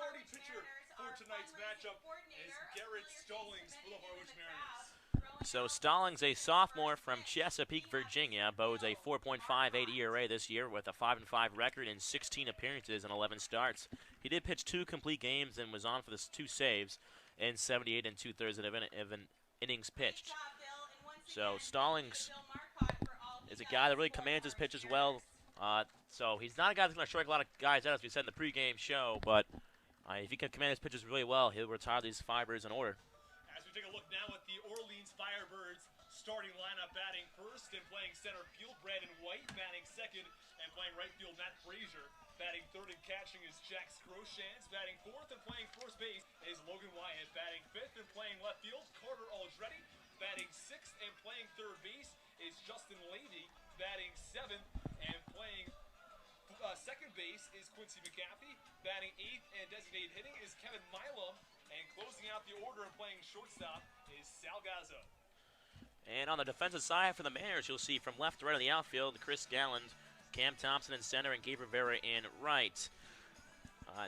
starting pitcher for tonight's matchup is Garrett Stallings for the Harwich Mariners. So Stallings, a sophomore from Chesapeake, Virginia, boasts a 4.58 ERA this year with a 5-5 record in 16 appearances and 11 starts. He did pitch 2 complete games and was on for the 2 saves in 78 and 2/3 of an innings pitched. So Stallings is a guy that really commands his pitches well. So he's not a guy that's going to strike a lot of guys out, as we said in the pregame show, but if he can command his pitches really well, he'll retire these fibers in order. As we take a look now at the Orleans Firebirds starting lineup, batting first and playing center field, Brandon White, batting second and playing right field, Matt Frazier. Batting third and catching is Jack Scrochance. Batting fourth and playing first base is Logan Wyatt. Batting fifth and playing left field, Carter Aldretti. Batting sixth and playing third base is Justin Levy. Batting seventh and playing second base is Quincy McGaffey. Batting eighth and designated hitting is Kevin Milam. And closing out the order and playing shortstop is Sal Gazzo. And on the defensive side for the Mariners, you'll see from left to right of the outfield, Chris Galland, Cam Thompson in center, and Gabe Rivera in right.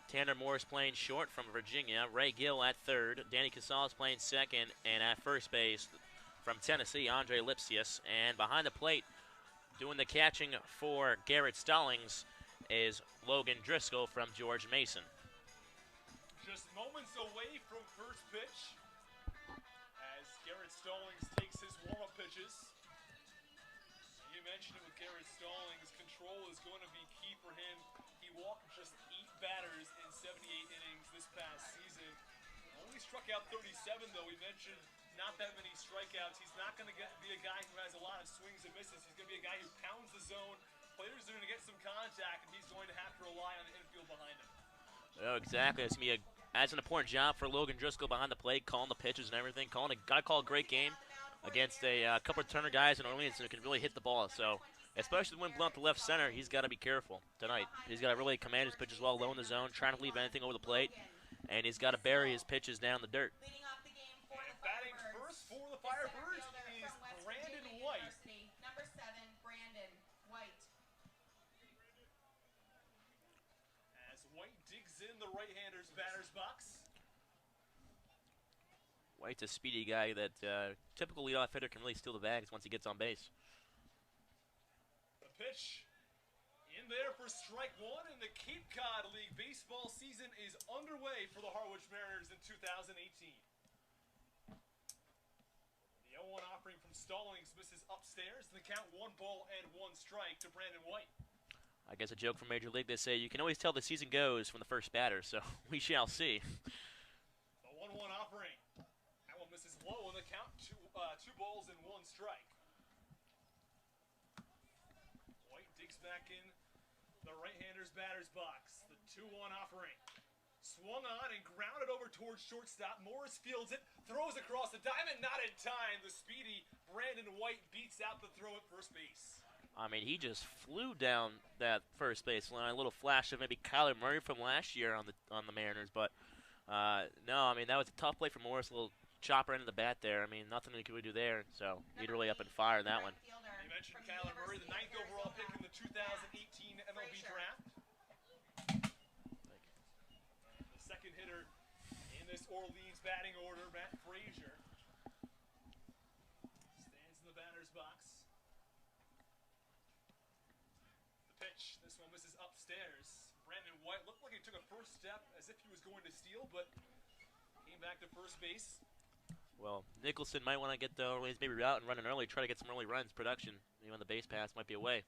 Tanner Morris playing short from Virginia, Ray Gill at third, Danny Casals playing second, and at first base from Tennessee, Andre Lipsius. And behind the plate, doing the catching for Garrett Stallings, is Logan Driscoll from George Mason. Just moments away from first pitch as Garrett Stallings takes his warm-up pitches. You mentioned it with Garrett Stallings. Control is going to be key for him. He walked just 8 batters in 78 innings this past season. Only struck out 37, though. We mentioned not that many strikeouts. He's not going to be a guy who has a lot of swings and misses. He's going to be a guy who pounds the zone. Players are going to get some contact, and he's going to have to rely on the infield behind him. Oh, exactly. It's going to be an important job for Logan Driscoll behind the plate, calling the pitches and everything. Got to call a great game against a couple of Turner guys in Orleans who can really hit the ball. So, especially when blunt to left center, he's got to be careful tonight. He's got to really command his pitches well, low in the zone, trying to leave anything over the plate, and he's got to bury his pitches down the dirt. And batting first for the Firebirds is Brandon White. Number 7, Brandon White. As White digs in the right-hander's batter's box. White's a speedy guy that typical leadoff hitter can really steal the bags once he gets on base. The pitch in there for strike one, and the Cape Cod League baseball season is underway for the Harwich Mariners in 2018. The 0-1 offering from Stallings misses upstairs, and the count 1 ball and 1 strike to Brandon White. I guess a joke from Major League, they say you can always tell the season goes from the first batter, so we shall see. The 1-1 offering. That one misses low, and the count 2 balls and 1 strike. White digs back in the right-hander's batter's box. The 2-1 offering. Swung on and grounded over towards shortstop. Morris fields it, throws across the diamond, not in time. The speedy Brandon White beats out the throw at first base. I mean, he just flew down that first base line. A little flash of maybe Kyler Murray from last year on the Mariners, but no, I mean that was a tough play for Morris. A little chopper into the bat there. I mean, nothing we could do there. So he'd really up and fire that one. You mentioned Kyler Murray, the 9th overall pick in the 2018 MLB draft. The second hitter in this Orleans batting order, Matt Frazier, stands in the batter's box. This one misses upstairs. Brandon White looked like he took a first step as if he was going to steal, but came back to first base. Well, Nicholson might want to get the Orleans maybe out and running early, try to get some early runs, production. Even the base pass might be away.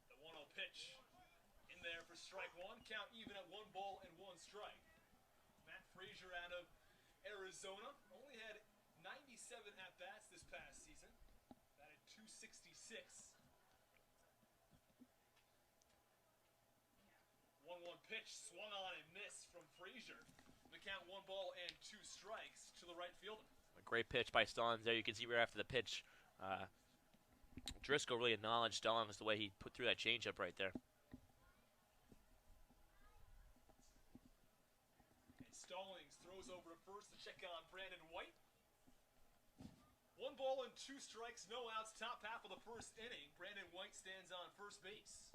The 1-0 pitch in there for strike one. Count even at 1 ball and 1 strike. Matt Frazier out of Arizona only had 97 at-bats this past season. Batted .266. 1-1 pitch, swung on and missed from Frazier. The count 1 ball and 2 strikes to the right fielder. A great pitch by Stallings there. You can see right after the pitch, Driscoll really acknowledged Stallings the way he put through that changeup right there. And Stallings throws over to first to check on Brandon White. 1 ball and 2 strikes, no outs, top half of the first inning. Brandon White stands on first base.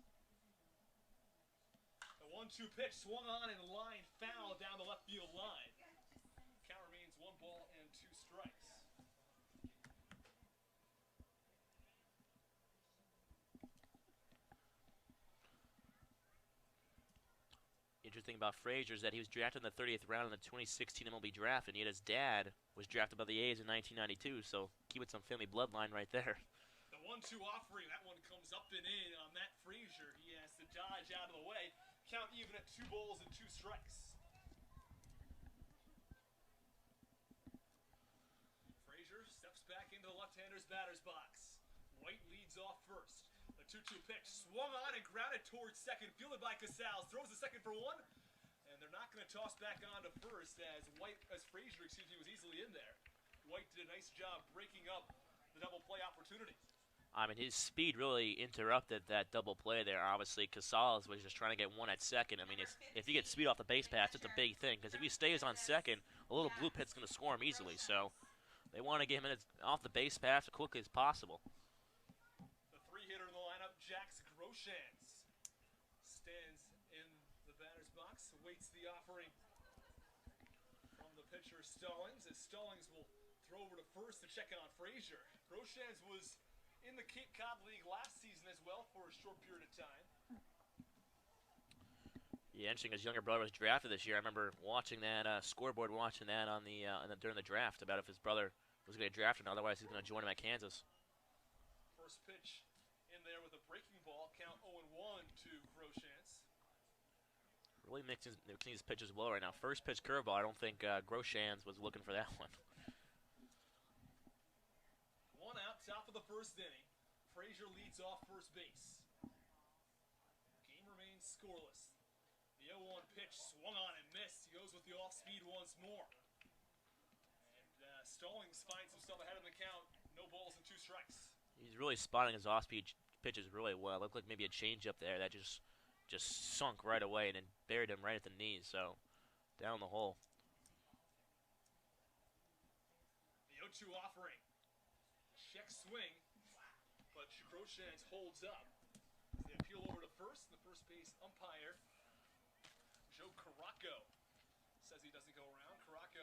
The 1-2 pitch swung on and line foul down the left field line. Count remains 1 ball and 2 strikes. Interesting about Frazier is that he was drafted in the 30th round in the 2016 MLB draft, and yet his dad was drafted by the A's in 1992, so keeping some family bloodline right there. The 1-2 offering, that one comes up and in on Matt Frazier. He has to dodge out of the way. Count even at 2 balls and 2 strikes. Frazier steps back into the left-hander's batter's box. White leads off first. The 2-2 pitch swung on and grounded towards second, fielded by Casals. Throws the second for 1, and they're not going to toss back on to first as Frazier, was easily in there. White did a nice job breaking up the double play opportunity. I mean, his speed really interrupted that double play there. Obviously, Casals was just trying to get 1 at second. I mean, if you get speed off the base pass, it's a big thing, because if he stays on second, a little blue pit's going to score him easily. So they want to get him off the base pass as quickly as possible. The 3-hitter in the lineup, Jax Groshans, stands in the batter's box, awaits the offering from the pitcher Stallings, as Stallings will throw over to first to check in on Frazier. Groshans was in the Cape Cod League last season as well for a short period of time. Yeah, interesting. His younger brother was drafted this year. I remember watching that scoreboard, watching that on during the draft about if his brother was going to get drafted. Otherwise, he's going to join him at Kansas. First pitch in there with a breaking ball. Count 0-1 to Groshans. Really mixing these pitches well right now. First pitch curveball. I don't think Groshans was looking for that one. 1 out, top of the first inning. Frazier leads off first base. Game remains scoreless. The 0-1 pitch swung on and missed. He goes with the off-speed once more. And Stallings finds himself ahead of the count. No balls and 2 strikes. He's really spotting his off-speed pitches really well. Looked like maybe a changeup there that just sunk right away and then buried him right at the knees. So down the hole. The 0-2 offering. Check swing, but Groshans holds up. They appeal over to first, and the first base umpire, Joe Caraco, says he doesn't go around. Caraco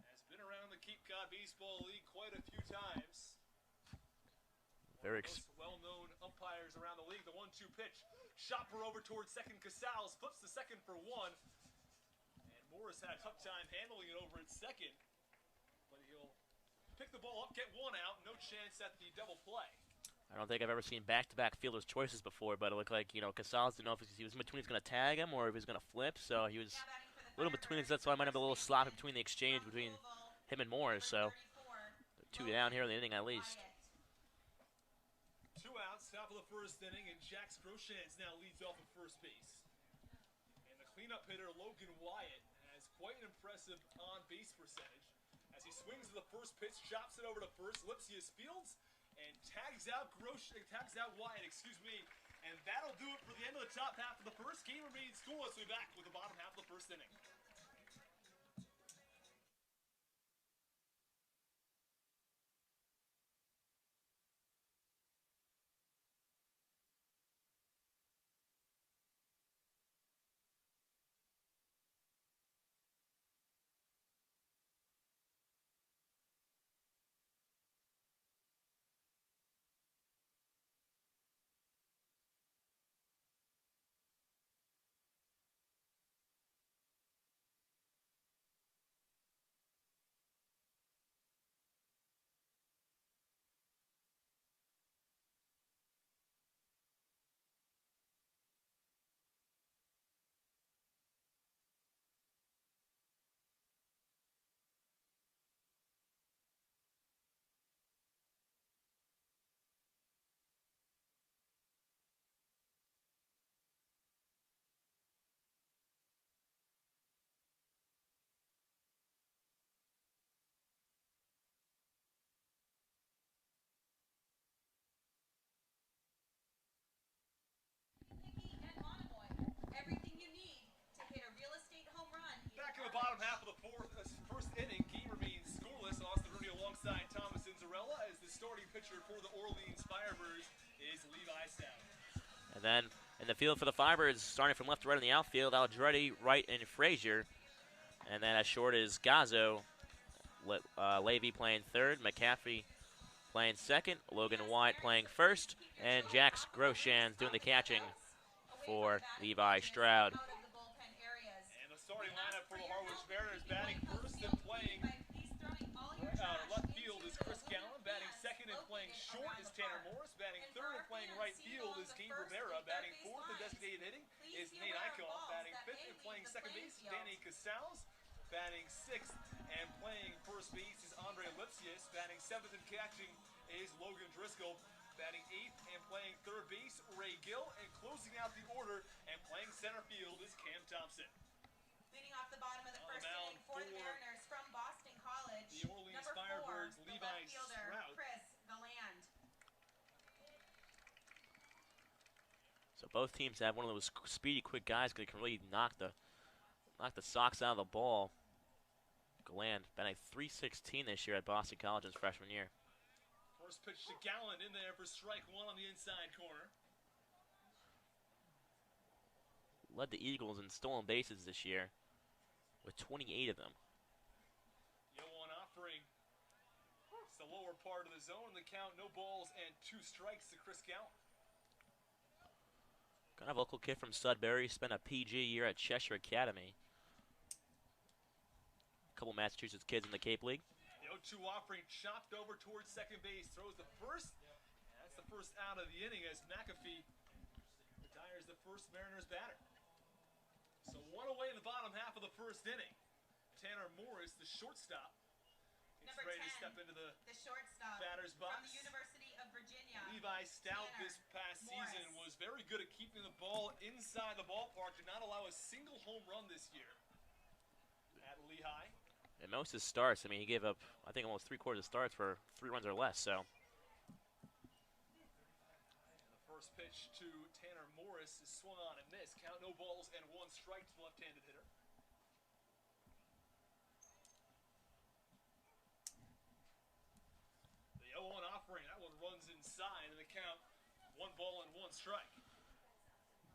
has been around the Cape Cod Baseball League quite a few times. One of the most well-known umpires around the league. The 1-2 pitch, chopper over towards second. Casals flips the second for 1, and Morris had a tough time handling it over at second, but he'll pick the ball up, get 1 out, no chance at the double play. I don't think I've ever seen back-to-back fielder's choices before, but it looked like, Casals didn't know if he was in between he's going to tag him or if he was going to flip, so he was a little between, that's why I might have a little sloppy between the exchange between him and Morris, so 2 down here in the inning at least. 2 outs, top of the first inning, and Jax Groshans now leads off at first base. And the cleanup hitter, Logan Wyatt, has quite an impressive on-base percentage. As he swings to the first pitch, chops it over to first, Lipsius fields, and tags out Wyatt, and that'll do it for the end of the top half of the first. Game remains scoreless. We'll be back with the bottom half of the first inning. Back in the bottom half of the first inning, game remains scoreless. Austin Rooney alongside Thomas Inzarella as the starting pitcher for the Orleans Firebirds is Levi Stout. And then In the field for the Firebirds, starting from left to right in the outfield, Aldretti, Wright, and Frazier. And then as short as Gazzo, Levy playing third, McCaffrey playing second, Logan White playing first, and Jax Groshans doing the catching for Levi Stroud. And the starting lineup for the Harwich Mariners, batting first and playing left field is Chris Gallen, batting second and playing short is Tanner Morris, batting third and playing right field is Gabe Rivera, batting fourth and designated hitting is Nate Eichhoff, batting fifth and playing second base Danny Casals, batting sixth and playing first base is Andre Lipsius, batting seventh and catching is Logan Driscoll, batting eighth and playing third base Ray Gill, and closing out the order and playing center field is Cam Thompson. Leading off the bottom of the first inning for the Mariners from Boston College, the Orleans Firebirds, the Levi left fielder, Stroud. Chris Galland. So both teams have one of those speedy, quick guys that can really knock the socks out of the ball. Galland batting .316 this year at Boston College his freshman year. First pitch to Galland in there for strike one on the inside corner. Led the Eagles in stolen bases this year with 28 of them. The 0-1 offering. It's the lower part of the zone. The count, no balls and 2 strikes to Chris Galland. Kind of local kid from Sudbury, spent a PG year at Cheshire Academy. A couple Massachusetts kids in the Cape League. The 0-2 offering chopped over towards second base. Throws the first. That's the first out of the inning as McAfee retires the first Mariners batter. So one away in the bottom half of the first inning. Tanner Morris, the shortstop, gets Number ready 10, to step into the shortstop batter's box. from the University of Virginia. Levi Stout this past season was very good at keeping the ball inside the ballpark. Did not allow a single home run this year at Lehigh. And most of his starts, I mean, he gave up, I think, almost 3/4 of starts for 3 runs or less. So The first pitch to Tanner Morris is swung on and missed. Count, no balls and 1 strike to the left-handed hitter. The 0-1 offering, that one runs inside, and the count, 1 ball and 1 strike.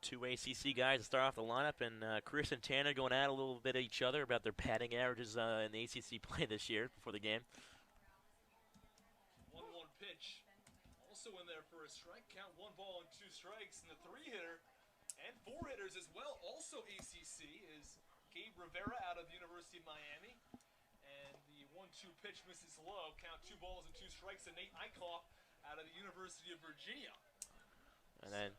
2 ACC guys to start off the lineup, and Chris and Tanner going at a little bit of each other about their batting averages in the ACC play this year before the game. 1-1 pitch. Also in there for a strike count, 1 ball and 2 strikes. And the 3-hitter and 4-hitters as well, also ACC, is Gabe Rivera out of the University of Miami. And the 1-2 pitch misses low. Count, 2 balls and 2 strikes. And Nate Eichhoff out of the University of Virginia. And then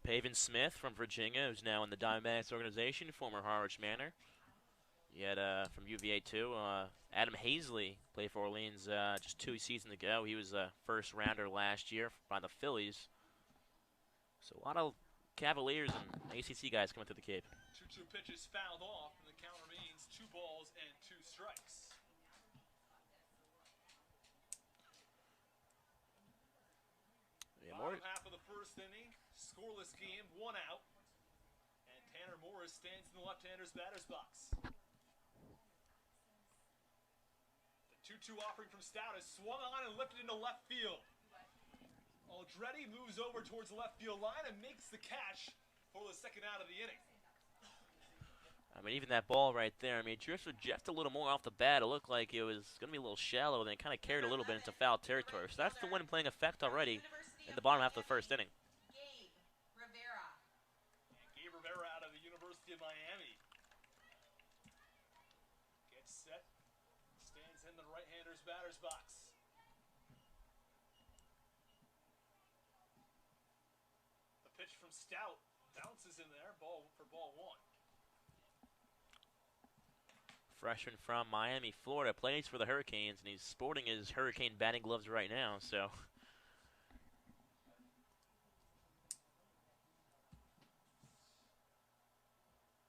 Pavin Smith from Virginia, who's now in the Diamondbacks organization, former Harwich Manor. You had from UVA too, Adam Hazley played for Orleans just 2 seasons ago. He was a first rounder last year by the Phillies. So a lot of Cavaliers and ACC guys coming through the Cape. 2-2 pitch is fouled off, and the count remains 2 balls and 2 strikes. Yeah, Bottom half of the first inning, scoreless game, 1 out. And Tanner Morris stands in the left-hander's batter's box. The 2-2 offering from Stout is swung on and lifted into left field. Aldretti moves over towards the left field line and makes the catch for the second out of the inning. I mean, even that ball right there, I mean, it drifted just a little more off the bat. It looked like it was going to be a little shallow, and then it kind of carried a little bit into foul territory. So that's the wind playing effect already in the bottom half of the first inning. Gabe Rivera. And Gabe Rivera out of the University of Miami. Gets set, stands in the right-hander's batter's box. The pitch from Stout bounces in there, ball 1. Freshman from Miami, Florida, plays for the Hurricanes, and he's sporting his Hurricane batting gloves right now. So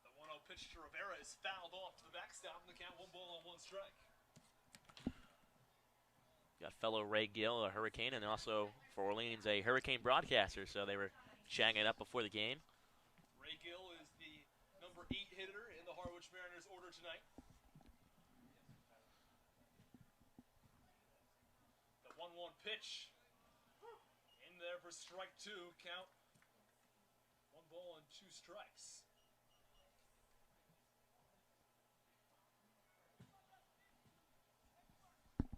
the 1-0 pitch to Rivera is fouled off to the backstop, and the count 1 ball and 1 strike. got fellow Ray Gill, a Hurricane, and also for Orleans, a Hurricane broadcaster. So they were chatting it up before the game. Ray Gill is the number 8 hitter in the Harwich Mariners order tonight. The 1-1 pitch in there for strike 2. Count 1 ball and 2 strikes.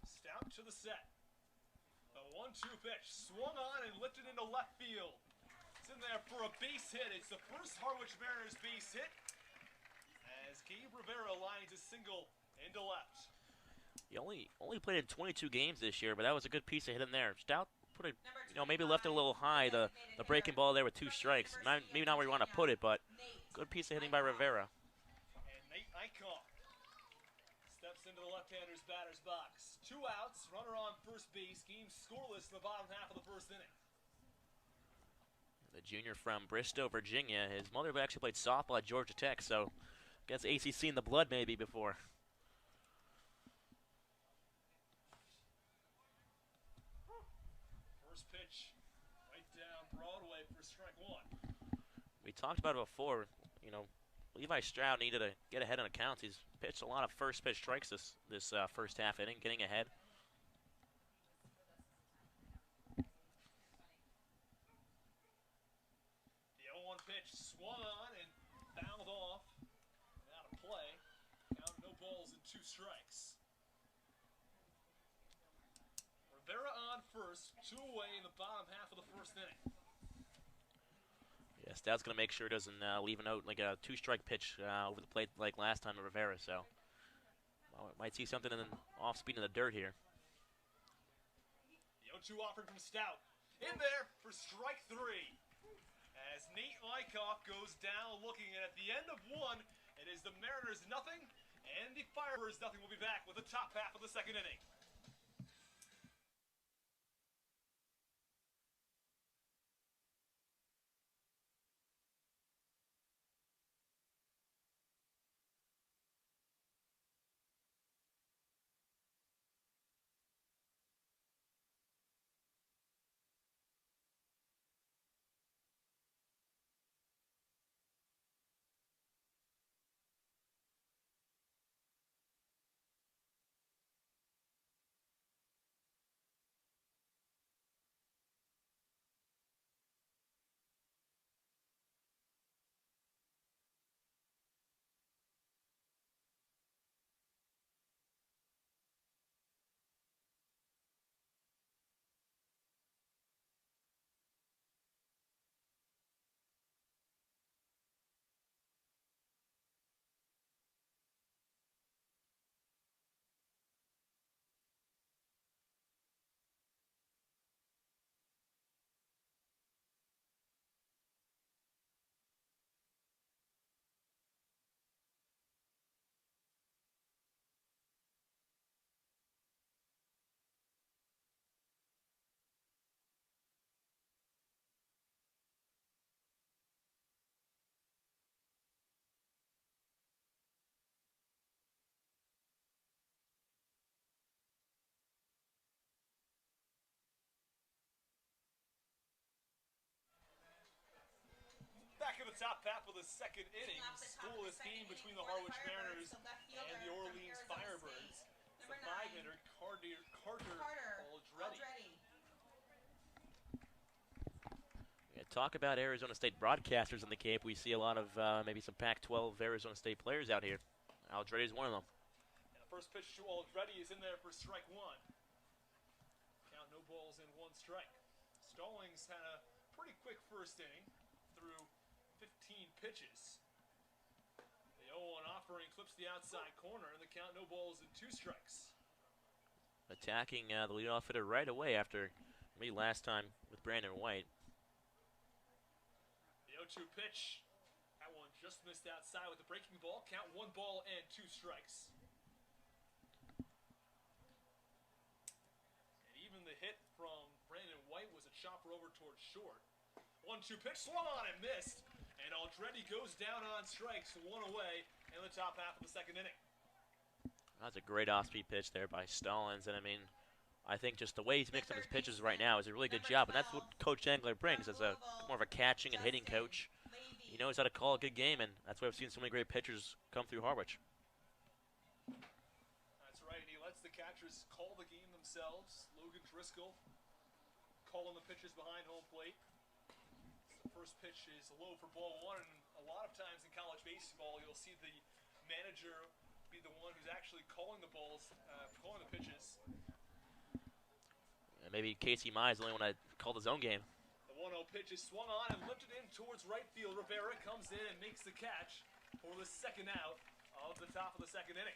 Stout to the set. The 1-2 pitch swung on and lifted into left field. It's in there for a base hit. It's the first Harwich Mariners base hit as Gabe Rivera lines a single into left. He only played in 22 games this year, but that was a good piece of hit in there. Stout put it, maybe left it a little high. The breaking ball there with 2 strikes. Maybe not where you want to put it, but good piece of hitting by Rivera. And Nate Eichhoff steps into the left-hander's batter's box. 2 outs, runner on first base. Game scoreless in the bottom half of the first inning. The junior from Bristow, Virginia. His mother actually played softball at Georgia Tech, so gets ACC in the blood maybe before. First pitch right down Broadway for strike 1. We talked about it before. Levi Stroud needed to get ahead on accounts. He's pitched a lot of first pitch strikes this first half inning, getting ahead. The 0-1 pitch swung on and fouled off. Out of play. Count no balls and 2 strikes. Rivera on first, 2 away in the bottom half of the first inning. Yeah, Stout's going to make sure he doesn't leave a note like a 2-strike pitch over the plate like last time at Rivera. So might see something in off speed in the dirt here. The 0-2 offered from Stout. In there for strike 3. As Nate Eichhoff goes down looking, and at the end of 1, it is the Mariners nothing, and the Firebirds nothing. Will be back with the top half of the second inning. Back in the top half of the second inning, scoreless game between the Harwich Mariners and the Orleans Firebirds. It's the 5-hitter Carter Aldretti. Talk about Arizona State broadcasters in the Cape. We see a lot of maybe some Pac-12 Arizona State players out here. Aldretti is one of them. And the first pitch to Aldretti is in there for strike 1. Count no balls and 1 strike. Stallings had a pretty quick first inning through 15 pitches. The 0-1 offering clips the outside corner, and the count no balls and 2 strikes. Attacking the leadoff hitter right away after maybe last time with Brandon White. The 0-2 pitch. That one just missed outside with the breaking ball. Count 1 ball and 2 strikes. And even the hit from Brandon White was a chopper over towards short. 1-2 pitch swung on and missed. And Aldretti goes down on strikes, 1 away in the top half of the second inning. That's a great off-speed pitch there by Stallings, and I think just the way he's mixing his pitches right now is a really good job, and that's what Coach Engler brings as a more of a catching and hitting coach. He knows how to call a good game, and that's why we've seen so many great pitchers come through Harwich. That's right. He lets the catchers call the game themselves. Logan Driscoll calling the pitches behind home plate. It's the first First pitch is low for ball one, and a lot of times in college baseball, you'll see the manager be the one who's actually calling the balls, calling the pitches. And maybe Casey Mize the only one that called his own game. The 1-0 pitch is swung on and lifted in towards right field. Rivera comes in and makes the catch for the second out of the top of the second inning.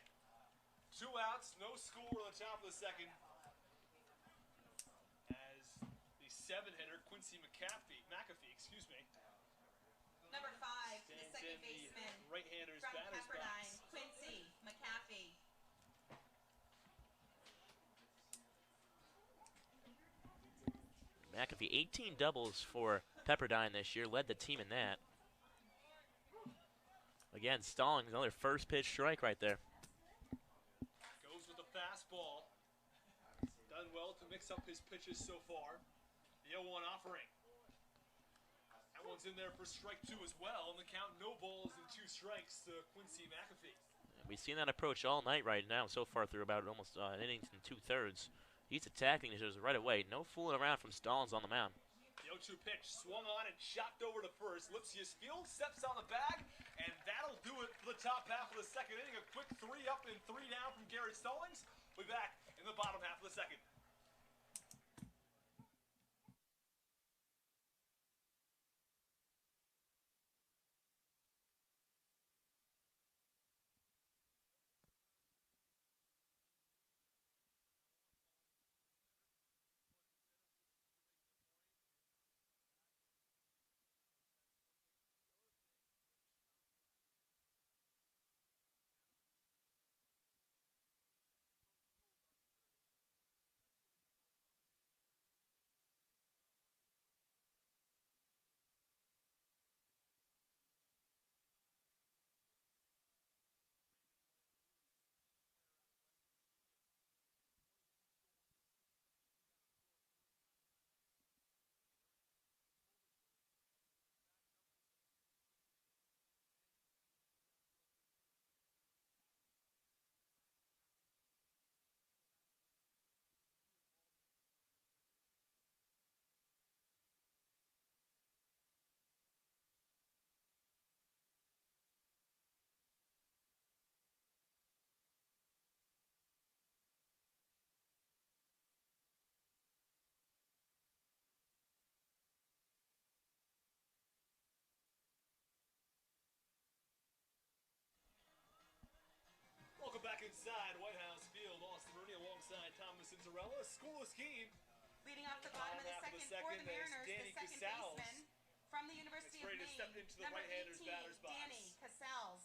2 outs, no score on the top of the second. As the 7-hitter, Quincy McAfee, Number 5, the stands second in the baseman right-hander's from batter's Pepperdine, box. Quincy McAfee. McAfee, 18 doubles for Pepperdine this year, led the team in that. Again, Stallings, another first pitch strike right there. Goes with the fastball. Done well to mix up his pitches so far. The 0-1 offering. That one's in there for strike 2 as well. And the count, no balls and 2 strikes to Quincy McAfee. We've seen that approach all night right now, so far through about almost an innings and 2/3. He's attacking this right away. No fooling around from Stallings on the mound. The 0-2 pitch swung on and chopped over to first. Lipsius Field steps on the bag, and that'll do it for the top half of the second inning. A quick 3 up and 3 down from Garrett Stallings. We'll be back in the bottom half of the second. Welcome back inside White House Field. Austin Rooney alongside Thomas Cinderella. Scoreless game. Leading off the bottom of the second for the Mariners, the second baseman from the University of ready to step Maine, into the number right-hander's 18, batter's box. Danny Casals.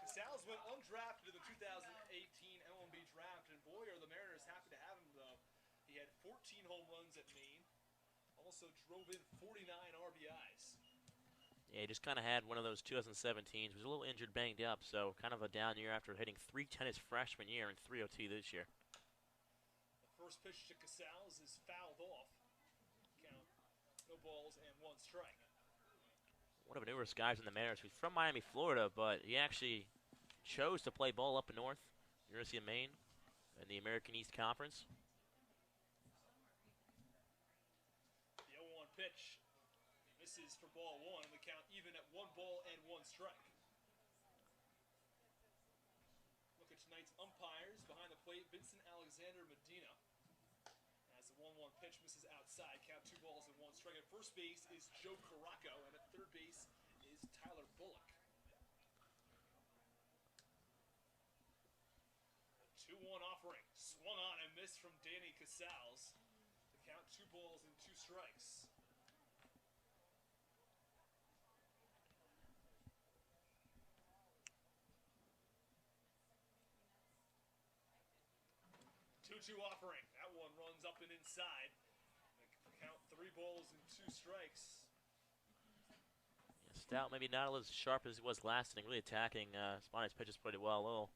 Casals went undrafted in the 2018 MLB draft, and boy, are the Mariners happy to have him, though. He had 14 home runs at Maine. Also drove in 49 RBIs. Yeah, he just kind of had one of those 2017s. He was a little injured, banged up, so kind of a down year after hitting .310 his freshman year and .302 this year. The first pitch to Casals is fouled off. Count, no balls and 1 strike. One of the newest guys in the Mariners. He's from Miami, Florida, but he actually chose to play ball up north, University of Maine, in the American East Conference. The 0-1 pitch misses for ball 1, and the count even at 1 ball and 1 strike. Look at tonight's umpires. Behind the plate, Vincent Alexander Medina. As the 1-1 pitch misses outside, count 2 balls and 1 strike. At first base is Joe Caraco, and at third base is Tyler Bullock. 2-1 offering. Swung on and missed from Danny Casals. The count 2 balls and 2 strikes. 2-2 offering. That one runs up and inside. The count 3 balls and 2 strikes. Yeah, Stout maybe not as sharp as he was last inning, really attacking. Spanish pitches pretty well. A little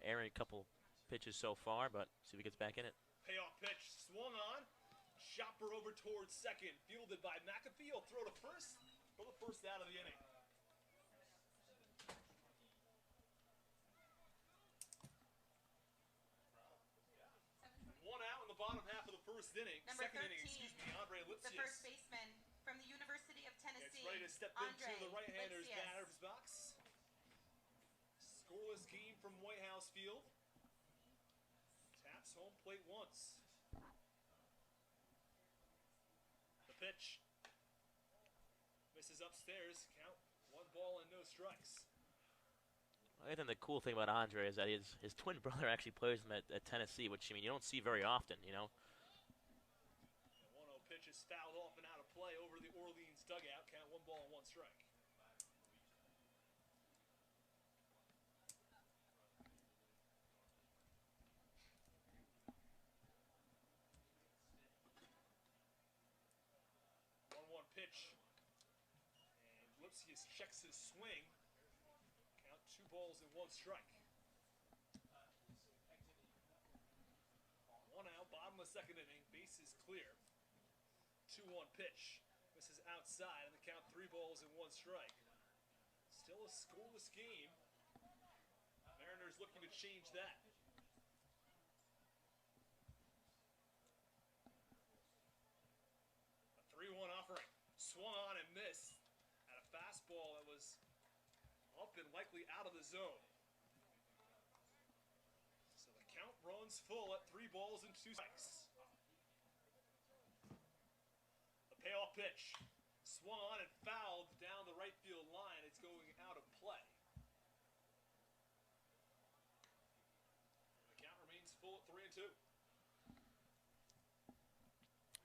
airing a couple pitches so far, but see if he gets back in it. Payoff pitch swung on. Chopper over towards second. Fielded by McAfee. He'll throw to first for the first out of the inning. One out in the bottom half of the first inning. Number Second 13, inning, excuse me. Andre the Lipsius. first baseman step into the right-hander's batter's box. Scoreless game from White House Field. Taps home plate once. The pitch. Misses upstairs. Count 1 ball and no strikes. I think the cool thing about Andre is that his twin brother actually plays him at Tennessee, which, I mean, you don't see very often, you know. The 1-0 pitch is fouled off and out of play over the Orleans dugout. Count 1 ball and 1 strike. Pitch, and Lipsius checks his swing. Count 2 balls and 1 strike. 1 out, bottom of the 2nd inning, bases clear. 2-1 pitch, misses outside, and the count 3 balls and 1 strike. Still a scoreless game. Mariners looking to change that. A 3-1 offering. Swung on and missed at a fastball that was up and likely out of the zone. So the count runs full at 3 balls and 2 strikes. The payoff pitch. Swung on and fouled down the right field line. It's going out of play. The count remains full at 3-2.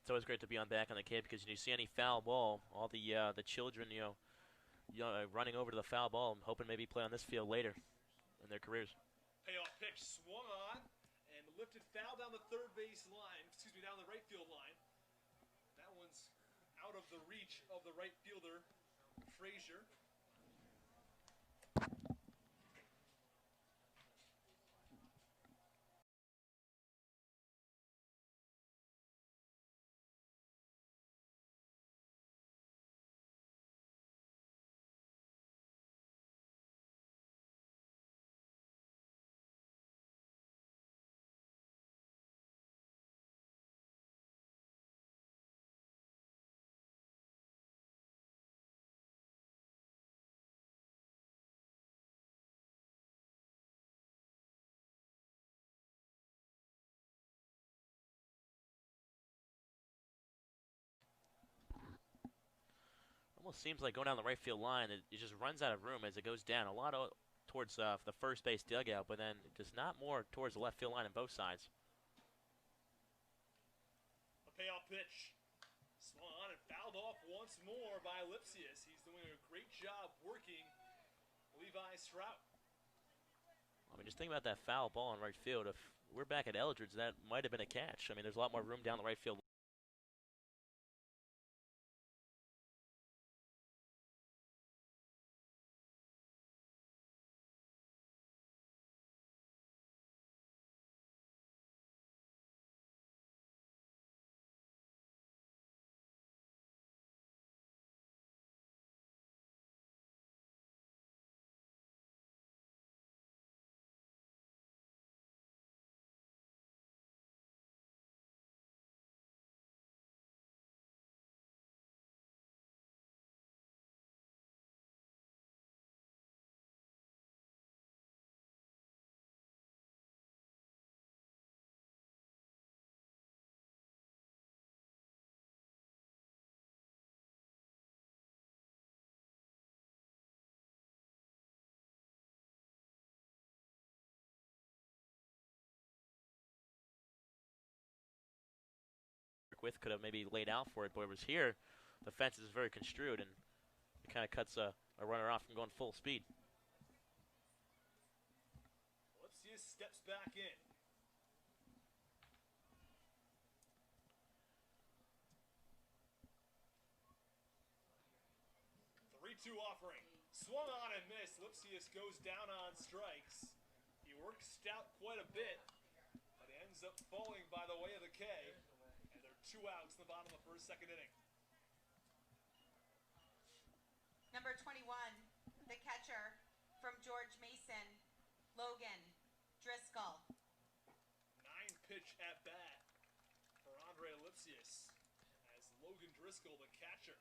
It's always great to be on Back on the Kid because when you see any foul ball, all the children, running over to the foul ball and hoping maybe play on this field later in their careers. Payoff pitch swung on and lifted foul down the third base line, down the right field line. That one's out of the reach of the right fielder, Frazier. Almost seems like going down the right field line, it just runs out of room as it goes down. A lot towards the first base dugout, but then just not more towards the left field line on both sides. A payoff pitch. Swung on and fouled off once more by Lipsius. He's doing a great job working Levi Strout. I mean, just think about that foul ball in right field. If we're back at Eldredge, that might have been a catch. I mean, there's a lot more room down the right field. With could have maybe laid out for it, but it was here. The fence is very construed, and it kind of cuts a runner off from going full speed. Lipsius steps back in. Offering. Swung on and missed. Lipsius goes down on strikes. He works Stout quite a bit, but he ends up falling by the way of the K. And they're 2 outs in the bottom of the second inning. Number 21, the catcher from George Mason, Logan Driscoll. 9-pitch at bat for Andre Lipsius as Logan Driscoll, the catcher.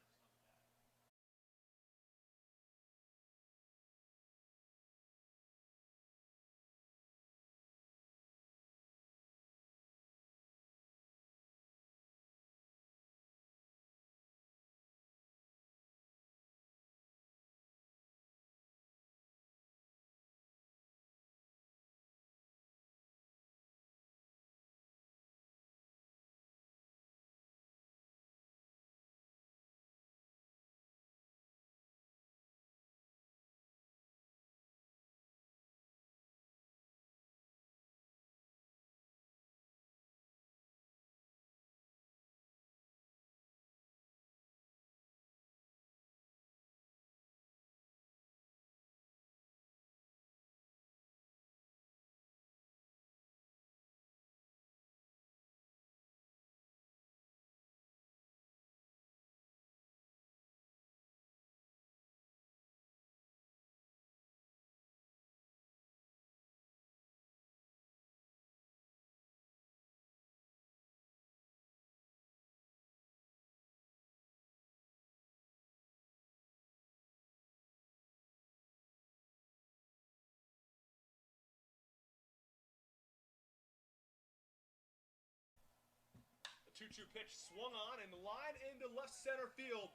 2-2 pitch swung on and line into left center field.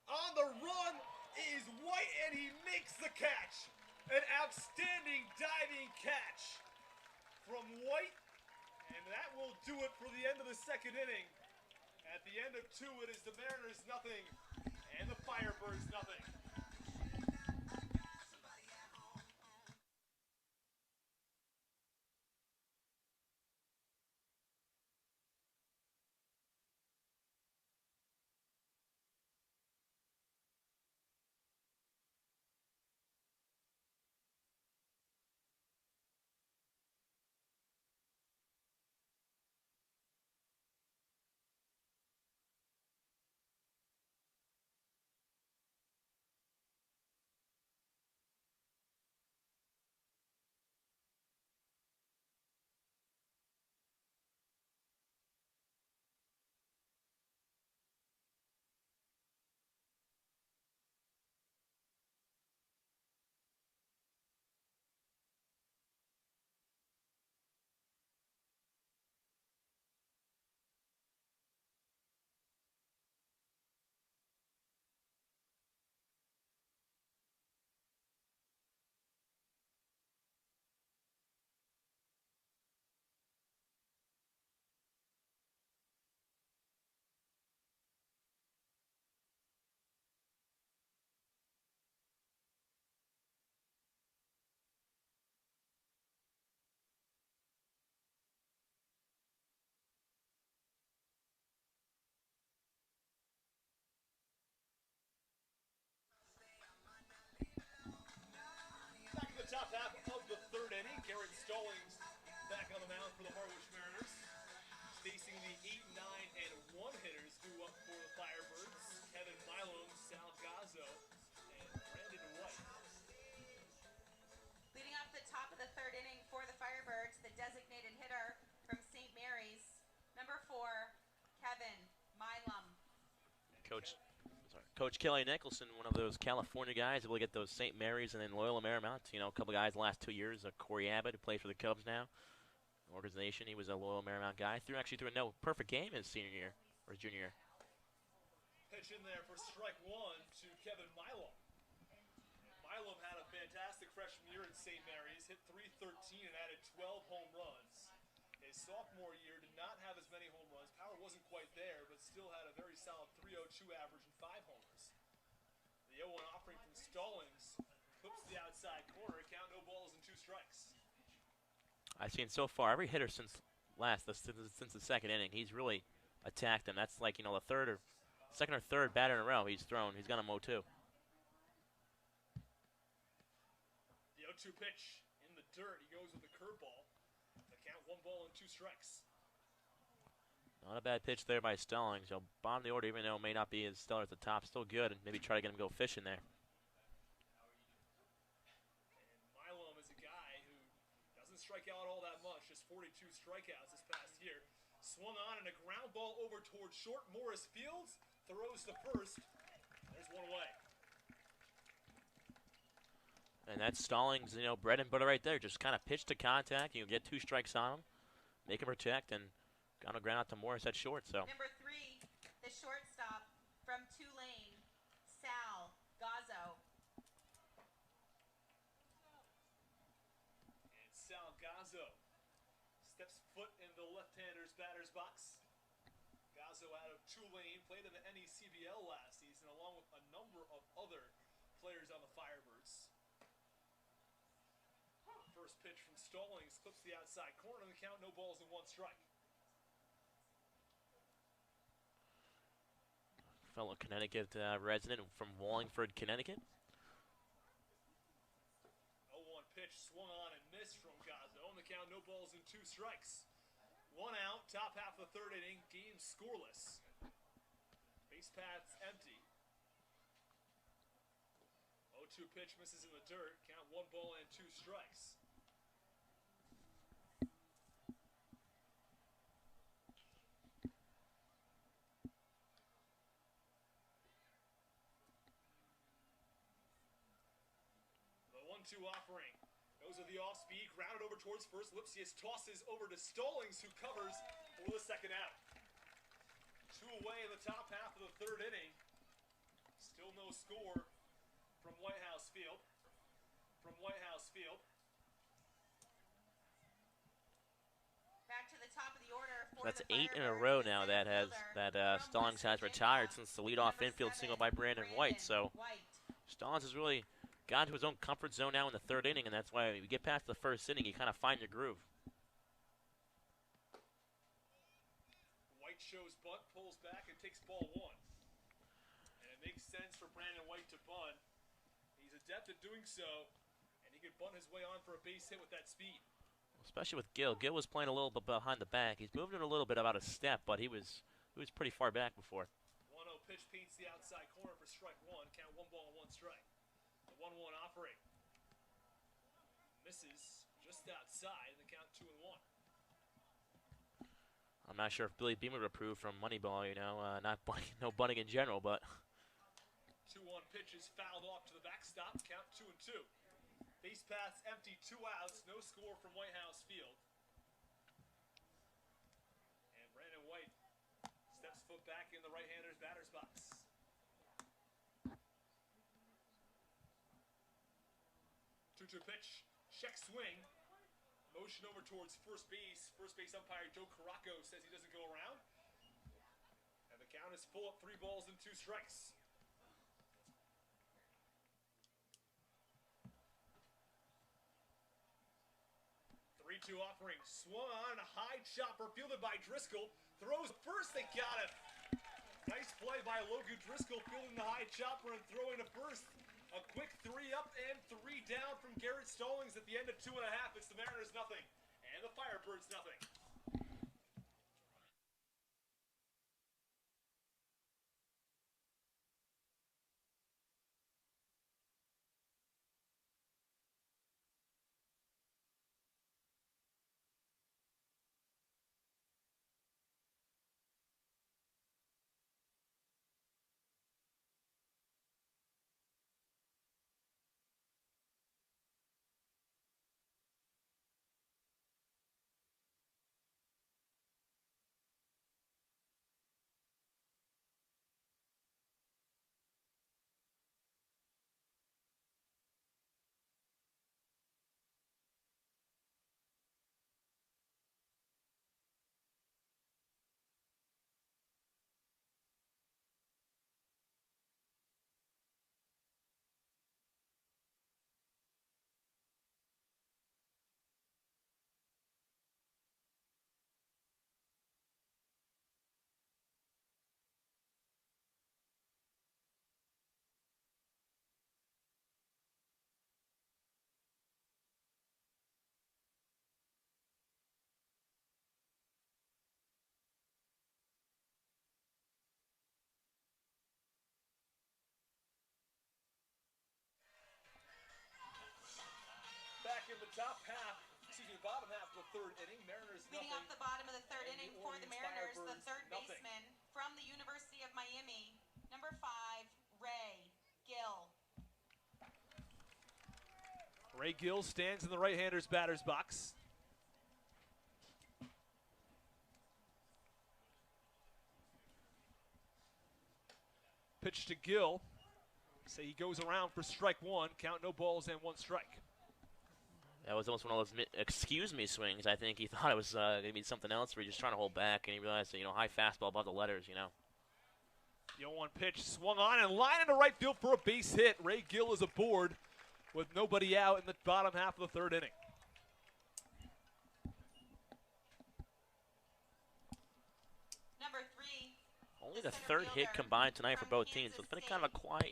On the run is White, and he makes the catch. An outstanding diving catch from White, and that will do it for the end of the second inning. At the end of 2, it is the Mariners nothing and the Firebirds nothing. Back in the top half of the third inning, Garrett Stallings back on the mound for the Harwich Mariners. Facing the 8, 9, and 1 hitters due up for the Firebirds, Kevin Milone, Sal Gazzo, and Brandon White. Leading off the top of the third inning for the Firebirds, the designated hitter from St. Mary's, number 4, Kevin Milam. Coach Kelly Nicholson, one of those California guys able to get those St. Mary's and then Loyola Marymount. You know, a couple guys the last 2 years. Corey Abbott, who plays for the Cubs now. Organization, he was a Loyola Marymount guy. Threw a no perfect game his senior year or his junior year. Pitch in there for strike 1 to Kevin Milone. Milone had a fantastic freshman year at St. Mary's, hit .313 and added 12 home runs. His sophomore year did not have as many home runs. Power wasn't quite there, but still had a very solid .302 average and 5 homers. The 0-1 offering from Stallings clips the outside corner. Count, no balls and 2 strikes. I've seen so far every hitter since the second inning, he's really attacked them. That's like, you know, the second or third batter in a row he's thrown. He's got a mow too. The 0-2 pitch in the dirt. He goes with the curveball. The count, 1 ball and 2 strikes. Not a bad pitch there by Stallings. He'll bottom the order, even though it may not be as stellar at the top. Still good, and maybe try to get him to go fishing there. And Milone is a guy who doesn't strike out all that much. Just 42 strikeouts this past year. Swung on and a ground ball over towards short. Morris Fields throws to first. There's 1 away. And that's Stallings, you know, bread and butter right there. Just kind of pitch to contact. You get 2 strikes on him, make him protect, and got to ground out to Morris at short. So Number 3, the shortstop from Tulane, Sal Gazzo. And Sal Gazzo steps foot in the left-hander's batter's box. Gazzo out of Tulane, played in the NECBL last season along with a number of other players on the Firebirds. First pitch from Stallings clips the outside corner. The count, no balls and 1 strike. fellow Connecticut resident from Wallingford, Connecticut. 0-1 pitch swung on and missed from Gazzo. On the count, no balls and 2 strikes. 1 out, top half of the third inning, game scoreless. Base paths empty. 0-2 pitch misses in the dirt. Count 1 ball and 2 strikes. The 1-2 offering. Goes with the off-speed, grounded over towards first. Lipsius tosses over to Stallings, who covers for the second out. 2 away in the top half of the 3rd inning. Still no score from White House Field. Back to the top of the order for That's the 8 in a Firebirds, row the now center that fielder from Stallings West has Virginia, retired since the leadoff number infield 7, single by Brandon White. So White. Stallings has really got into his own comfort zone now in the 3rd inning, and that's why when you get past the 1st inning, you kind of find your groove. White shows bunt, pulls back, and takes ball 1. And it makes sense for Brandon White to bunt. He's adept at doing so, and he could bunt his way on for a base hit with that speed. Especially with Gill. Gill was playing a little bit behind the back. He's moved it a little bit about a step, but he was pretty far back before. 1-0 pitch paints the outside corner for strike 1. Count 1 ball and 1 strike. The 1-1 offering misses just outside, and the count 2-1. I'm not sure if Billy Beamer would approve from Moneyball, not bunting, no bunting in general, but 2-1 pitch is fouled off to the backstop. Count 2-2. Base paths empty, 2 outs, no score from White House Field. And Brandon White steps foot back in the right-hander's batter's box. 2-2 pitch, check swing. Motion over towards first base. First base umpire Joe Caraco says he doesn't go around. And the count is full at 3 balls and 2 strikes. 3-2 offering, swung on, a high chopper fielded by Driscoll. Throws first, they got it. Nice play by Logan Driscoll, fielding the high chopper and throwing to first. A quick 3 up and 3 down from Garrett Stallings at the end of 2.5. It's the Mariners nothing, and the Firebirds nothing. Back in the bottom half of the 3rd inning, Mariners Leading nothing. off the bottom of the 3rd inning for the Mariners, the Firebirds, 3rd nothing. baseman from the University of Miami, number 5, Ray Gill. Ray Gill stands in the right-hander's batter's box. Pitch to Gill. Say he goes around for strike 1. Count no balls and 1 strike. that was almost one of those excuse me swings. I think he thought it was going to be something else where he was just trying to hold back, and he realized that, high fastball above the letters, The 0-1 pitch swung on and line into right field for a base hit. Ray Gill is aboard with nobody out in the bottom half of the 3rd inning. Number 3. Only the 3rd hit combined tonight for both teams. So it's been kind of a quiet,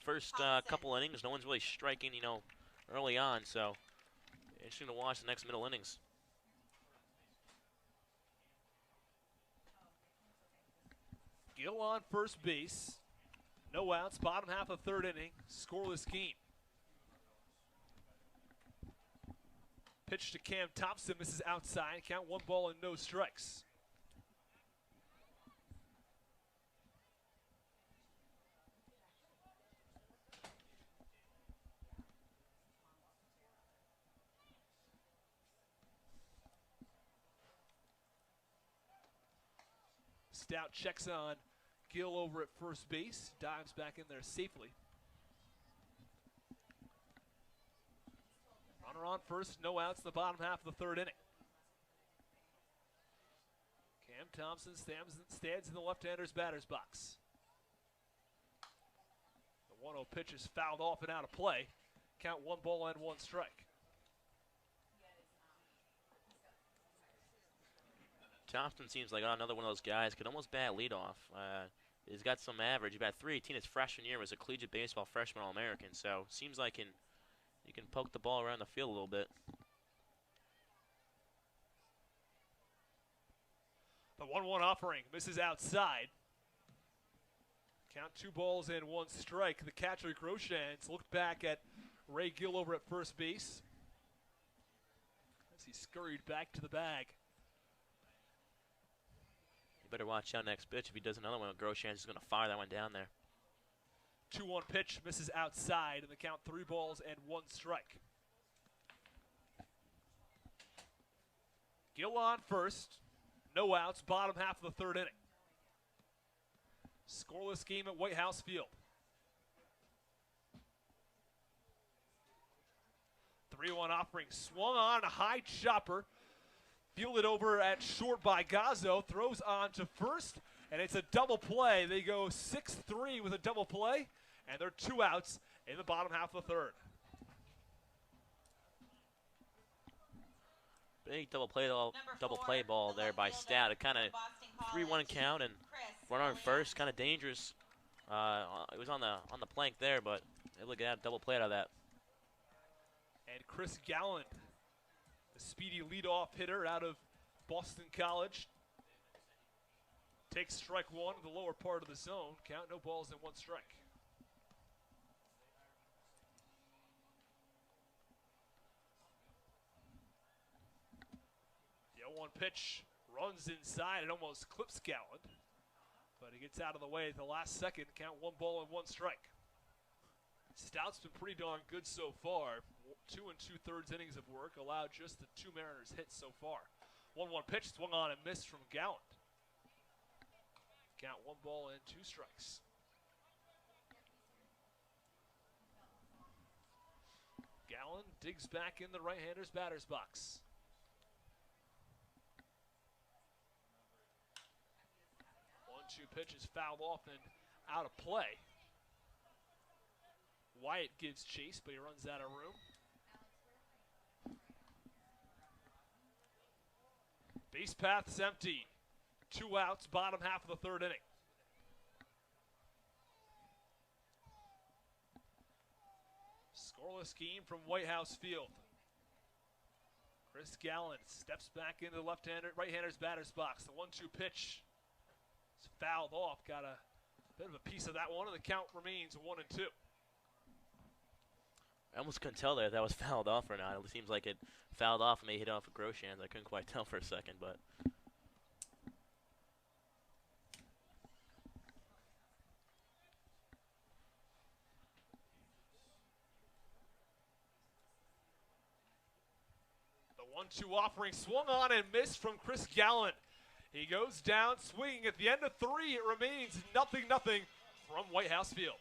first couple innings. No one's really striking, early on. So interesting to watch the next middle innings. Gill on first base. No outs, bottom half of 3rd inning. Scoreless game. Pitch to Cam Thompson, misses outside. Count 1 ball and no strikes. Stout checks on Gill over at first base, dives back in there safely. Runner on first, no outs in the bottom half of the third inning. Cam Thompson stands in the left-hander's batter's box. The 1-0 pitch is fouled off and out of play. Count 1 ball and 1 strike. Thompson seems like another one of those guys, could almost bat leadoff. He's got some average. He batted .318 his freshman year, was a collegiate baseball freshman All-American, so seems like he can poke the ball around the field a little bit. The 1-1 offering misses outside. Count 2 balls and 1 strike. The catcher, Groshans, looked back at Ray Gill over at first base as he scurried back to the bag. Better watch out next pitch. If he does another one, Groshans is going to fire that one down there. 2-1 pitch misses outside, and the count 3 balls and 1 strike. Gill on first, no outs, bottom half of the third inning. Scoreless game at White House Field. 3-1 offering, swung on, a high chopper. Fielded over at short by Gazzo, throws on to first, and it's a double play. They go 6-3 with a double play, and they're 2 outs in the bottom half of the third. Big double play ball there by Stout. It kind of 3-1 count and run on first, kind of dangerous. It was on the plank there, but able to get out a double play out of that. And Chris Gallant, the speedy leadoff hitter out of Boston College, takes strike 1 in the lower part of the zone. Count, no balls and 1 strike. The 0-1 pitch runs inside and almost clips Gallant, but he gets out of the way at the last second. Count 1 ball and 1 strike. Stout's been pretty darn good so far. 2 2/3 innings of work, allowed just the 2 Mariners hits so far. 1-1 pitch swung on and missed from Gallant. Count 1 ball and 2 strikes. Gallant digs back in the right-hander's batter's box. One-two pitch is fouled off and out of play. Wyatt gives chase, but he runs out of room. Base path's empty. 2 outs, bottom half of the third inning. Scoreless game from White House Field. Chris Gallant steps back into the right-hander's batter's box. The 1-2 pitch is fouled off. Got a bit of a piece of that one, and the count remains 1-2. I almost couldn't tell there if that was fouled off or not. It seems like it fouled off and may hit off of Groshans. I couldn't quite tell for a second, but. The 1-2 offering swung on and missed from Chris Gallant. He goes down swinging. At the end of 3, it remains 0-0 from White House Field.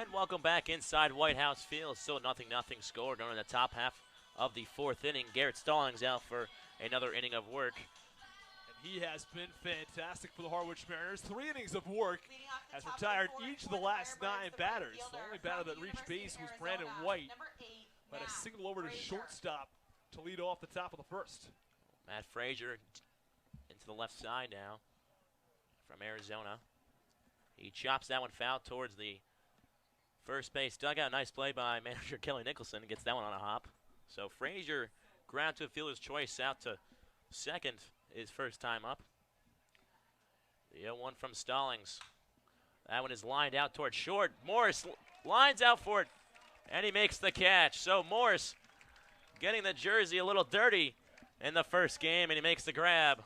And welcome back inside White House Field. Still 0-0 score during the top half of the fourth inning. Garrett Stallings out for another inning of work. And he has been fantastic for the Harwich Mariners. 3 innings of work. Leading off the Has top of retired the fourth each of for the last Firebirds, 9 the right batters. fielder The only from batter the that reached University base of was Brandon Arizona, White, number 8, but a Matt single over to Frazier. shortstop to lead off the top of the first. Matt Frazier into the left side now from Arizona. He chops that one foul towards the first base dugout. Nice play by manager Kelly Nicholson. Gets that one on a hop. So Frazier ground to a fielder's choice out to second his first time up. The 0-1 from Stallings. That one is lined out toward short. Morris lines out for it, and he makes the catch. So Morris getting the jersey a little dirty in the first game, and he makes the grab.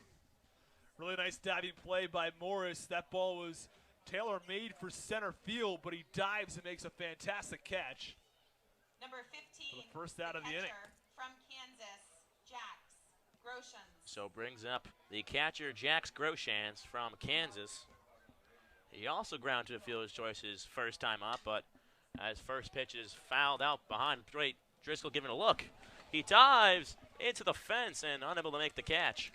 Really nice diving play by Morris. That ball was tailor-made for center field, but he dives and makes a fantastic catch. Number 15, For the first out of the inning. catcher from Kansas, Jax Groshans. So brings up the catcher, Jax Groshans from Kansas. He also ground to a fielder's choice his first time up, but as first pitch is fouled out behind, great Driscoll giving a look. He dives into the fence and unable to make the catch.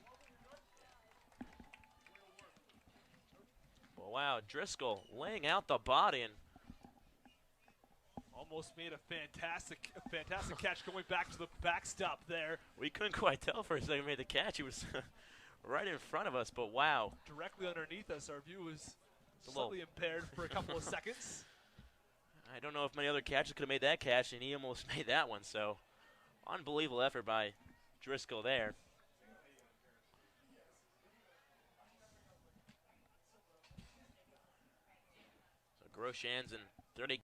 Well, wow, Driscoll laying out the body and Almost made a fantastic catch going back to the backstop there. we couldn't quite tell for a second he made the catch. He was right in front of us, but wow. Directly underneath us, our view was It's a little- slightly impaired for a couple of seconds. I don't know if many other catchers could have made that catch, and he almost made that one. So, unbelievable effort by Driscoll there. So Groshans in 30.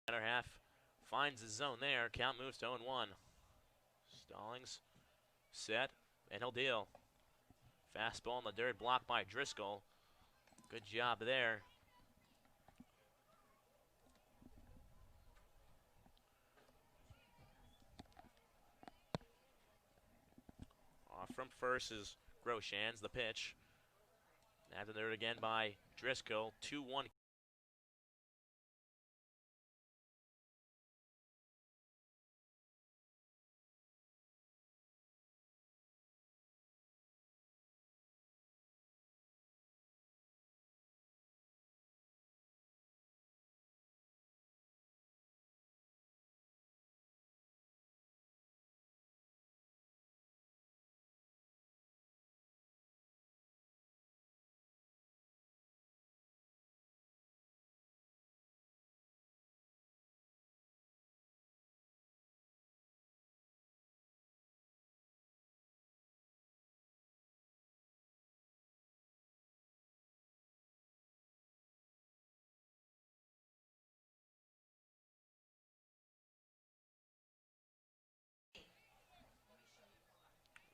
Center half finds the zone there. Count moves to 0-1. Stallings set, and he'll deal. Fastball in the dirt, blocked by Driscoll. Good job there. Off from first is Groshans, the pitch. After the dirt again by Driscoll. 2-1.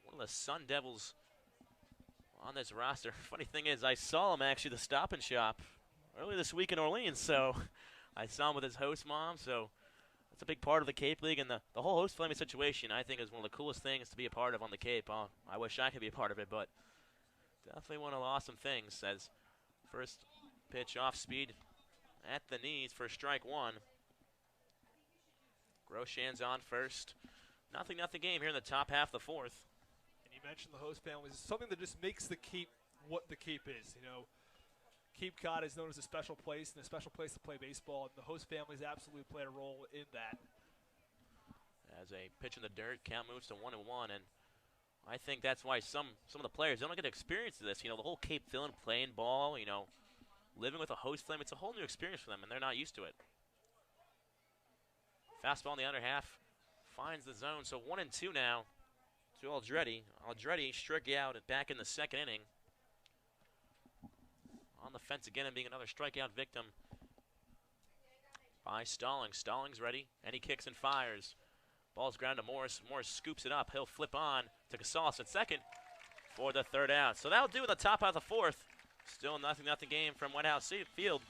One of the Sun Devils on this roster. Funny thing is, I saw him actually at the Stop and Shop earlier this week in Orleans, so I saw him with his host mom, so that's a big part of the Cape League, and the whole host family situation, I think, is one of the coolest things to be a part of on the Cape. I wish I could be a part of it, but definitely one of the awesome things. As first pitch off speed at the knees for strike one. Groshans on first. 0-0 game here in the top half of the fourth. And you mentioned the host families. It's something that just makes the Cape what the Cape is. You know, Cape Cod is known as a special place and a special place to play baseball, and the host families absolutely play a role in that. As a pitch in the dirt, count moves to 1-1, and I think that's why some of the players don't get to experience this. You know, the whole Cape feeling, playing ball, you know, living with a host family, it's a whole new experience for them, and they're not used to it. Fastball in the other half finds the zone. So 1-2 now to Aldretti. Aldretti struck out back in the second inning. On the fence again and being another strikeout victim by Stallings. Stallings ready, and he kicks and fires. Ball's ground to Morris. Morris scoops it up. He'll flip on to Casales at second for the third out. So that'll do in the top of the fourth. Still 0-0 game from White House Field.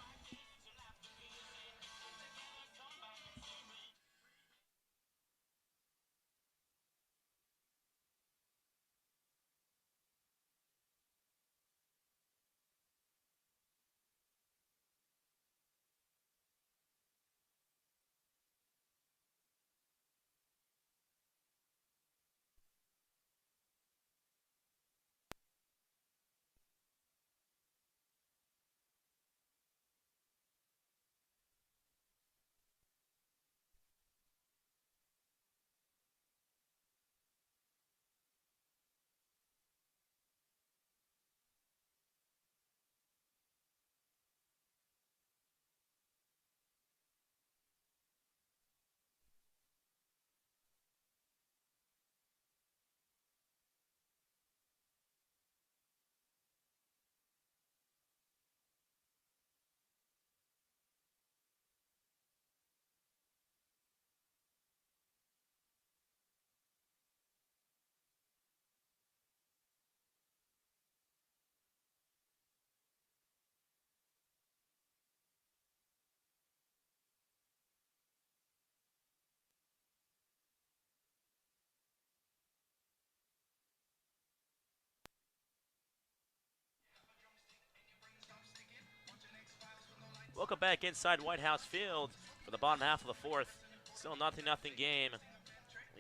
Welcome back inside White House Field for the bottom half of the fourth. Still 0-0 game.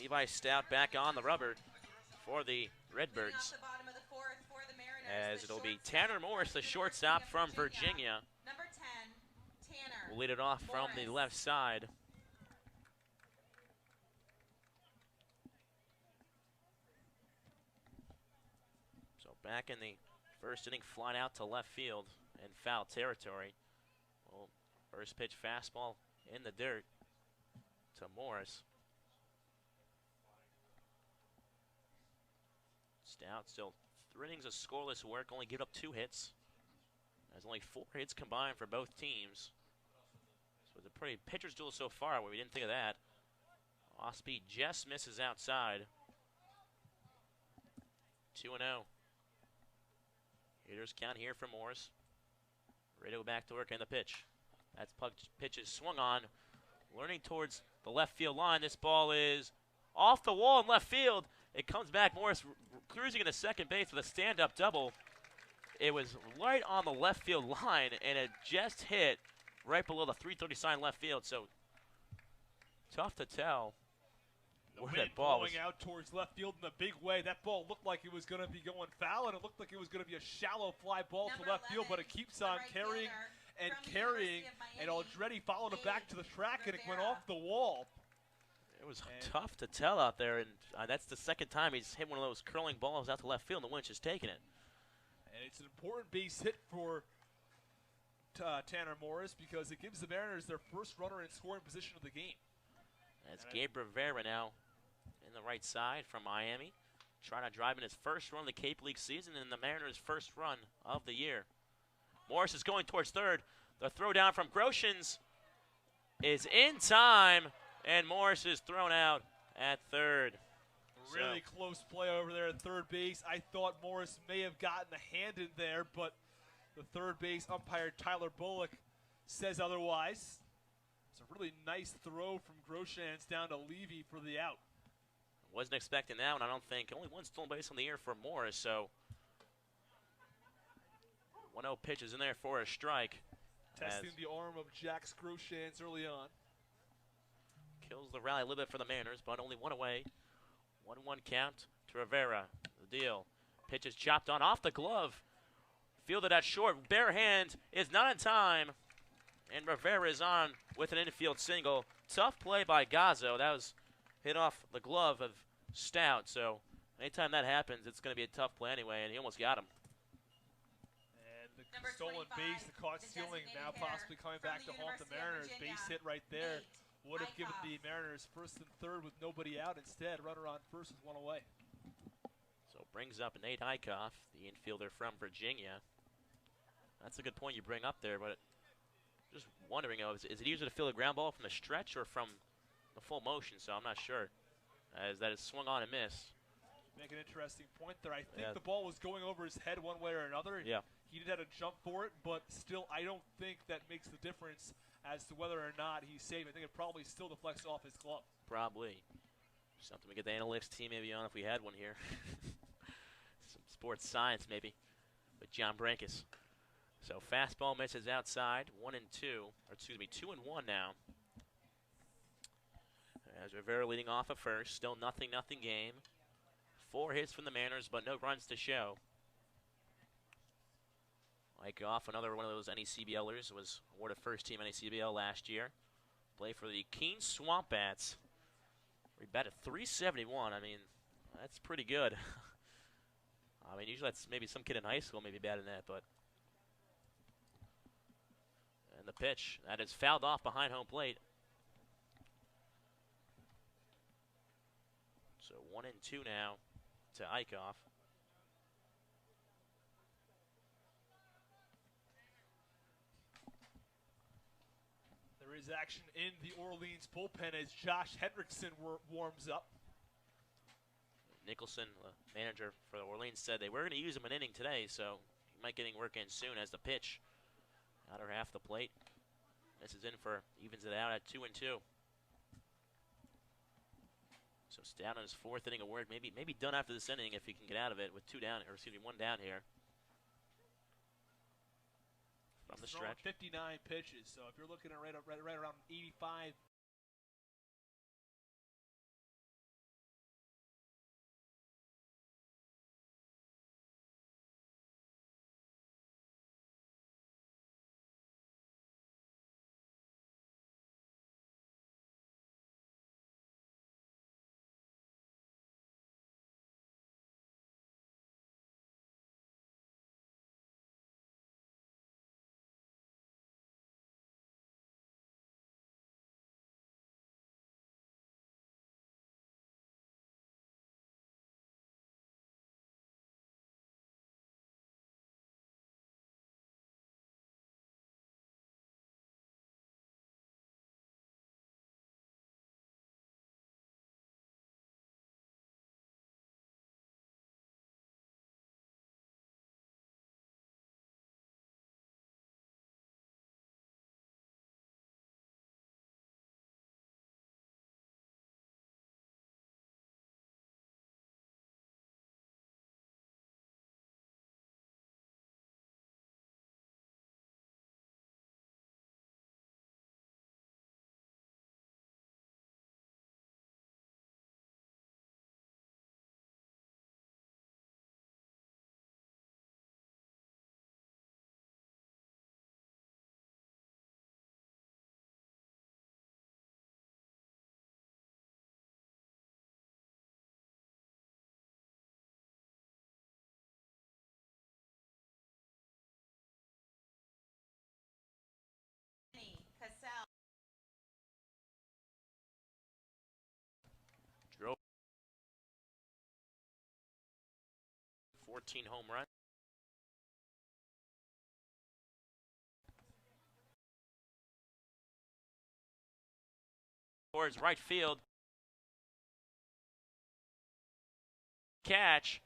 Levi Stout back on the rubber for the Redbirds. As it'll be Tanner Morris, the shortstop from Virginia. Number 10, Tanner. Will lead it off from the left side. So back in the first inning, flying out to left field in foul territory. Well, first pitch fastball in the dirt to Morris. Stout still 3 innings of scoreless work, only give up 2 hits. There's only 4 hits combined for both teams. So it's a pretty pitcher's duel so far where we didn't think of that. Off-speed just misses outside. 2-0. Hitters count here for Morris. Ready to go back to work in the pitch. That's pitch is swung on. Leaning towards the left field line. This ball is off the wall in left field. It comes back. Morris cruising into second base with a stand-up double. It was right on the left field line, and it just hit right below the 330 sign left field. So tough to tell The where wind that ball was. blowing out towards left field in a big way. That ball looked like it was going to be going foul, and it looked like it was going to be a shallow fly ball to left field, but it keeps on carrying and carrying, and Aldretti followed it back to the track, and it went off the wall. It was tough to tell out there, and that's the second time he's hit one of those curling balls out to left field, and the winch has taken it. And it's an important base hit for Tanner Morris because it gives the Mariners their first runner in scoring position of the game. That's Gabe Rivera now in the right side from Miami, trying to drive in his first run of the Cape League season and the Mariners' first run of the year. Morris is going towards third. The throw down from Groshans is in time, and Morris is thrown out at third. Really close play over there at third base. I thought Morris may have gotten a hand in there, but the third base umpire, Tyler Bullock, says otherwise. It's a really nice throw from Groshans down to Levy for the out. Wasn't expecting that one, I don't think. Only one stolen base on the year for Morris, so 1-0 pitch is in there for a strike. Testing the arm of Jax Groshans early on. Kills the rally a little bit for the Mariners, but only one away. 1-1 count to Rivera. The deal. Pitch is chopped on off the glove. Fielded at short. Bare hand is not in time. And Rivera is on with an infield single. Tough play by Gazzo. That was hit off the glove of Stout. So anytime that happens, it's going to be a tough play anyway, and he almost got him. And the stolen base, the caught stealing, now possibly coming back to haunt the Mariners. Base hit right there would have given the the Mariners first and third with nobody out. Instead, runner on first with one away. So brings up Nate Hykoff, the infielder from Virginia. That's a good point you bring up there, but just wondering, is it easier to field a ground ball from the stretch or from the full motion? So I'm not sure. As that is swung on and missed. Make an interesting point there. I think the ball was going over his head one way or another. Yeah. He did have to jump for it, but still, I don't think that makes the difference as to whether or not he's safe. I think it probably still deflects off his glove. Probably. Something we get the analytics team maybe on if we had one here. Some sports science maybe. With John Brankus. So fastball misses outside. 1-2. Or excuse me, 2-1 now. As Rivera leading off at first. Still 0-0 game. 4 hits from the Mariners, but no runs to show. Wyckoff, another one of those NECBLers, was awarded first team NECBL last year. Played for the Keene Swamp Bats. We batted .371. I mean, that's pretty good. I mean, usually that's maybe some kid in high school maybe batting that, but. And the pitch, that is fouled off behind home plate. So 1-2 now to Eichhoff. There is action in the Orleans bullpen as Josh Hendrickson warms up. Nicholson, the manager for the Orleans, said they were going to use him an inning today, so he might get work in soon as the pitch. Outer half the plate. This is in for, evens it out at 2-2. So Stout on his 4th inning of work, maybe done after this inning if he can get out of it with 1 down here. From the stretch. 59 pitches, so if you're looking at right around 85. Cassell. Drove 14 home runs. Towards right field. Catch.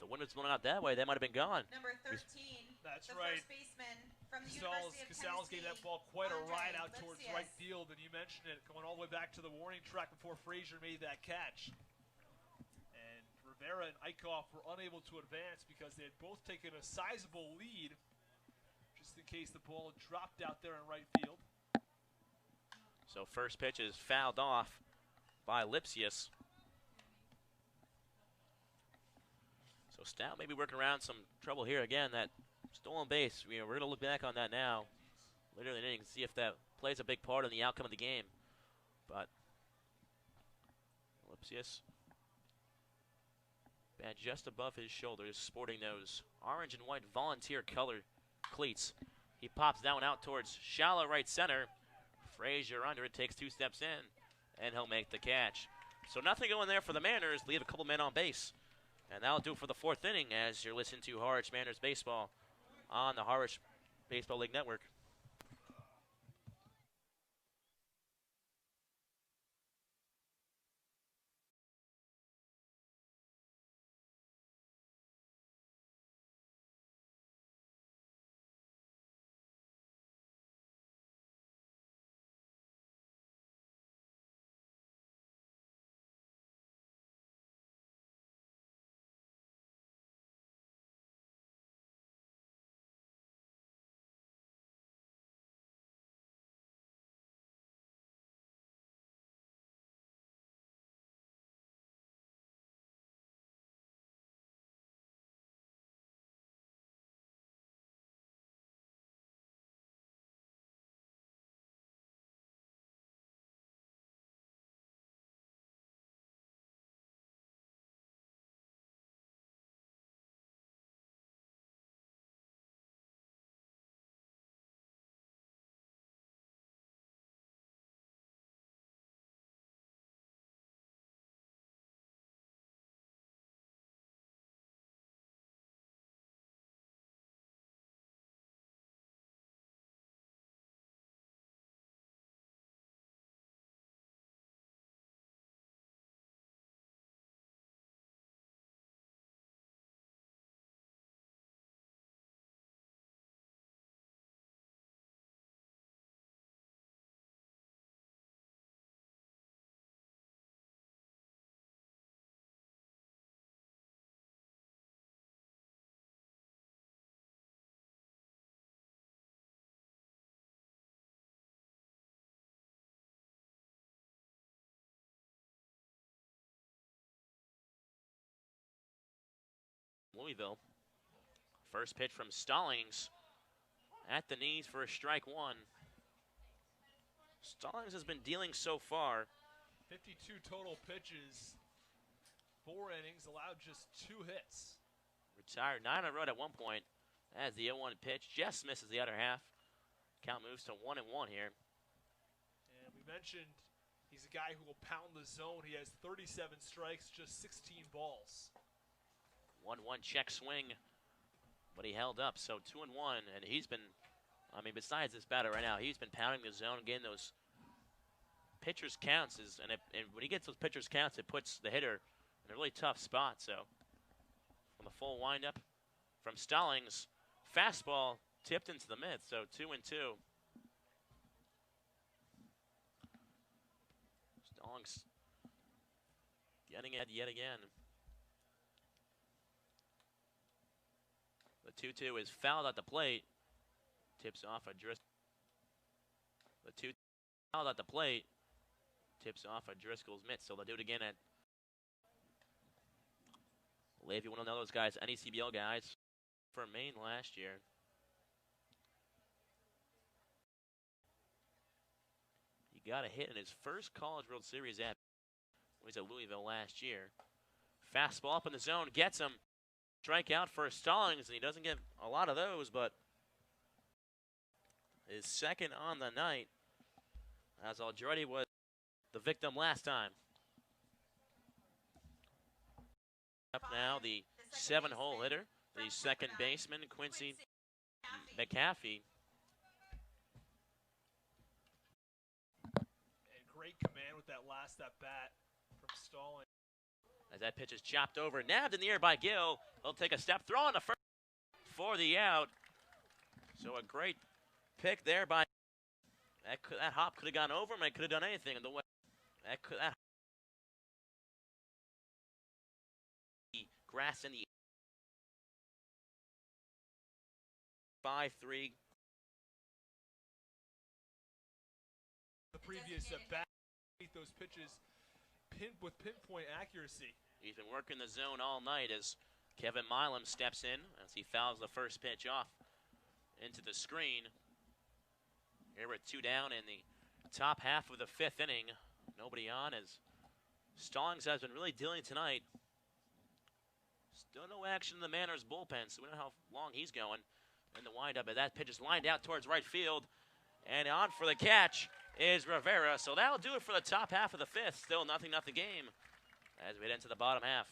The wind was blowing out that way. That might have been gone. Number 13. That's the right. First baseman from the University of Casals Tennessee. gave that ball quite a Andre ride out towards Lipsius. right field, and you mentioned it, going all the way back to the warning track before Frazier made that catch. And Rivera and Eichhoff were unable to advance because they had both taken a sizable lead, just in case the ball had dropped out there in right field. So first pitch is fouled off by Lipsius. So Stout maybe working around some trouble here again. That stolen base, we're going to look back on that now later in the inning and see if that plays a big part in the outcome of the game. But Lipsius, bat just above his shoulders, sporting those orange and white volunteer color cleats He pops that one out towards shallow right center. Frazier under it, takes 2 steps in, and he'll make the catch. So nothing going there for the Mariners. Leave a couple men on base. And that'll do it for the 4th inning as you're listening to Harwich Mariners Baseball on the Harwich Baseball League Network. Louisville. First pitch from Stallings at the knees for a strike 1. Stallings has been dealing so far. 52 total pitches, 4 innings, allowed just 2 hits. Retired 9 on the road at one point as the 0-1 pitch just misses the other half. Count moves to 1-1 here. And we mentioned he's a guy who will pound the zone. He has 37 strikes, just 16 balls. 1-1 check swing, but he held up, so 2-1, and he's been, I mean, besides this batter right now, he's been pounding the zone, getting those pitcher's counts, and when he gets those pitcher's counts, it puts the hitter in a really tough spot, so on the full windup from Stallings, fastball tipped into the mid, so 2-2. Stallings getting it yet again. The 2-2 is fouled at the plate. Tips off a Driscoll. The 2 fouled at the plate. Tips off a Driscoll's mitt. So they'll do it again at. If you want to know those guys, NECBL guys for Maine last year. He got a hit in his first College World Series at when he was at Louisville last year. Fastball up in the zone, gets him. Strikeout for Stallings, and he doesn't get a lot of those, but his second on the night, as Aldretti was the victim last time. Up now, the 7-hole hitter, the second baseman, Quincy McAfee. And great command with that last at-bat from Stallings. As that pitch is chopped over, nabbed in the air by Gill. He'll take a step, throw on the first for the out. So a great pick there by that hop could have gone over him. It could have done anything in the way. That grass in the 5-3. The previous at-bat, those pitches with pinpoint accuracy. He's been working the zone all night as Kevin Milam steps in as he fouls the first pitch off into the screen. Here we're 2 down in the top half of the 5th inning. Nobody on as Stallings has been really dealing tonight. Still no action in the Mariners bullpen, so we don't know how long he's going. in the windup, but that pitch is lined out towards right field. And on for the catch is Rivera. So that'll do it for the top half of the fifth. Still 0-0 game as we head into the bottom half.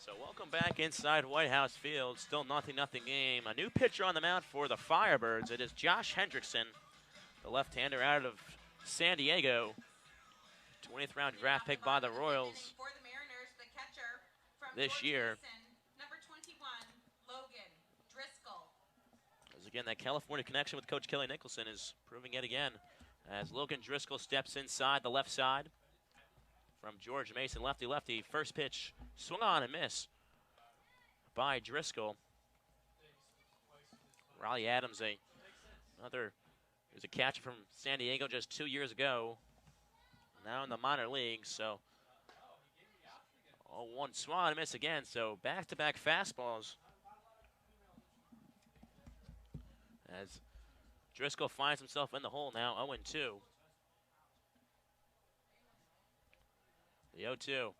So welcome back inside White House Field. Still 0-0 game. A new pitcher on the mound for the Firebirds. It is Josh Hendrickson, the left-hander out of San Diego. 20th round draft pick by the Royals For the Mariners, the catcher from this George year. Mason, number 21, Logan Driscoll. As again, that California connection with Coach Kelly Nicholson is proving yet again as Logan Driscoll steps inside the left side from George Mason. Lefty. First pitch swung on and miss by Driscoll. Raleigh Adams, was a catcher from San Diego just 2 years ago. Now in the minor leagues, so 0-1 swung on and miss again. So back-to-back fastballs as Driscoll finds himself in the hole now, 0-2. The 0-2.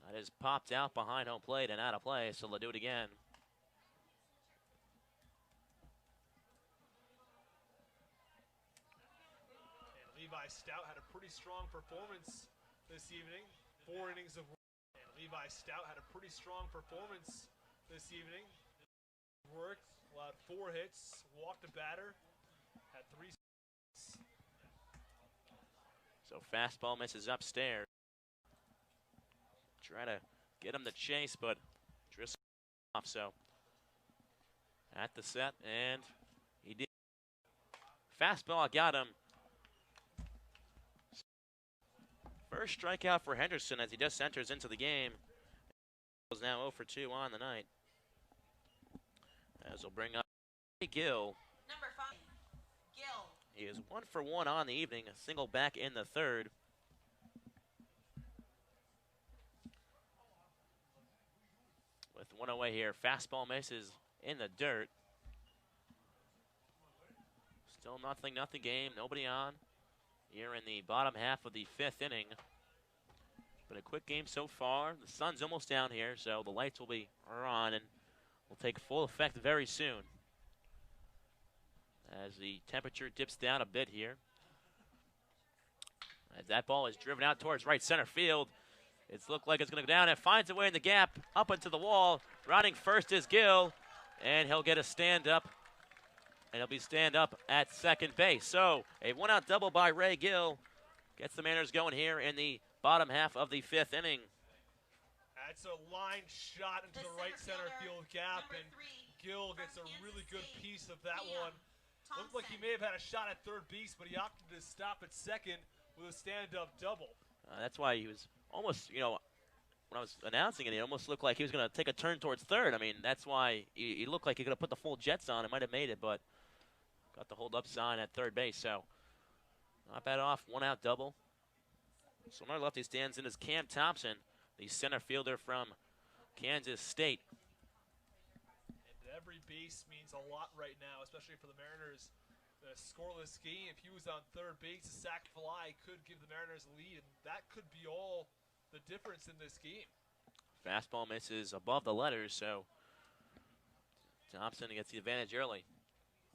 That is popped out behind home plate and out of play, so they'll do it again. And Levi Stout had a pretty strong performance this evening. 4 innings of work. And Levi Stout had a pretty strong performance this evening. Worked, allowed 4 hits, walked a batter, had 3. So fastball misses upstairs. Try to get him to chase, but Driscoll off. So at the set, and he did. Fastball got him. First strikeout for Henderson as he just enters into the game. Is now 0 for 2 on the night. As he'll bring up Gill. Number 5, Gill. He is 1 for 1 on the evening. A single back in the third. With 1 away here, fastball misses in the dirt. Still 0-0 game, nobody on here in the bottom half of the 5th inning. But a quick game so far. The sun's almost down here, so the lights will be on and will take full effect very soon as the temperature dips down a bit here. As that ball is driven out towards right center field. It's looked like it's going to go down and finds a way in the gap up into the wall. Rounding first is Gill, and he'll get a stand-up, and he'll be stand-up at second base. So a 1-out double by Ray Gill gets the Mariners going here in the bottom half of the 5th inning. That's a line shot into the right center field gap, and Gill gets a really good piece of that one. Looked like he may have had a shot at third base, but he opted to stop at second with a stand-up double. That's why he was almost, when I was announcing it, it almost looked like he was going to take a turn towards third. I mean, that's why he looked like he could have put the full Jets on. It might have made it, but got the hold-up sign at third base. So not bad off, 1-out double. So another lefty stands in is Cam Thompson, the center fielder from Kansas State. And every base means a lot right now, especially for the Mariners. A scoreless game. If he was on third base, a sac fly could give the Mariners a lead, and that could be all the difference in this game. Fastball misses above the letters, so Thompson gets the advantage early.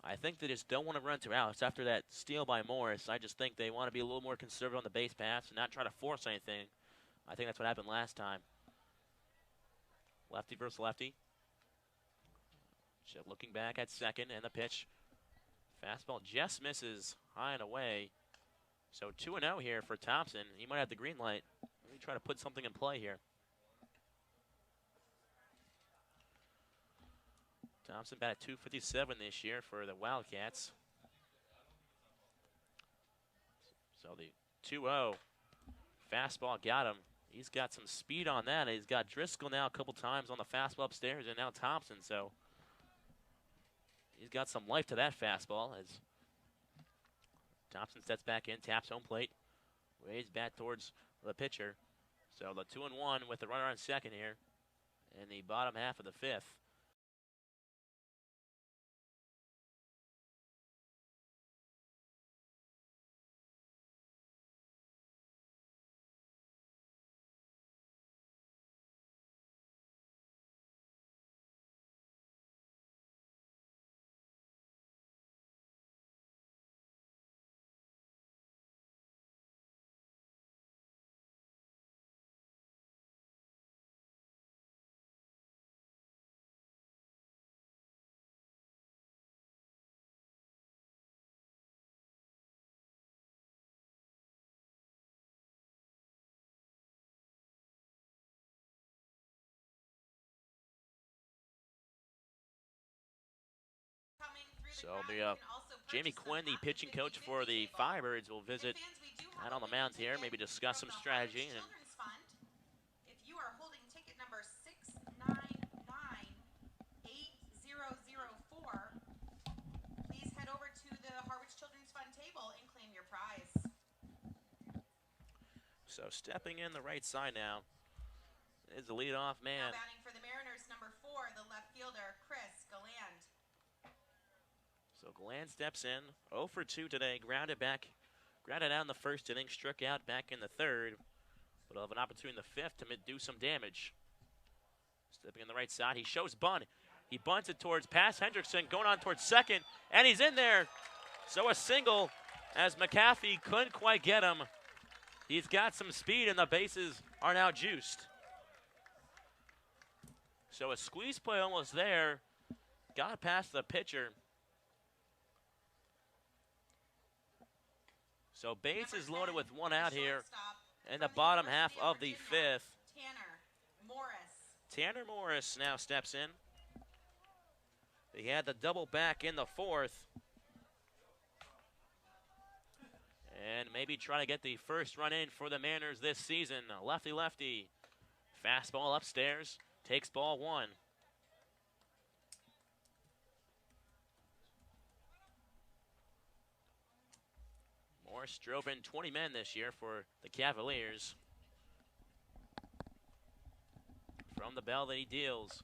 I think they just don't want to run to outs after that steal by Morris. I just think they want to be a little more conservative on the base paths and not try to force anything. I think that's what happened last time. Lefty versus lefty. Chip looking back at second, and the pitch. Fastball just misses high and away. So 2-0 here for Thompson. He might have the green light. Let me try to put something in play here. Thompson batted .257 this year for the Wildcats. So the 2-0 fastball got him. He's got some speed on that. He's got Driscoll now a couple times on the fastball upstairs, and now Thompson. So he's got some life to that fastball as Thompson steps back in, taps home plate, waves bat towards the pitcher. So the 2-1 with the runner on second here in the bottom half of the fifth. So the Jamie Quinn, the pitching coach for the Firebirds, will visit out on the mound here, maybe discuss some strategy. And if you are holding ticket number 6998004, please head over to the Harwich Children's Fund table and claim your prize. So stepping in the right side now is the leadoff man. Now batting for the Mariners, number 4, the left fielder, Chris Galland. So Galland steps in, 0 for 2 today, grounded out in the first inning, struck out back in the third, but he'll have an opportunity in the fifth to do some damage. Stepping in the right side, he shows bunt. He bunts it towards past Hendrickson, going on towards second, and he's in there. So a single as McAfee couldn't quite get him. He's got some speed and the bases are now juiced. So a squeeze play almost there, got past the pitcher. So Bates is loaded with one out here in the bottom half of the fifth. Tanner Morris now steps in. He had the double back in the fourth. And maybe try to get the first run in for the Mariners this season. Lefty-lefty. Fastball upstairs. Takes ball one. Morris drove in 20 men this year for the Cavaliers. From the bell that he deals.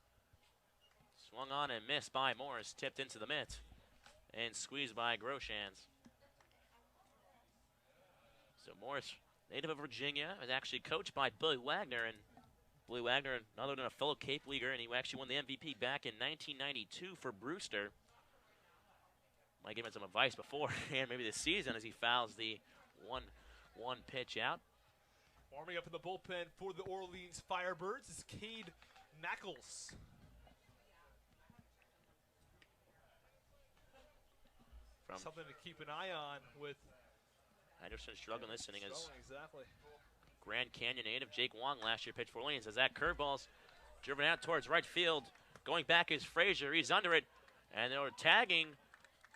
Swung on and missed by Morris. Tipped into the mitt. And squeezed by Groshans. So Morris, native of Virginia, is actually coached by Billy Wagner. And Billy Wagner, another than a fellow Cape Leaguer, and he actually won the MVP back in 1992 for Brewster. Might give him some advice beforehand, maybe this season, as he fouls the one pitch out. Warming up in the bullpen for the Orleans Firebirds is Cade Mackles. Something to keep an eye on with Henderson struggling this inning. Exactly. Grand Canyon native Jake Wong last year pitched for Orleans. As that curveball's driven out towards right field. Going back is Frazier. He's under it. And they're tagging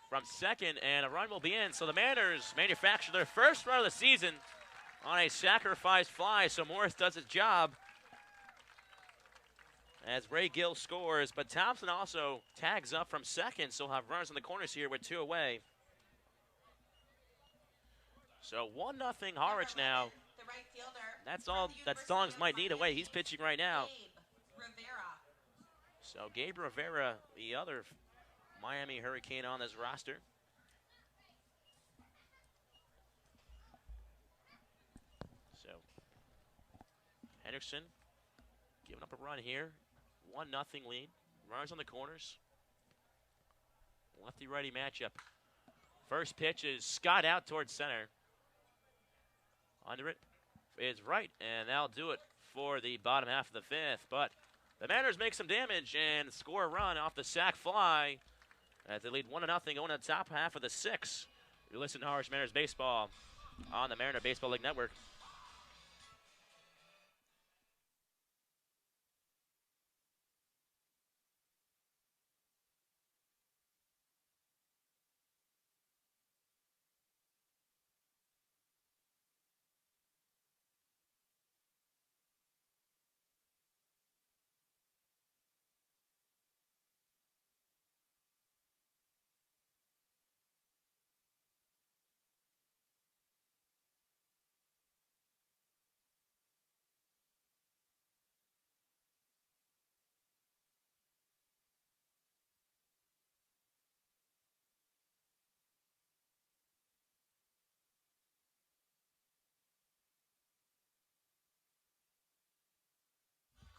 from second, and a run will be in. So the Mariners manufacture their first run of the season on a sacrifice fly. So Morris does his job as Ray Gill scores. But Thompson also tags up from second, so he'll have runners in the corners here with 2 away. So 1-0 Harwich now right fielder. That's from all the that University Stallings of might need away. Miami, He's pitching right now. Gabe Rivera. So Gabe Rivera, the other Miami Hurricane on this roster. So Henderson giving up a run here. 1-0 lead. Runners on the corners. Lefty-righty matchup. First pitch is Scott out towards center. Under it is right, and that'll do it for the bottom half of the fifth. But the Mariners make some damage and score a run off the sac fly as they lead 1-0 going to the top half of the sixth. You listen to Harwich Mariners Baseball on the Mariner Baseball League Network.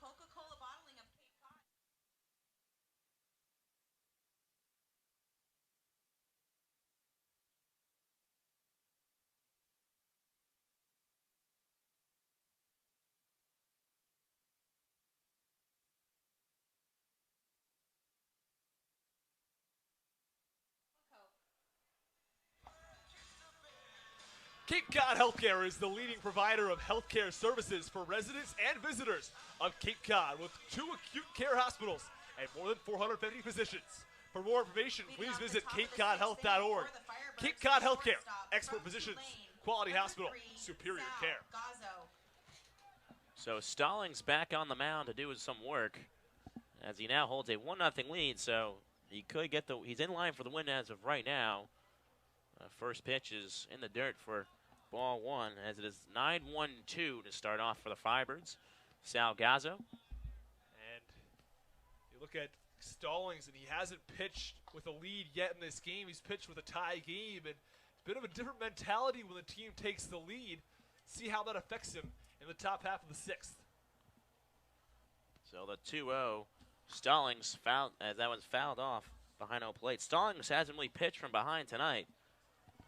Coca-Cola bottling of Cape Cod. Cape Cod Healthcare is the leading provider of healthcare services for residents and visitors of Cape Cod with 2 acute care hospitals and more than 450 physicians. For more information, please visit capecodhealth.org. Cape Cod Healthcare, expert physicians, quality hospital, superior care. So Stallings back on the mound to do some work as he now holds a 1-0 lead. So he could get he's in line for the win as of right now. First pitch is in the dirt for ball one as it is 9-1-2 to start off for the Firebirds. Sal Gazzo. And you look at Stallings, and he hasn't pitched with a lead yet in this game. He's pitched with a tie game, and it's a bit of a different mentality when the team takes the lead. See how that affects him in the top half of the sixth. So the 2-0. Stallings fouled as that one's fouled off behind home plate. Stallings hasn't really pitched from behind tonight.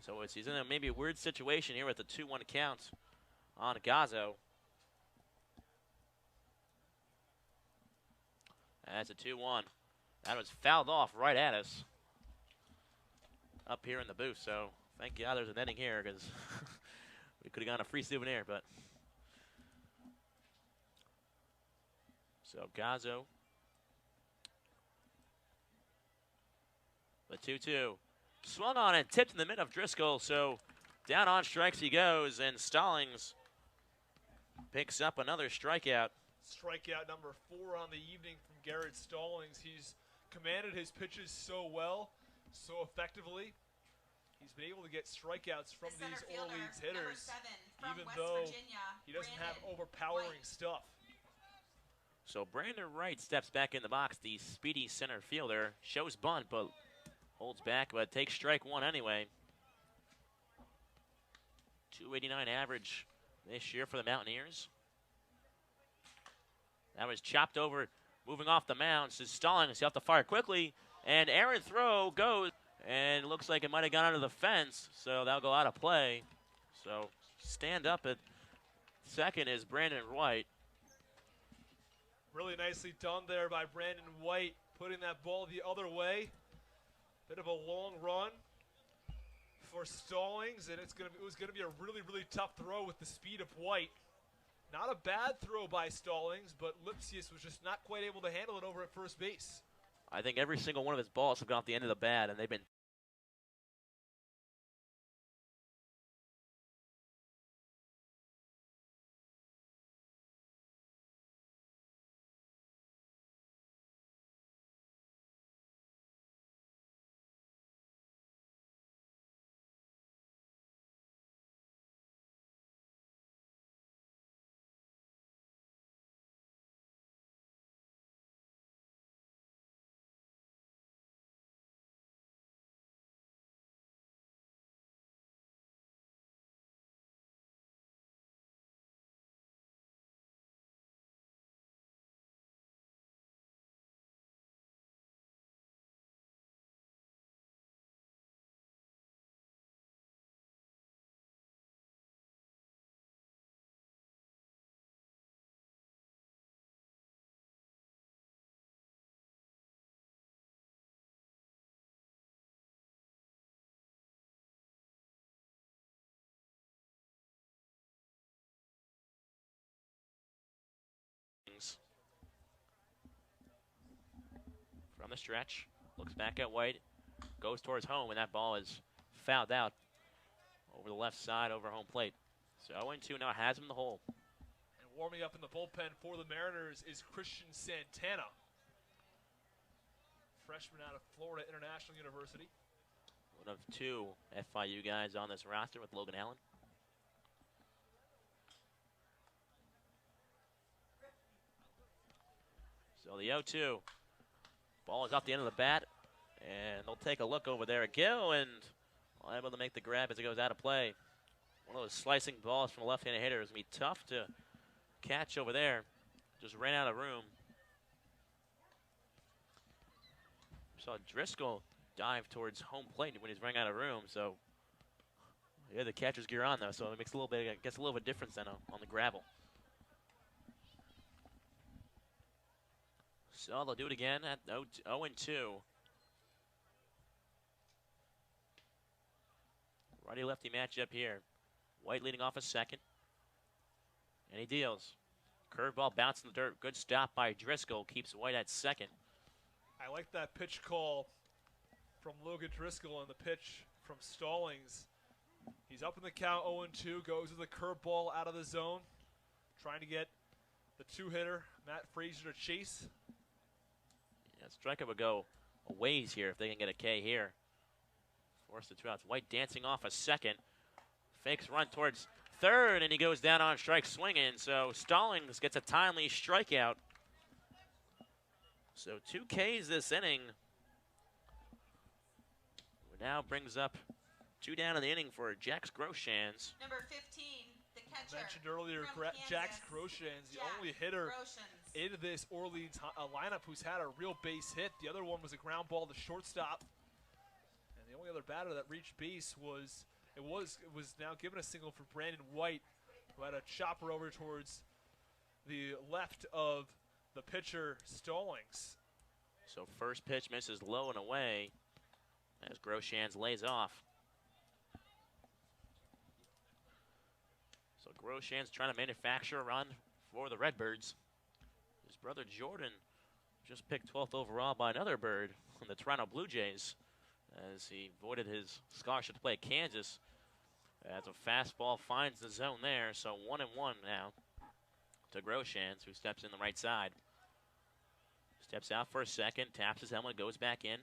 So he's in maybe a weird situation here with the 2-1 count on Gazzo. That's a 2-1. That was fouled off right at us up here in the booth. So thank God there's an ending here because we could have gotten a free souvenir. But so Gazzo, the 2-2. Swung on and tipped in the mid of Driscoll, so down on strikes he goes, and Stallings picks up another strikeout. Strikeout number 4 on the evening from Garrett Stallings. He's commanded his pitches so well, so effectively. He's been able to get strikeouts from these Orleans hitters, even though he doesn't have overpowering stuff. So Brandon Wright steps back in the box, the speedy center fielder. Shows bunt, but holds back, but takes strike one anyway. 289 average this year for the Mountaineers. That was chopped over, moving off the mound. So Stallings, he'll have to fire quickly, and errant throw goes, and it looks like it might have gone under the fence, so that'll go out of play. So stand up at second is Brandon White. Really nicely done there by Brandon White, putting that ball the other way. Bit of a long run for Stallings, and it was going to be a really, really tough throw with the speed of White. Not a bad throw by Stallings, but Lipsius was just not quite able to handle it over at first base. I think every single one of his balls have gone off the end of the bat, and they've been the stretch. Looks back at White. Goes towards home, and that ball is fouled out over the left side over home plate. So 0-2 now has him in the hole. And warming up in the bullpen for the Mariners is Christian Santana, freshman out of Florida International University. One of two FIU guys on this roster with Logan Allen. So the 0-2. Ball is off the end of the bat. And they'll take a look over there at Gill, and able to make the grab as it goes out of play. One of those slicing balls from a left-handed hitter is going to be tough to catch over there. Just ran out of room. Saw Driscoll dive towards home plate when he's running out of room. So yeah, the catcher's gear on though, so it makes a little bit, gets a little bit of difference then on the gravel. So they'll do it again at 0-2. Righty-lefty matchup here. White leading off a second. And he deals. Curveball bouncing the dirt. Good stop by Driscoll. Keeps White at second. I like that pitch call from Logan Driscoll and the pitch from Stallings. He's up in the count 0-2. Goes with the curveball out of the zone. Trying to get the two-hitter, Matt Frazier, to chase. Yeah, Striker would go a ways here if they can get a K here. Force the two outs. White dancing off a second. Fakes run towards third, and he goes down on strike swinging. So Stallings gets a timely strikeout. So 2 Ks this inning. Now brings up 2 down in the inning for Jax Groshans. Number 15, the catcher. Mentioned earlier, Jax Groshans, the only hitter in this Orleans lineup who's had a real base hit. The other one was a ground ball to shortstop. And the only other batter that reached base was now given a single for Brandon White, who had a chopper over towards the left of the pitcher Stallings. So first pitch misses low and away as Groshans lays off. So Groshans trying to manufacture a run for the Redbirds. His brother Jordan just picked 12th overall by another bird from the Toronto Blue Jays as he voided his scholarship to play at Kansas. As a fastball finds the zone there, so 1-1 now to Groshans, who steps in the right side. Steps out for a second, taps his helmet, goes back in.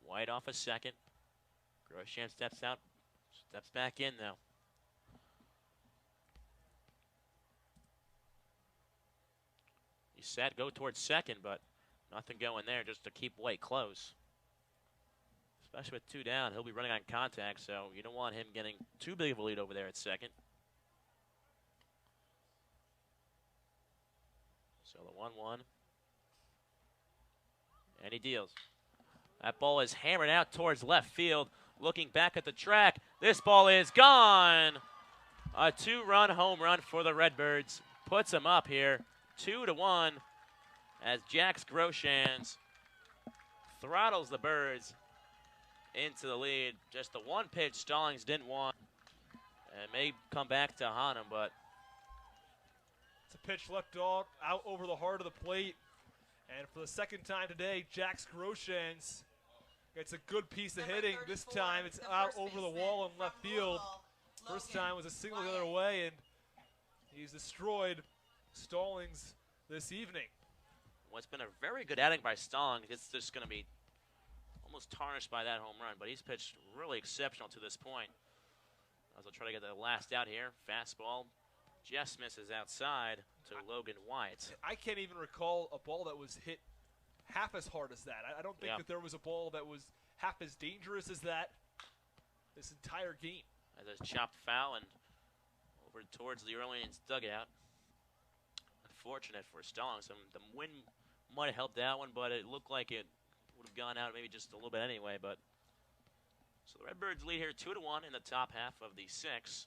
White off a second. Groshans steps out, steps back in though. He's set, go towards second, but nothing going there just to keep White close. Especially with 2 down, he'll be running on contact, so you don't want him getting too big of a lead over there at second. So the 1-1. And he deals. That ball is hammered out towards left field. Looking back at the track, this ball is gone. A 2-run home run for the Redbirds. Puts them up here, 2-1, as Jax Groshans throttles the Birds into the lead. Just the one pitch Stallings didn't want. And may come back to haunt him, but it's a pitch left out over the heart of the plate. And for the second time today, Jax Groshans gets a good piece of hitting. This time it's out over the wall in left field. First time was a single the other way, and he's destroyed Stallings this evening. Well, it's been a very good outing by Stallings. It's just going to be almost tarnished by that home run, but he's pitched really exceptional to this point. As I'll try to get the last out here. Fastball just misses outside to Logan White. I can't even recall a ball that was hit half as hard as that. I don't think that there was a ball that was half as dangerous as that this entire game. As it's chopped foul and over towards the Orleans dugout. Unfortunate for Stallings. The wind might have helped that one, but it looked like it would have gone out maybe just a little bit anyway. But so the Redbirds lead here 2-1 in the top half of the 6th.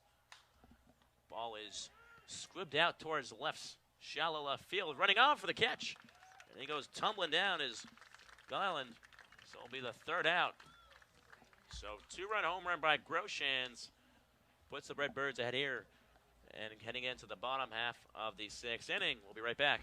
Ball is squibbed out towards the left, shallow left field, running on for the catch. And he goes tumbling down is Garland. So it'll be the 3rd out. So 2-run home run by Groshans puts the Redbirds ahead here and heading into the bottom half of the 6th inning. We'll be right back.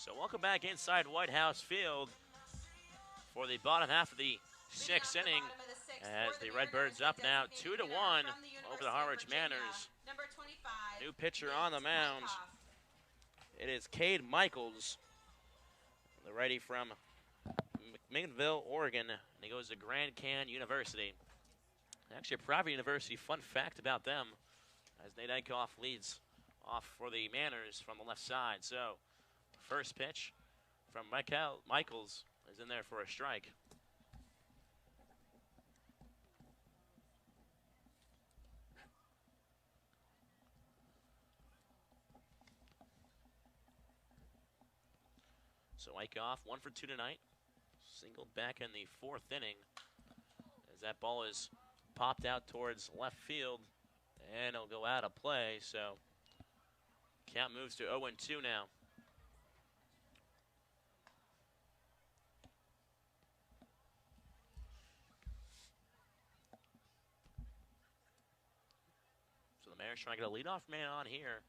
So welcome back inside White House Field for the bottom half of the sixth inning, as the Redbirds up now 2-1 over the Harwich Manors. Number 25. New pitcher on the mound. It is Cade Michaels, the righty from McMinnville, Oregon, and he goes to Grand Canyon University. Actually, a private university. Fun fact about them, as Nate Eichhoff leads off for the Manors from the left side. So, first pitch from Michaels is in there for a strike. So Eichhoff, 1 for 2 tonight. Singled back in the fourth inning as that ball is popped out towards left field, and it'll go out of play. So count moves to 0-2 now. So the Mariners trying to get a leadoff man on here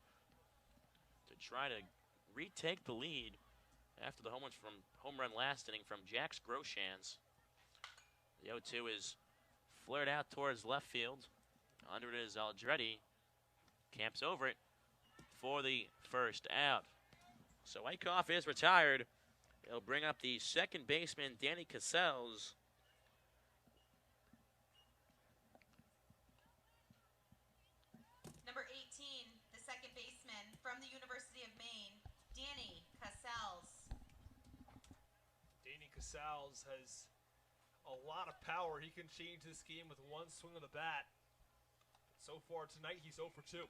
to try to retake the lead after the home run last inning from Jax Groshans. The 0-2 is flared out towards left field. Under it is Aldretti. Camps over it for the first out. So Eichhoff is retired. He'll bring up the second baseman, Danny Cassels. Number 18, the second baseman from the University of Maine, Danny Cassels. Danny Cassels has a lot of power. He can change this game with one swing of the bat. So far tonight, he's 0 for 2.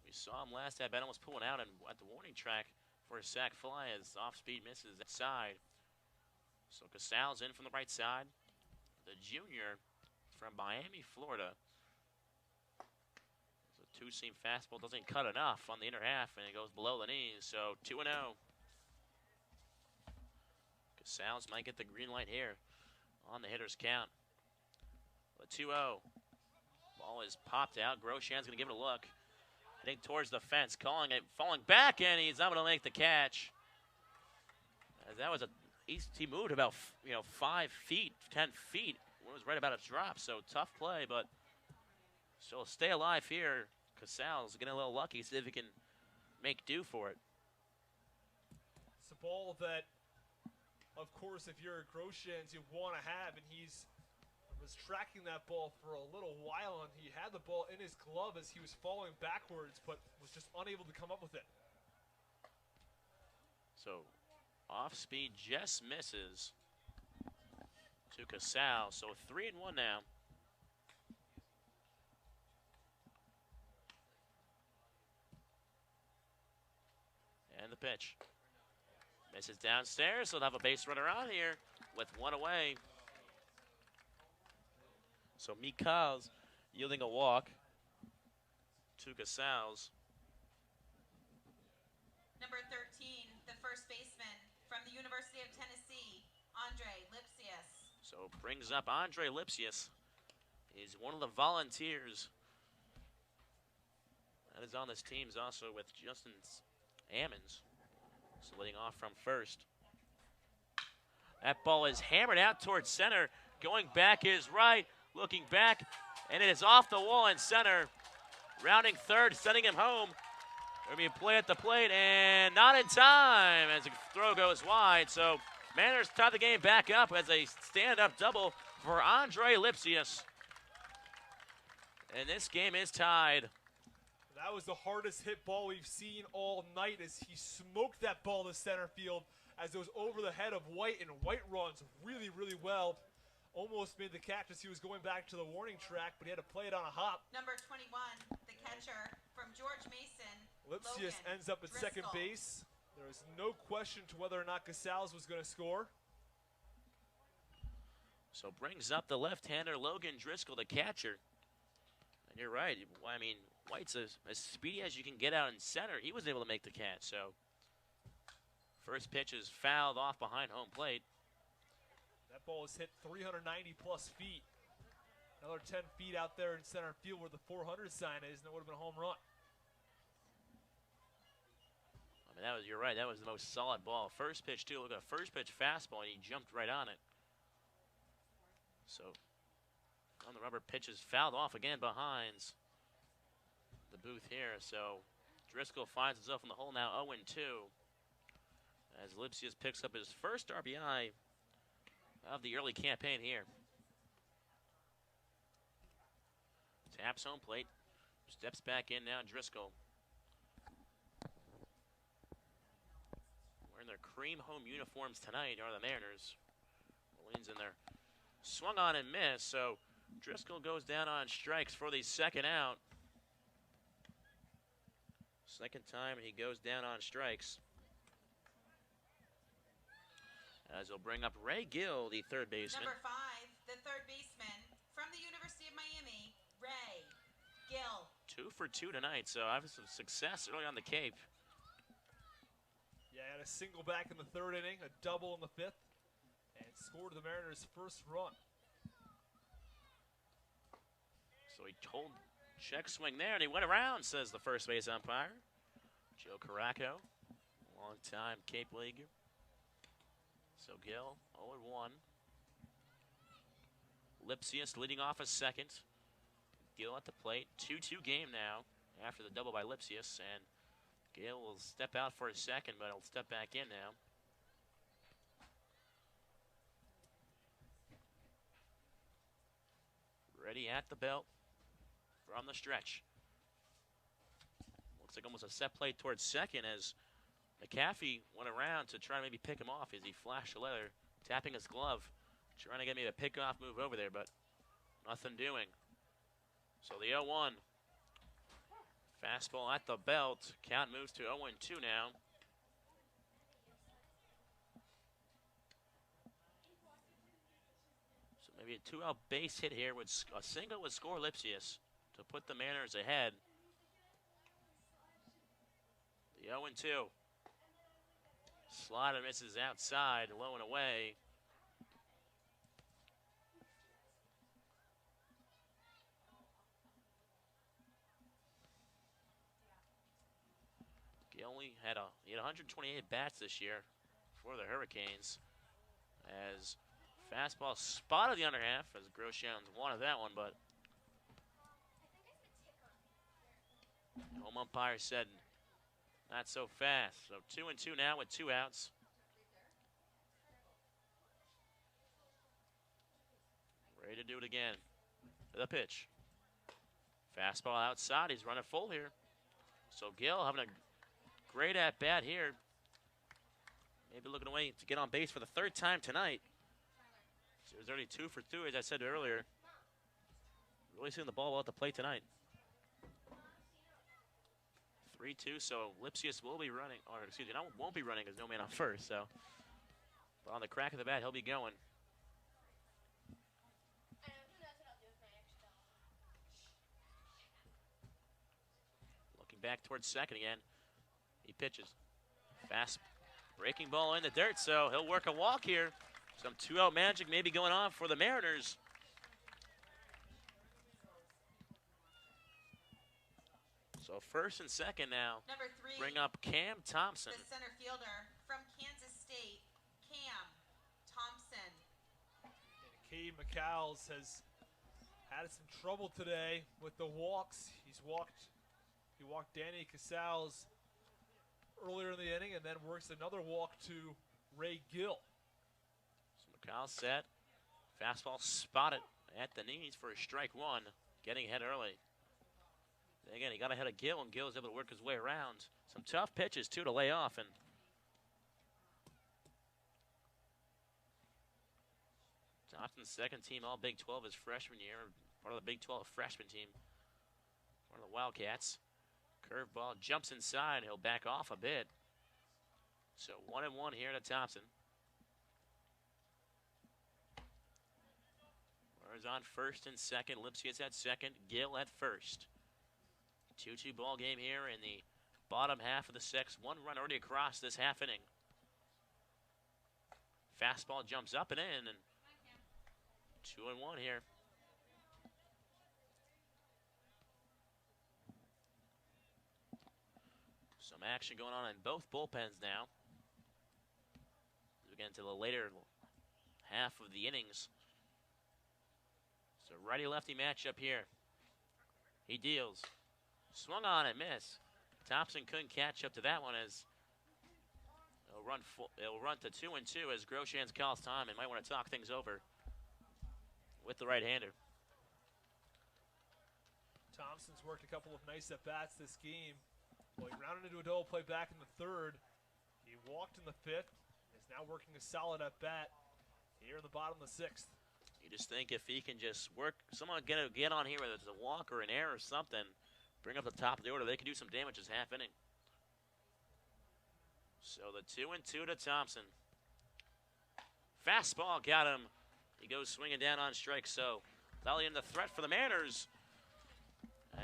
We saw him last at bat, almost pulling out at the warning track for a sac fly as off-speed misses that side. So Cassels in from the right side. The junior from Miami, Florida. The two-seam fastball doesn't cut enough on the inner half, and it goes below the knees. So 2-0. Cassels might get the green light here on the hitter's count. The 2-0. Ball is popped out. Grosjean's going to give it a look. Heading towards the fence, calling it, falling back, and he's not going to make the catch. As that was he moved about 5 feet, 10 feet. It was right about a drop, so tough play, but still stay alive here. Cassels getting a little lucky, see if he can make do for it. It's a ball that, of course, if you're Groshans, you want to have, and he's was tracking that ball for a little while, and he had the ball in his glove as he was falling backwards, but was just unable to come up with it. So off speed just misses to Cassels. So 3-1 now. And the pitch misses downstairs. So they'll have a base runner on here with one away. So Mikals yielding a walk to Cassels. Number 13, the first baseman from the University of Tennessee, Andre Lipsius. So brings up Andre Lipsius. He's one of the volunteers that is on this team. He's also with Justin Ammons. So leading off from first. That ball is hammered out towards center. Going back is right. Looking back, and it is off the wall in center. Rounding third, sending him home. There'll be a play at the plate, and not in time as the throw goes wide. So Manors tie the game back up as a stand-up double for Andre Lipsius. And this game is tied. That was the hardest hit ball we've seen all night as he smoked that ball to center field as it was over the head of White, and White runs really, really well. Almost made the catch as he was going back to the warning track, but he had to play it on a hop. Number 21, the catcher from George Mason, Lipsius Logan ends up at Driscoll. second base. There was no question to whether or not Cassels was going to score. So brings up the left-hander Logan Driscoll, the catcher. And you're right. I mean, White's as speedy as you can get out in center. He was able to make the catch. So first pitch is fouled off behind home plate. That ball is hit 390-plus feet. Another 10 feet out there in center field where the 400 sign is, and it would have been a home run. I mean, you're right, that was the most solid ball. First pitch, too. Look at the first pitch fastball, and he jumped right on it. So, on the rubber pitches fouled off again behind the booth here. So, Driscoll finds himself in the hole now, 0-2. As Lipsius picks up his first RBI of the early campaign here. Taps home plate. Steps back in now, Driscoll. Wearing their cream home uniforms tonight are the Mariners. Orleans in there. Swung on and missed, so Driscoll goes down on strikes for the second out. Second time he goes down on strikes. As he'll bring up Ray Gill, the third baseman. Number 5, the third baseman from the University of Miami, Ray Gill. 2 for 2 tonight, so having some success early on the Cape. Yeah, had a single back in the third inning, a double in the fifth, and scored the Mariners' first run. So he told check swing there, and he went around, says the first base umpire. Joe Caraco, long-time Cape Leaguer. So Gill, 0-1. Lipsius leading off a second. Gill at the plate. 2-2 game now after the double by Lipsius. And Gill will step out for a second, but he'll step back in now. Ready at the belt from the stretch. Looks like almost a set play towards second as McAfee went around to try to maybe pick him off as he flashed a letter, tapping his glove, trying to get maybe a pickoff move over there, but nothing doing. So the 0-1. Fastball at the belt. Count moves to 0-2 now. So maybe a 2-out base hit here. A single would score Lipsius to put the Mariners ahead. The 0-2. Slider misses outside, low and away. He had 128 bats this year for the Hurricanes. As fastball spotted the under half, as Grosjean's wanted that one, but home umpire said not so fast. So 2-2 now with 2 outs. Ready to do it again. The pitch. Fastball outside. He's running full here. So Gill having a great at-bat here. Maybe looking away to get on base for the third time tonight. So there's already 2 for 2, as I said earlier. Really seeing the ball well at the plate tonight. 3-2, so Lipsius will be running, or excuse me, won't be running as no man on first. So, but on the crack of the bat, he'll be going. Looking back towards second again. He pitches. Fast breaking ball in the dirt, so he'll work a walk here. Some 2-out magic maybe going on for the Mariners. So first and second now. Number 3. Bring up Cam Thompson. The center fielder from Kansas State, Cam Thompson. And Cade McCalls has had some trouble today with the walks. He walked Danny Casals earlier in the inning and then works another walk to Ray Gill. So McCall set. Fastball spotted at the knees for a strike 1. Getting ahead early. Then again, he got ahead of Gill, and Gill was able to work his way around. Some tough pitches, too, to lay off. And Thompson's second team all Big 12 his freshman year, part of the Big 12 freshman team, one of the Wildcats. Curveball jumps inside. He'll back off a bit. So 1-1 here to Thompson. Runners on first and second. Lipsius at second. Gill at first. 2-2 ball game here in the bottom half of the sixth. 1 run already across this half inning. Fastball jumps up and in, and 2-1 here. So action going on in both bullpens now. As we get into the later half of the innings. So righty-lefty matchup here. He deals. Swung on and missed. Thompson couldn't catch up to that one as it'll run to 2-2 as Groshans calls time and might want to talk things over with the right-hander. Thompson's worked a couple of nice at-bats this game. Well, he rounded into a double play back in the third. He walked in the fifth. Is now working a solid at-bat here in the bottom of the sixth. You just think if he can just work, someone get on here, whether it's a walk or an error or something, bring up the top of the order, they can do some damage this half inning. So the 2-2 to Thompson. Fastball got him. He goes swinging down on strike, so that'll end the threat for the Mariners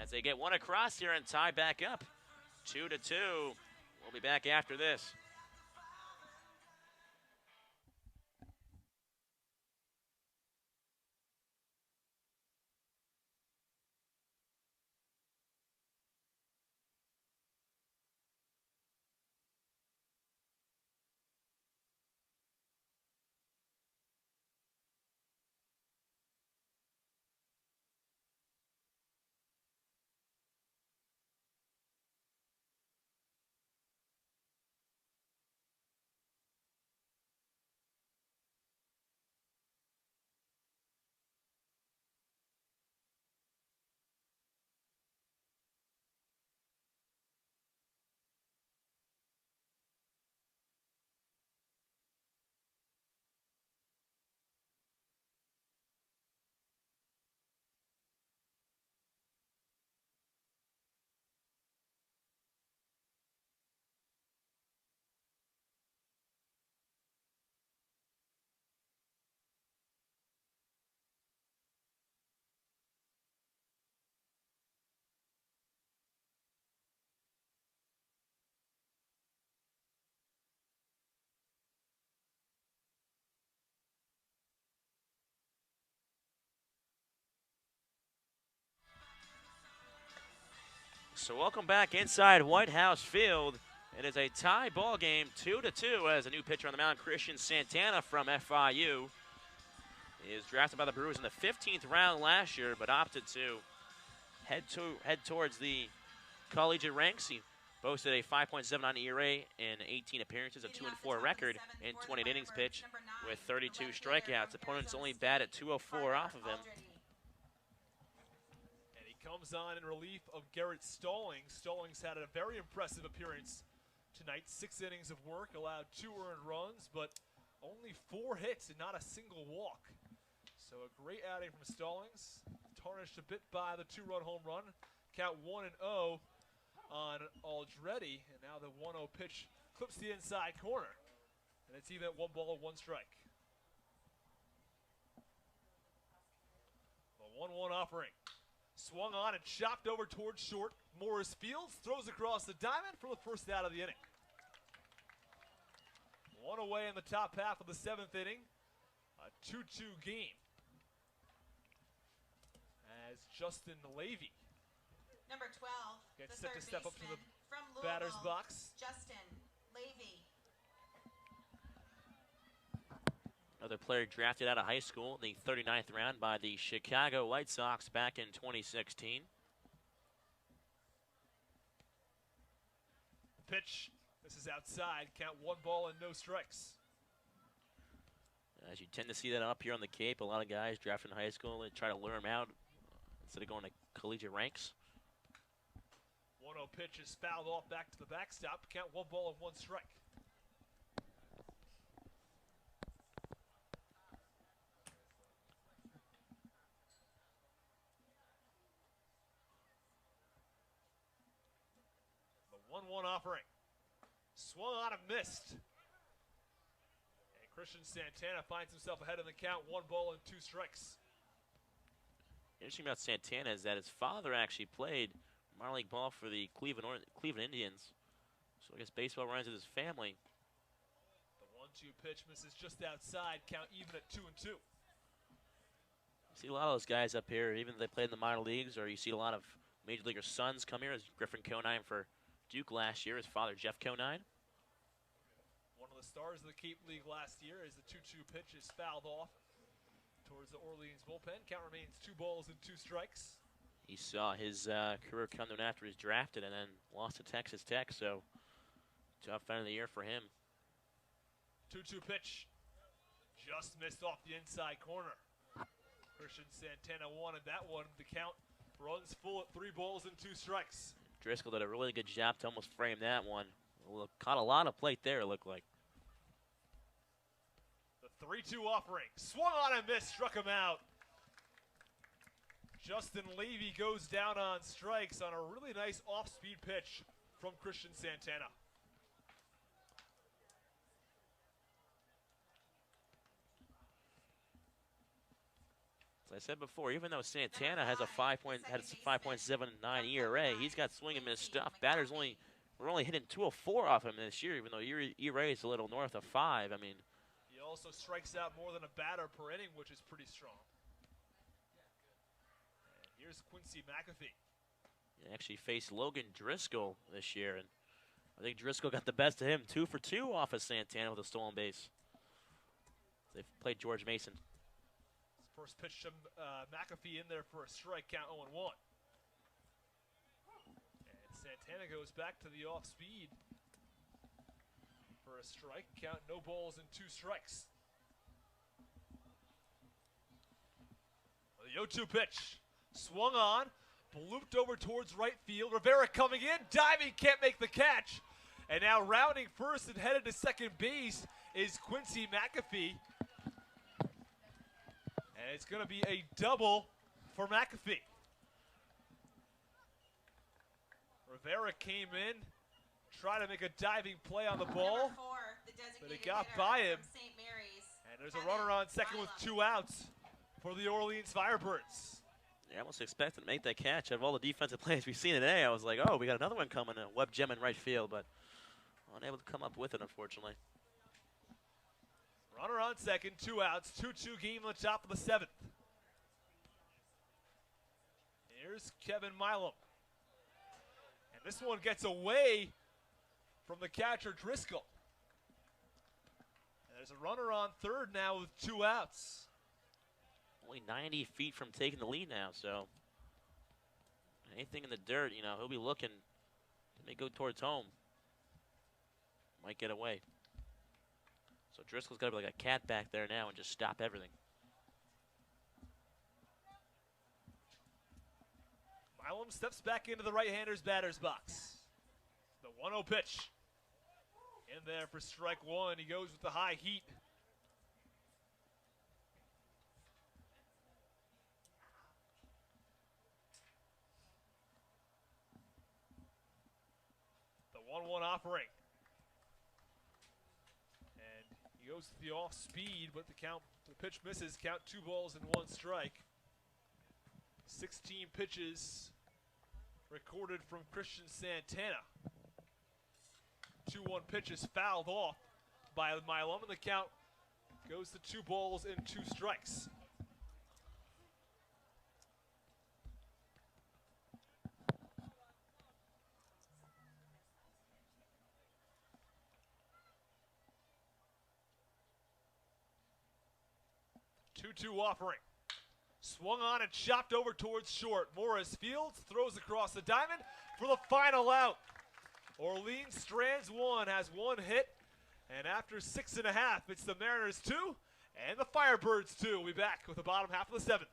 as they get one across here and tie back up. 2-2. We'll be back after this. So welcome back inside White House Field. It is a tie ball game, 2-2, as a new pitcher on the mound, Christian Santana from FIU. He is drafted by the Brewers in the 15th round last year, but opted to head towards the collegiate ranks. He boasted a 5.79 ERA in 18 appearances, a 2-4 record in 20 innings pitched with 32 strikeouts. Opponents only bat at 204 off of him. Comes on in relief of Garrett Stallings. Stallings had a very impressive appearance tonight. 6 innings of work, allowed 2 earned runs, but only 4 hits and not a single walk. So a great outing from Stallings. Tarnished a bit by the 2-run home run. Count 1-0 on Aldretti, and now the 1-0 pitch clips the inside corner. And it's even at 1 ball, 1 strike. The 1-1 offering. Swung on and chopped over towards short. Morris Fields throws across the diamond for the first out of the inning. 1 away in the top half of the 7th inning. A 2-2 game. As Justin Levy Number 12, gets the set to third step up to the from batter's Louisville, box. Justin Levy. Another player drafted out of high school in the 39th round by the Chicago White Sox back in 2016. Pitch. This is outside. Count 1 ball and no strikes. As you tend to see that up here on the Cape, a lot of guys drafted in high school, they try to lure them out instead of going to collegiate ranks. 1-0 pitch is fouled off back to the backstop. Count 1 ball and 1 strike. The 1-1 offering. Swung on and missed. And Christian Santana finds himself ahead in the count. 1 ball and 2 strikes. Interesting about Santana is that his father actually played minor league ball for the Cleveland Indians. So I guess baseball runs in his family. The 1-2 pitch misses just outside. Count even at 2-2. You see a lot of those guys up here, even if they played in the minor leagues, or you see a lot of major leaguer sons come here, as Griffin Conine for Duke last year. His father, Jeff Conine. One of the stars of the Cape League last year as the 2-2 pitch is fouled off towards the Orleans bullpen. Count remains 2 balls and 2 strikes. He saw his career come to an after he was drafted and then lost to Texas Tech, so tough end of the year for him. 2-2 pitch. Just missed off the inside corner. Christian Santana wanted that one. The count runs full at 3 balls and 2 strikes. Driscoll did a really good job to almost frame that one. Caught a lot of plate there, it looked like. The 3-2 offering. Swung on and missed, struck him out. Justin Levy goes down on strikes on a really nice off-speed pitch from Christian Santana. As I said before, even though Santana has a 5.79 ERA, he's got swing and miss stuff. We're only hitting 204 off him this year, even though ERA is a little north of 5. I mean, he also strikes out more than a batter per inning, which is pretty strong. And here's Quincy McAfee. He actually faced Logan Driscoll this year, and I think Driscoll got the best of him, 2 for 2 off of Santana with a stolen base. They've played George Mason. First pitch to McAfee in there for a strike, count 0-1. And Santana goes back to the off speed for a strike, count no balls and 2 strikes. The 0-2 pitch, swung on, looped over towards right field. Rivera coming in, diving, can't make the catch. And now rounding first and headed to second base is Quincy McAfee. And it's going to be a double for McAfee. Rivera came in, tried to make a diving play on the ball, Number 4, the but it designated got hitter by him. from St. Mary's. And there's a runner on second with 2 outs for the Orleans Firebirds. Yeah, I almost expected to make that catch. Out of all the defensive plays we've seen today, I was like, oh, we got another one coming, a web gem in right field, but unable to come up with it, unfortunately. Runner on second, 2 outs, 2-2 game on the top of the 7th. Here's Kevin Milam. And this one gets away from the catcher Driscoll. And there's a runner on third now with 2 outs. Only 90 feet from taking the lead now, so anything in the dirt, you know, he'll be looking. He may go towards home. Might get away. So Driscoll's got to be like a cat back there now and just stop everything. Milam steps back into the right-hander's batter's box. The 1-0 pitch. In there for strike 1. He goes with the high heat. The 1-1 offering. And he goes to the off speed, but the pitch misses. Count 2 balls and 1 strike. 16 pitches recorded from Christian Santana. 2-1 pitch is fouled off by Milam, and the count goes to 2 balls and 2 strikes. Two-two offering. Swung on and chopped over towards short. Morris Fields throws across the diamond for the final out. Orleans strands 1, has 1 hit, and after 6.5, it's the Mariners 2 and the Firebirds 2. We'll be back with the bottom half of the 7th.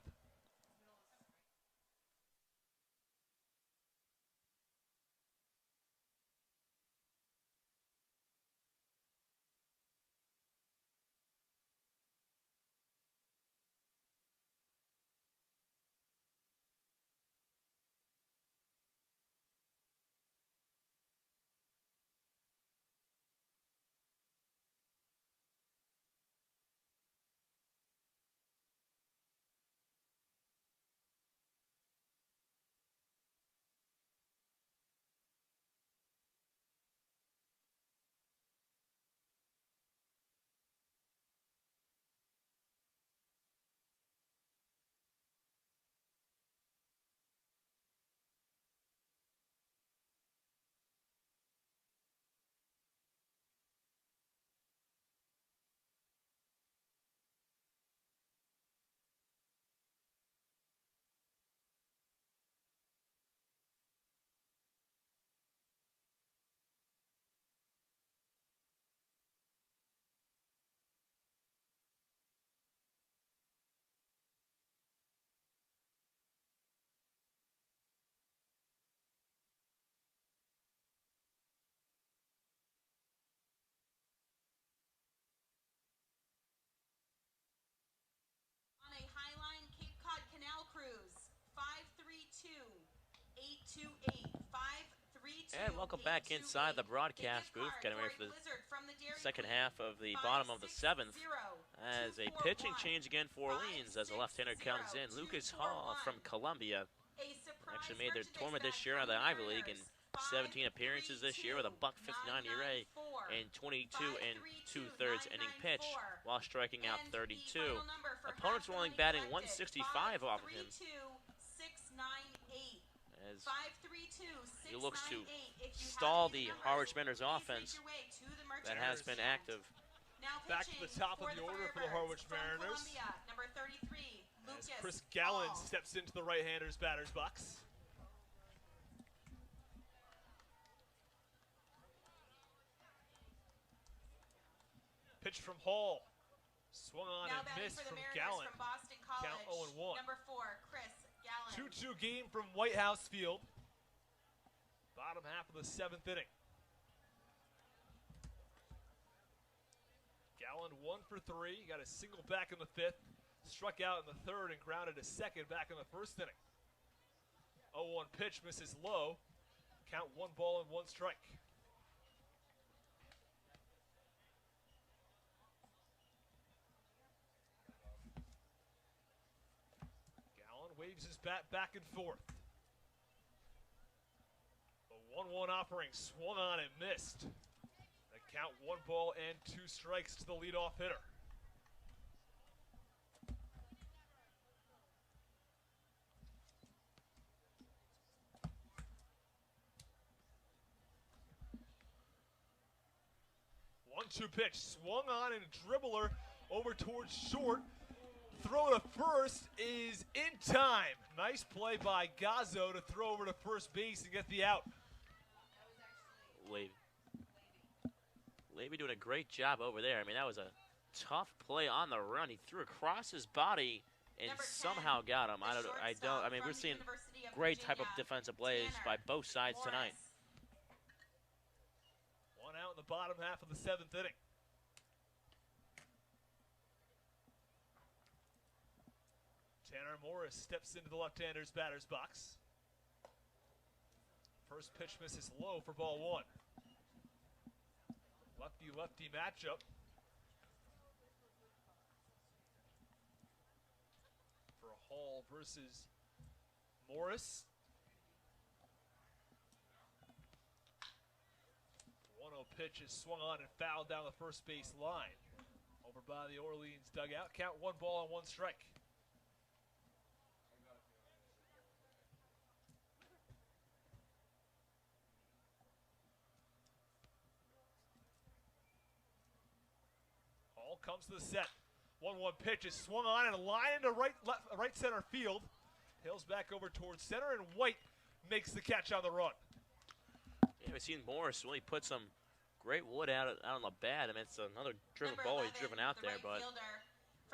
5-3-2-8. 5-3-2. And welcome back inside the broadcast booth, getting ready for the second half of the bottom of the seventh. As a pitching change again for Orleans as a left-hander comes in. Lucas Hall from Columbia actually made their tournament this year out of the Ivy League in 17 appearances this year with a .59 ERA and 22 and 2/3 inning pitch while striking out 32. Opponents were only batting 165 off of him as he looks to stall the Harwich Mariners offense that has been active. Back to the top of the order for the Harwich Mariners. As Chris Gallen steps into the right-hander's batter's box. Pitch from Hall. Swung on and missed from Gallen. Count 0-1. Number 4, Chris Gallen. 2-2 game from White House Field. Bottom half of the seventh inning. Gallen 1 for 3. Got a single back in the fifth. Struck out in the third and grounded a second back in the first inning. 0-1 pitch misses low. Count 1 ball and 1 strike. Gallen waves his bat back and forth. The 1-1 offering swung on and missed. The count 1 ball and 2 strikes to the leadoff hitter. One-two pitch, swung on and dribbler over towards short. Throw to first is in time. Nice play by Gazzo to throw over to first base and get the out. Levy doing a great job over there. I mean, that was a tough play on the run. He threw across his body and somehow got him. I mean, we're seeing great type of defensive plays by both sides tonight. One out in the bottom half of the seventh inning. Tanner Morris steps into the left-hander's batter's box. First pitch misses low for ball 1. Lefty-lefty matchup. For Hall versus Morris. 1-0 pitch is swung on and fouled down the first base line. Over by the Orleans dugout. Count 1 ball and 1 strike. Hall comes to the set. 1-1 pitch is swung on and a line into right center field. Hails back over towards center, and White makes the catch on the run. Yeah, we've seen Morris really put some great wood out on the bat. I mean, it's another driven ball he's driven out there, but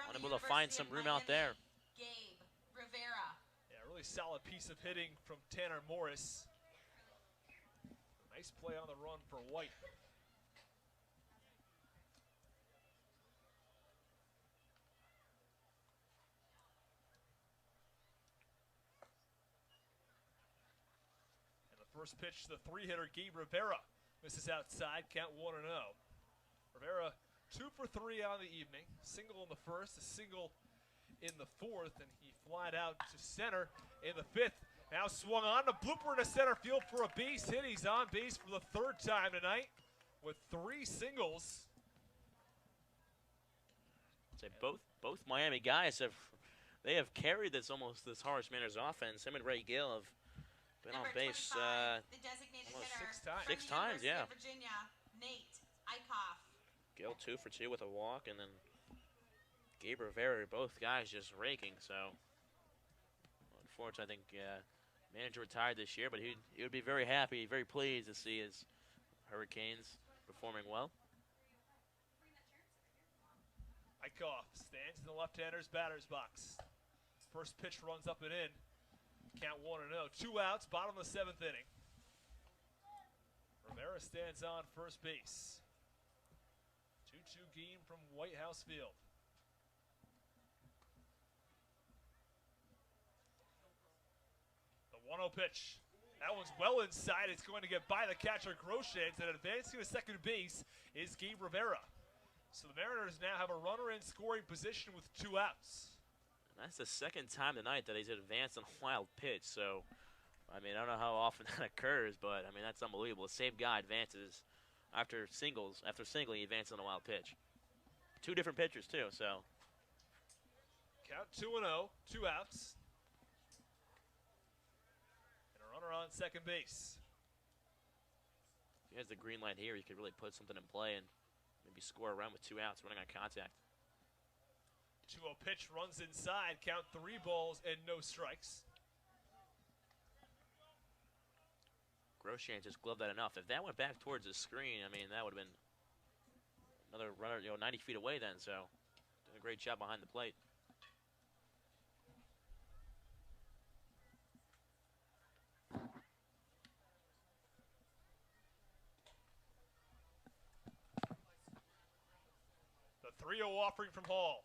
unable to find some room out there. Gabe Rivera. Yeah, really solid piece of hitting from Tanner Morris. Nice play on the run for White. First pitch to the 3-hitter, Gabe Rivera. Misses outside, count 1-0. Rivera 2 for 3 on the evening. Single in the first, a single in the fourth, and he flied out to center in the fifth. Now swung on, the blooper to center field for a base hit. He's on base for the 3rd time tonight with 3 singles. Say both Miami guys have carried this Harwich Mariners offense. Him and Ray Gill have been on base the designated hitter 6 times. 6 times, yeah. Virginia, Nate Eichhoff. Gill 2 for 2 with a walk, and then Gabe Rivera, both guys just raking. So, unfortunately, I think manager retired this year, but he would be very happy, very pleased to see his Hurricanes performing well. Eichhoff stands in the left-hander's batter's box. First pitch runs up and in. Count 1-0. 2 outs, bottom of the 7th inning. Rivera stands on first base. 2-2 game from White House Field. The 1-0 pitch. That one's well inside. It's going to get by the catcher, Groshans, and advancing to second base is Gabe Rivera. So the Mariners now have a runner in scoring position with 2 outs. That's the second time tonight that he's advanced on a wild pitch. So, I mean, I don't know how often that occurs, but, I mean, that's unbelievable. The same guy advances after singling, he advances on a wild pitch. 2 different pitchers, too, so. Count 2-0, 2 outs. Runner on second base. If he has the green light here, he could really put something in play and maybe score a run with 2 outs, running on contact. 2-0 pitch, runs inside, count 3 balls and no strikes. Grosjean just gloved that enough. If that went back towards the screen, I mean, that would have been another runner, 90 feet away then, so doing a great job behind the plate. The 3-0 offering from Hall.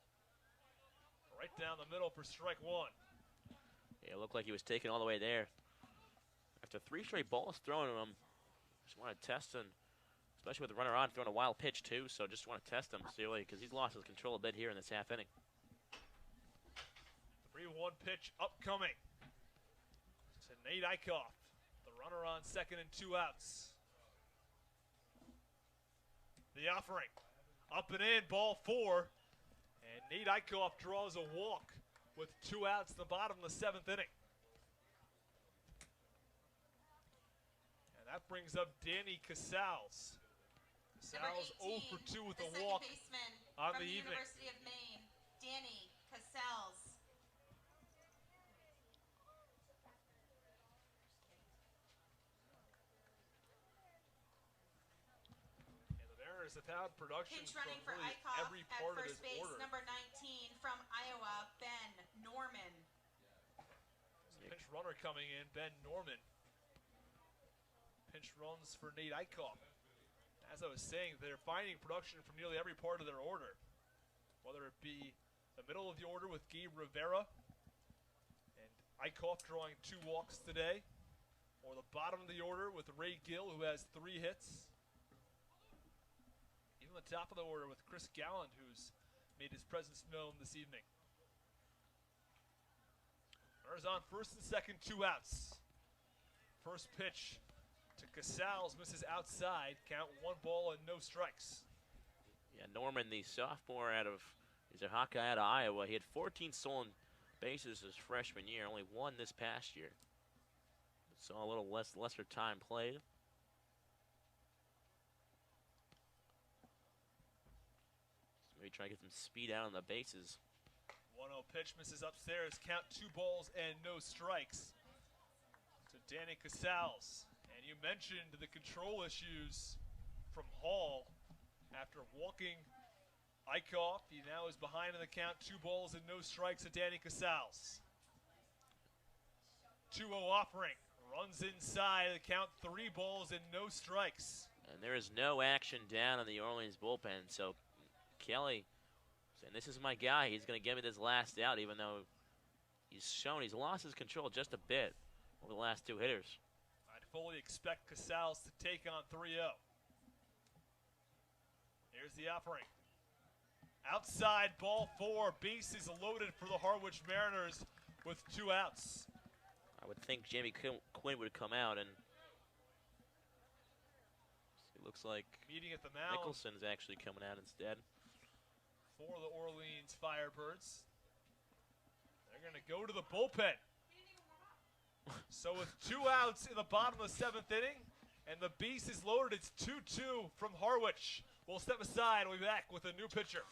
Right down the middle for strike 1. Yeah, it looked like he was taken all the way there. After 3 straight balls thrown at him, just want to test him, especially with the runner on, throwing a wild pitch too, so just want to test him, see, because he's lost his control a bit here in this half inning. 3-1 pitch upcoming to Nate Eichhoff. The runner on second and 2 outs. The offering. Up and in, ball 4. And Nate Eichhoff draws a walk with 2 outs in the bottom of the 7th inning. And that brings up Danny Casals. Casals 0 for 2 with a walk on the evening. University of Maine, Danny Casals. Have had production Pinch from running for really Eichhoff every at part of first this base, order. number 19 from Iowa, Ben Norman. Pinch runner coming in, Ben Norman. Pinch runs for Nate Eichhoff. As I was saying, they're finding production from nearly every part of their order. Whether it be the middle of the order with Gabe Rivera and Eichhoff drawing 2 walks today, or the bottom of the order with Ray Gill, who has 3 hits. Even the top of the order with Chris Galland, who's made his presence known this evening. Runners on first and second, 2 outs. First pitch to Casals, misses outside. Count 1 ball and no strikes. Yeah, Norman, the sophomore he's a Hawkeye out of Iowa. He had 14 stolen bases his freshman year, only 1 this past year. So a little lesser time played. Maybe try to get some speed out on the bases. 1-0 pitch, misses upstairs. Count 2 balls and no strikes to Danny Casals. And you mentioned the control issues from Hall after walking Eichhoff. He now is behind in the count. 2 balls and no strikes to Danny Casals. 2-0 offering. Runs inside. The count 3 balls and no strikes. And there is no action down in the Orleans bullpen, so Kelly saying, this is my guy. He's going to give me this last out, even though he's lost his control just a bit over the last 2 hitters. I'd fully expect Casals to take on 3-0. Here's the offering. Outside, ball 4. Bases loaded for the Harwich Mariners with 2 outs. I would think Jamie Quinn would come out, and it looks like meeting at the mound. Nicholson's actually coming out instead. For the Orleans Firebirds. They're going to go to the bullpen. So with 2 outs in the bottom of the 7th inning, and the bases loaded, it's 2-2 from Harwich. We'll step aside. We'll be back with a new pitcher.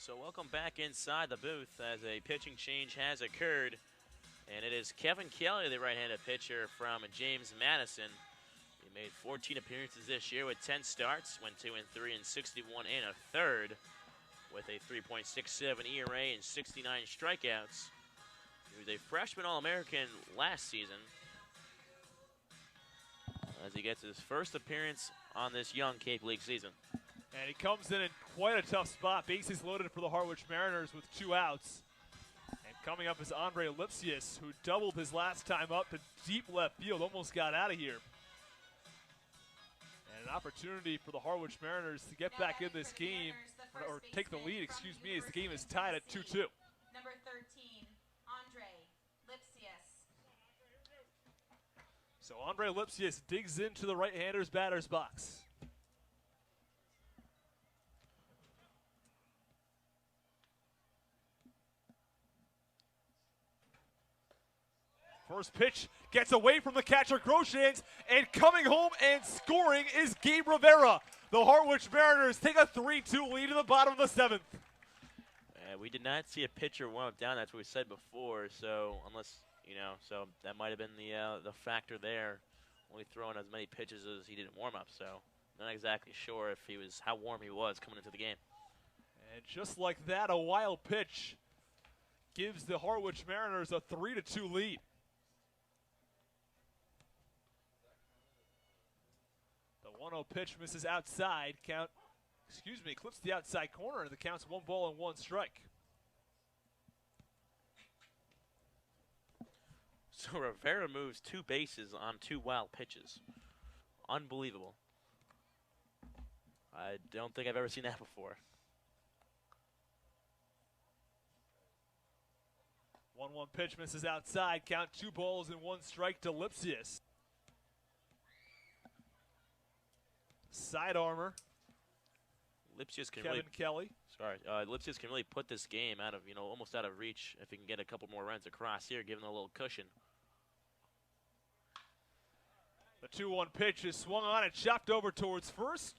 So welcome back inside the booth as a pitching change has occurred. And it is Kevin Kelly, the right-handed pitcher from James Madison. He made 14 appearances this year with 10 starts, went 2-3 and 61 1/3 with a 3.67 ERA and 69 strikeouts. He was a freshman All-American last season as he gets his first appearance on this young Cape League season. And he comes in quite a tough spot. Bases loaded for the Harwich Mariners with 2 outs. And coming up is Andre Lipsius, who doubled his last time up to deep left field, almost got out of here. And an opportunity for the Harwich Mariners to get back in this game, or take the lead, excuse me, as the game is tied at 2-2. Number 13, Andre Lipsius. So Andre Lipsius digs into the right-hander's batter's box. First pitch gets away from the catcher Groshans, and coming home and scoring is Gabe Rivera. The Harwich Mariners take a 3-2 lead in the bottom of the 7th. We did not see a pitcher warm up down. That's what we said before. So unless so that might have been the factor there. Only throwing as many pitches as he did in warm up. So not exactly sure if how warm he was coming into the game. And just like that, a wild pitch gives the Harwich Mariners a 3-2 lead. The 1-0 pitch misses outside. Clips the outside corner, and the count's 1 ball and 1 strike. So Rivera moves 2 bases on 2 wild pitches. Unbelievable. I don't think I've ever seen that before. 1-1 pitch misses outside. Count 2 balls and 1 strike to Lipsius. Side armor. Lipsius can Kevin Kelly. Lipsius can really put this game out of, almost out of reach if he can get a couple more runs across here, giving a little cushion. The 2-1 pitch is swung on and chopped over towards first.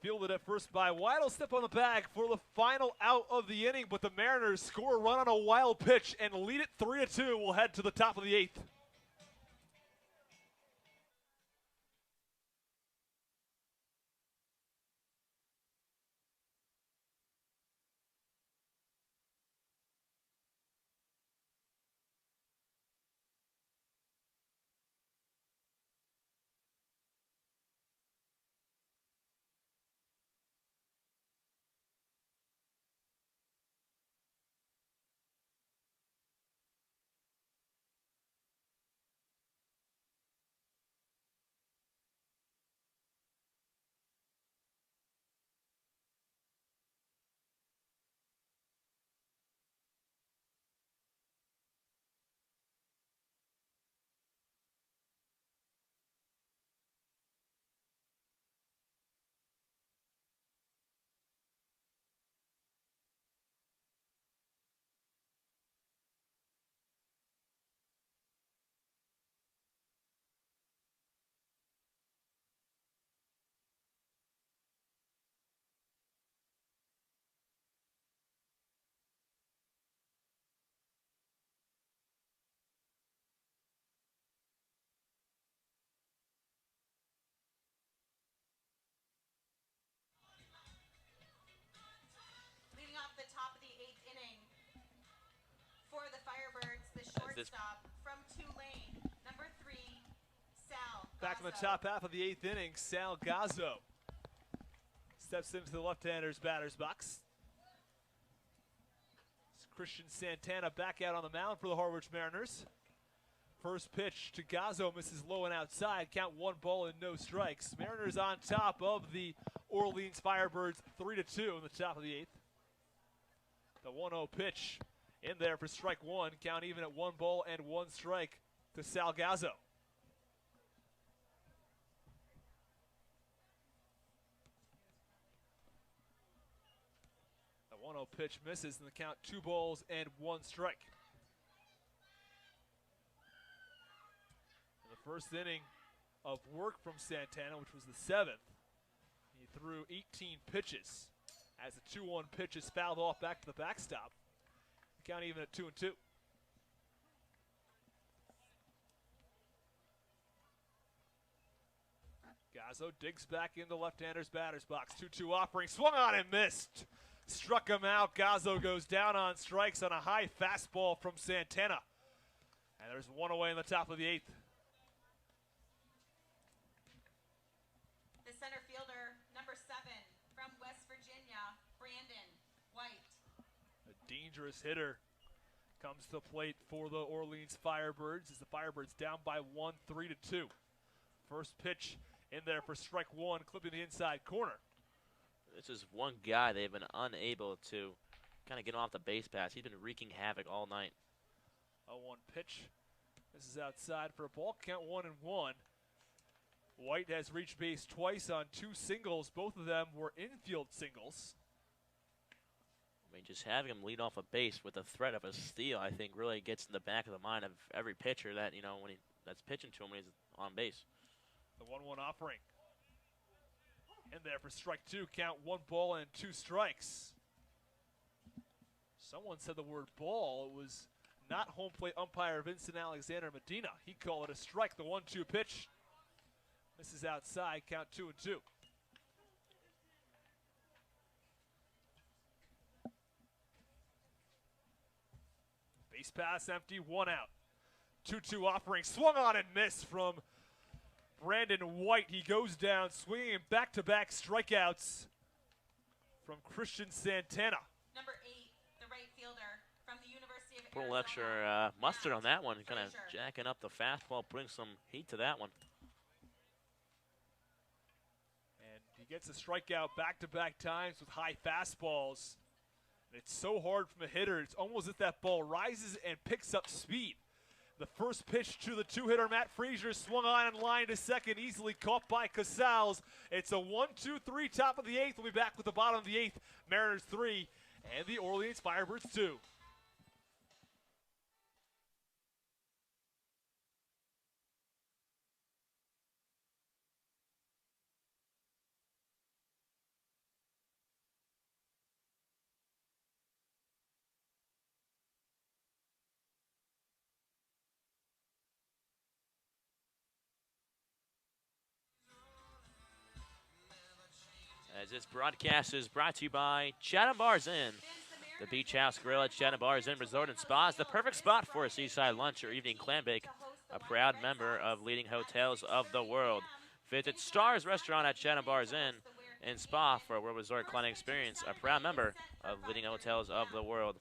Fielded at first by White. Step on the bag for the final out of the inning, but the Mariners score a run on a wild pitch and lead it 3-2. We'll head to the top of the 8th. Leading off the top of the 8th inning for the Firebirds, the shortstop from Tulane, number 3, Sal Gazzo. Back in the top half of the 8th inning, Sal Gazzo steps into the left-hander's batter's box. It's Christian Santana back out on the mound for the Harwich Mariners. First pitch to Gazzo misses low and outside. Count 1 ball and no strikes. Mariners on top of the Orleans Firebirds 3-2 in the top of the 8th. The 1-0 pitch in there for strike 1. Count even at 1 ball and 1 strike to Sal Gazzo. The 1-0 pitch misses and the count 2 balls and 1 strike. In the first inning of work from Santana, which was the 7th, he threw 18 pitches. as the 2-1 pitch is fouled off back to the backstop. Count even at 2-2. Gazzo digs back into left-hander's batter's box. 2-2 offering, swung on and missed. Struck him out. Gazzo goes down on strikes on a high fastball from Santana. And there's one away in the top of the 8th. The center fielder, number 7, from West Virginia, Brandon White. A dangerous hitter comes to the plate for the Orleans Firebirds as the Firebirds down by 1, 3-2. First pitch in there for strike 1, clipping the inside corner. This is one guy they've been unable to kind of get off the base pass. He's been wreaking havoc all night. 0-1 pitch. This is outside for a ball count, 1-1. White has reached base twice on 2 singles. Both of them were infield singles. I mean, just having him lead off a base with the threat of a steal, I think, really gets in the back of the mind of every pitcher that, you know, when that's pitching to him when he's on base. The 1-1 offering. In there for strike 2, count 1 ball and 2 strikes. Someone said the word ball. It was not home plate umpire Vincent Alexander Medina. He called it a strike, the 1-2 pitch. This is outside, count 2-2. Base pass empty, 1 out. 2-2 offering, swung on and missed from Brandon White. He goes down swinging back-to-back strikeouts from Christian Santana. Number 8, the right fielder from the University of Put a little extra Arizona, mustard on that one, kind of Frazier. jacking up the fastball, bring some heat to that one. And he gets a strikeout back-to-back times with high fastballs. And it's so hard from a hitter. It's almost as if that ball rises and picks up speed. The first pitch to the 2-hitter, Matt Frazier, swung on and line to second, easily caught by Casals. It's a 1-2-3 top of the 8th. We'll be back with the bottom of the 8th. Mariners 3 and the Orleans Firebirds 2. As this broadcast is brought to you by Chatham Bars Inn. The Beach House Grill at Chatham Bars Inn Resort and Spa is the perfect spot for a seaside lunch or evening clam bake. A proud member of leading hotels of the world. Visit Stars Restaurant at Chatham Bars Inn and Spa for a World Resort Climbing Experience. A proud member of leading hotels of the world.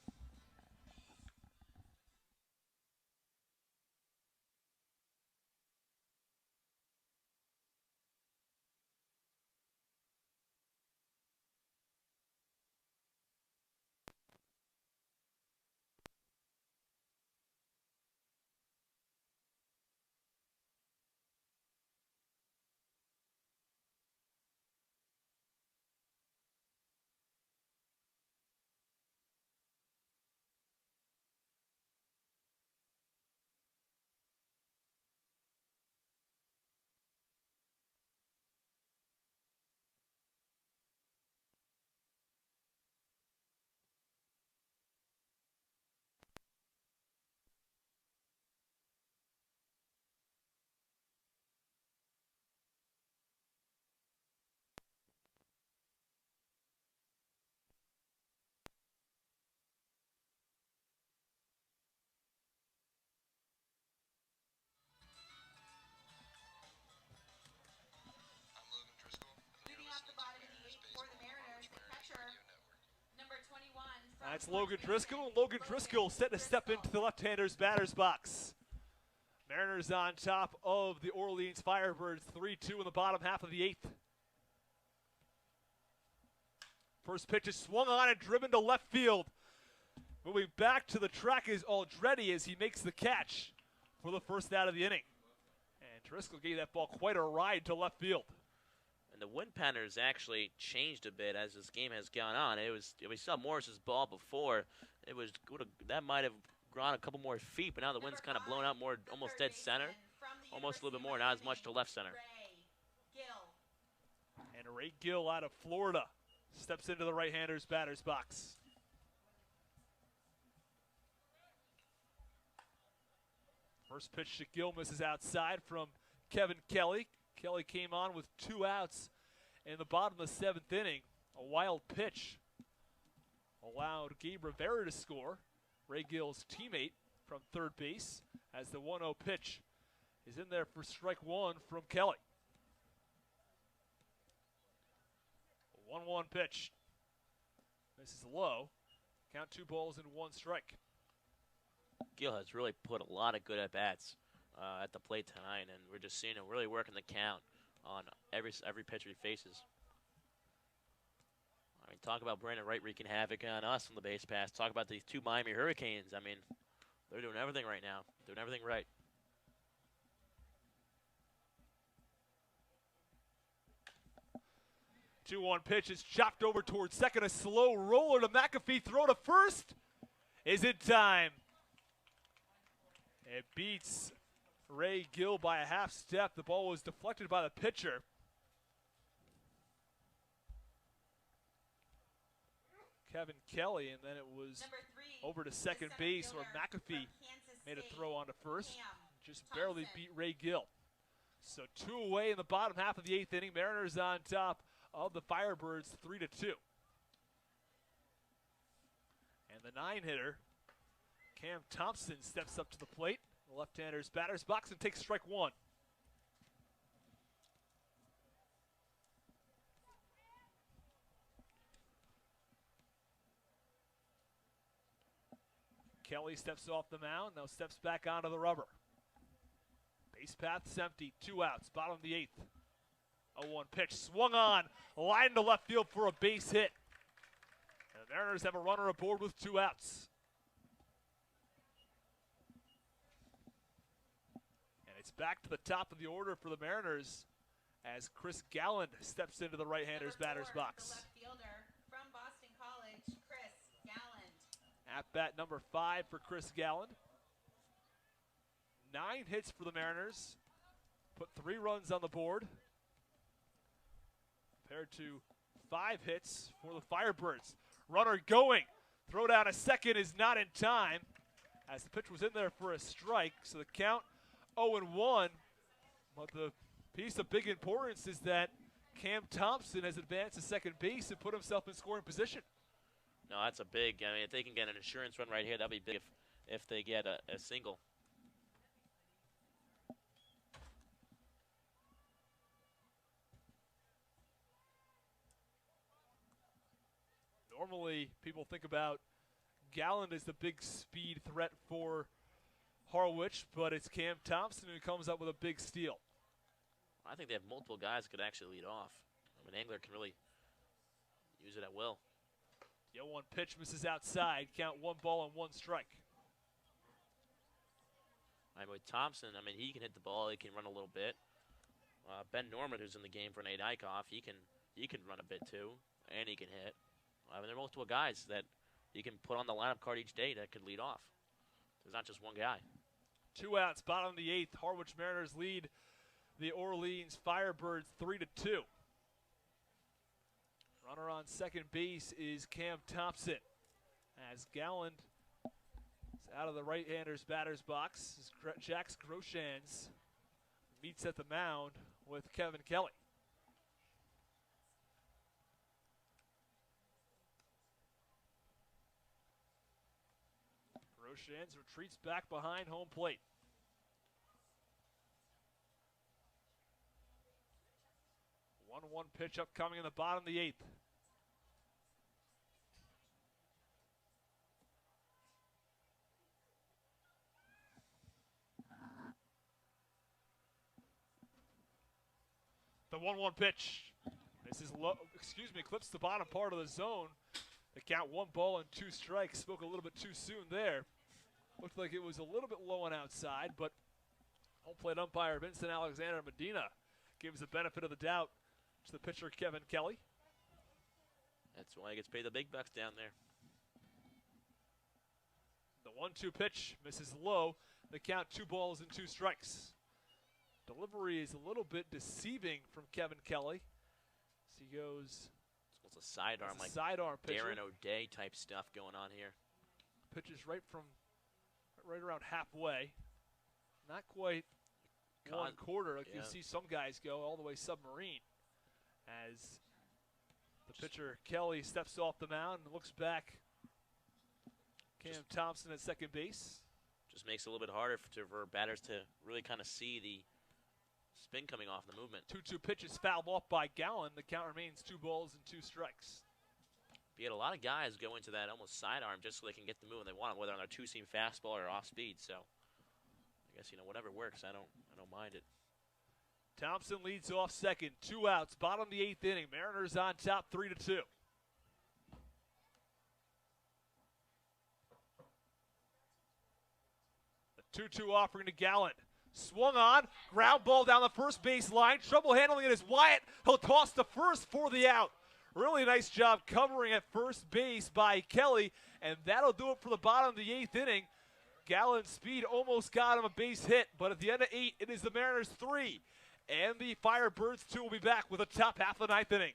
Leading off the bottom of the 8th for the Mariners, the catcher, number 21. from That's Logan Fort Driscoll. Hamilton, Logan Driscoll set to step into the left-hander's batter's box. Mariners on top of the Orleans Firebirds, 3-2 in the bottom half of the 8th. First pitch is swung on and driven to left field. Moving back to the track is Aldretti as he makes the catch for the first out of the inning. And Driscoll gave that ball quite a ride to left field. And the wind patterns actually changed a bit as this game has gone on. We saw Morris's ball before. That might have gone a couple more feet, but now the wind's kind of blown out more, almost dead center, almost a little bit more, not as much to left center. Ray Gill. And Ray Gill out of Florida steps into the right-hander's batter's box. First pitch to Gill misses outside from Kevin Kelly. Kelly came on with 2 outs in the bottom of the 7th inning. A wild pitch allowed Gabe Rivera to score, Ray Gill's teammate from third base, as the 1-0 pitch is in there for strike 1 from Kelly. 1-1 pitch. This is low. Count 2 balls and 1 strike. Gill has really put a lot of good at-bats at the plate tonight, and we're just seeing him really working the count on every pitcher he faces. I mean, talk about Brandon Wright wreaking havoc on us on the base pass. Talk about these 2 Miami Hurricanes. I mean, they're doing everything right now. Doing everything right. The 2-1 pitch is chopped over towards second. A slow roller to McAfee. Throw to first is in time. It beats Ray Gill by a half step. The ball was deflected by the pitcher. Kevin Kelly, and then it was over to second base where McAfee made a throw onto first. Just barely beat Ray Gill. So 2 away in the bottom half of the 8th inning. Mariners on top of the Firebirds 3-2. And the 9-hitter, Cam Thompson, steps up to the plate. The left-hander's batter's box and takes strike 1. Kelly steps off the mound, now steps back onto the rubber. Base path's empty, 2 outs, bottom of the 8th. 0-1 pitch, swung on, line to left field for a base hit. And the Mariners have a runner aboard with 2 outs. And it's back to the top of the order for the Mariners as Chris Galland steps into the right-hander's batter's box. The left fielder from Boston College, Chris Galland. At bat number 5 for Chris Galland. 9 hits for the Mariners. Put 3 runs on the board. Compared to 5 hits for the Firebirds. Runner going. Throw down a second is not in time as the pitch was in there for a strike. So the count 0-1. But the piece of big importance is that Cam Thompson has advanced to second base and put himself in scoring position. No, that's a big, I mean, if they can get an insurance run right here, that'd be big if they get a single. Normally, people think about Galland as the big speed threat for Harwich, but it's Cam Thompson who comes up with a big steal. I think they have multiple guys that could actually lead off. I mean, Angler can really use it at will. The 0-1 pitch misses outside. Count 1 ball and 1 strike. I mean, with Thompson, I mean, he can hit the ball. He can run a little bit. Ben Norman, who's in the game for Nate Eichhoff, he can run a bit too, and he can hit. I mean, there are multiple guys that you can put on the lineup card each day that could lead off. There's not just one guy. 2 outs, bottom of the 8th. Harwich Mariners lead the Orleans Firebirds 3-2. Runner on second base is Cam Thompson. As Galland is out of the right-hander's batter's box, as Jax Groshans meets at the mound with Kevin Kelly. Groshans retreats back behind home plate. One pitch upcoming in the bottom of the 8th. The 1-1 pitch. This is low, clips the bottom part of the zone. The count 1 ball and 2 strikes. Spoke a little bit too soon there. Looked like it was a little bit low on outside, but home plate umpire Vincent Alexander Medina gives the benefit of the doubt to the pitcher Kevin Kelly. That's why he gets paid the big bucks down there. The 1-2 pitch misses low. The count 2 balls and 2 strikes. Delivery is a little bit deceiving from Kevin Kelly. As he goes Almost a sidearm, like sidearm pitcher. Darren O'Day type stuff going on here. Pitches right around halfway. Not quite one quarter like you see some guys go all the way submarine. As the pitcher Kelly steps off the mound and looks back. Cam Thompson at second base. Just makes it a little bit harder for batters to really kind of see the spin coming off the movement. 2-2 pitch is fouled off by Gallen. The count remains 2 balls and 2 strikes. But yet a lot of guys go into that almost sidearm just so they can get the move they want, whether on their two-seam fastball or off speed. So I guess whatever works. I don't mind it. Thompson leads off second. 2 outs. Bottom of the 8th inning. Mariners on top 3-2. The 2-2 offering to Gallen. Swung on. Ground ball down the first base line. Trouble handling it is Wyatt. He'll toss to first for the out. Really nice job covering at first base by Kelly. And that'll do it for the bottom of the 8th inning. Gallen's speed almost got him a base hit. But at the end of 8, it is the Mariners 3. And the Firebirds 2 will be back with the top half of the 9th inning.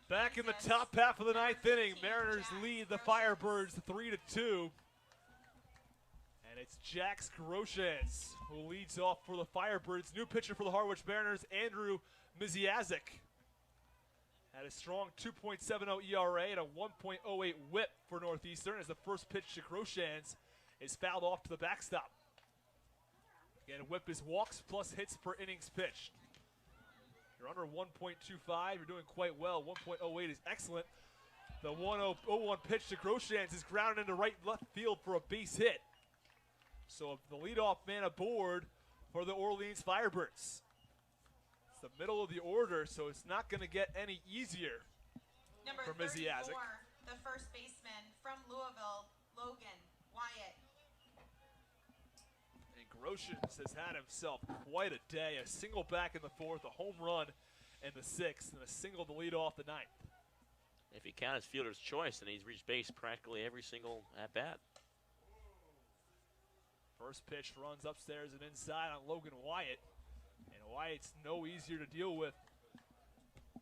Back in the top half of the 9th inning, Mariners lead the Firebirds 3-2. And it's Jax Groshans who leads off for the Firebirds. New pitcher for the Harwich Mariners, Andrew Miziazik. Had a strong 2.70 ERA and a 1.08 whip for Northeastern as the first pitch to Groshans is fouled off to the backstop. Again, whip is walks plus hits per innings pitched. You're under 1.25, you're doing quite well. 1.08 is excellent. The 1.01 pitch to Groshans is grounded into right left field for a base hit. So the leadoff man aboard for the Orleans Firebirds. It's the middle of the order, so it's not going to get any easier for Miziazik. The first baseman from Louisville, Logan Wyatt. Groshans has had himself quite a day. A single back in the 4th, a home run in the 6th, and a single to lead off the 9th. If you count his fielder's choice, then he's reached base practically every single at-bat. First pitch runs upstairs and inside on Logan Wyatt. And Wyatt's no easier to deal with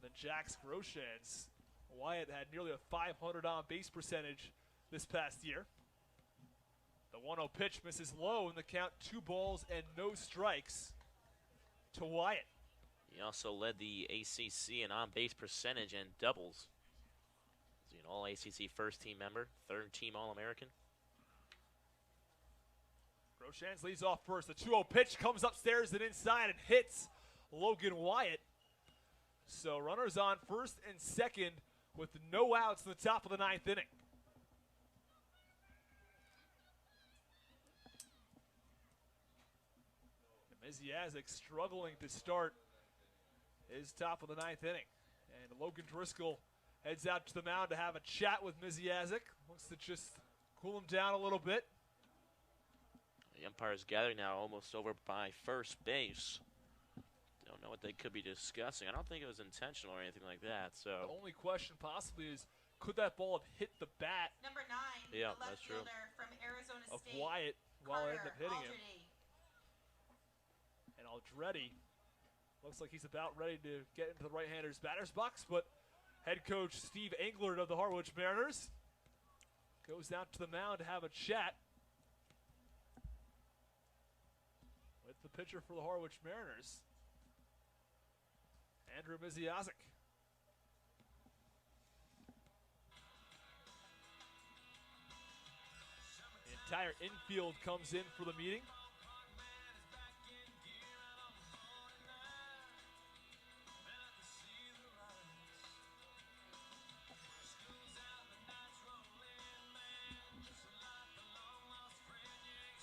than Jax Groshans. Wyatt had nearly a 500 on-base percentage this past year. The 1-0 pitch misses low in the count, 2 balls and no strikes to Wyatt. He also led the ACC in on-base percentage and doubles. He's an all-ACC first-team member, third-team All-American. Groshans leads off first. The 2-0 pitch comes upstairs and inside and hits Logan Wyatt. So runners on first and second with no outs in the top of the 9th inning. Miziazik struggling to start his top of the 9th inning. And Logan Driscoll heads out to the mound to have a chat with Miziazik. Wants to just cool him down a little bit. The umpire's gathering now almost over by first base. Don't know what they could be discussing. I don't think it was intentional or anything like that. So the only question possibly is, could that ball have hit the bat? Number 9, yeah, the left that's true. fielder from Arizona Of State, Wyatt while it ended up hitting him. Aldrete. And Aldrete looks like he's about ready to get into the right-hander's batter's box, but head coach Steve Englert of the Harwich Mariners goes out to the mound to have a chat with the pitcher for the Harwich Mariners, Andrew Miziazik. The entire infield comes in for the meeting.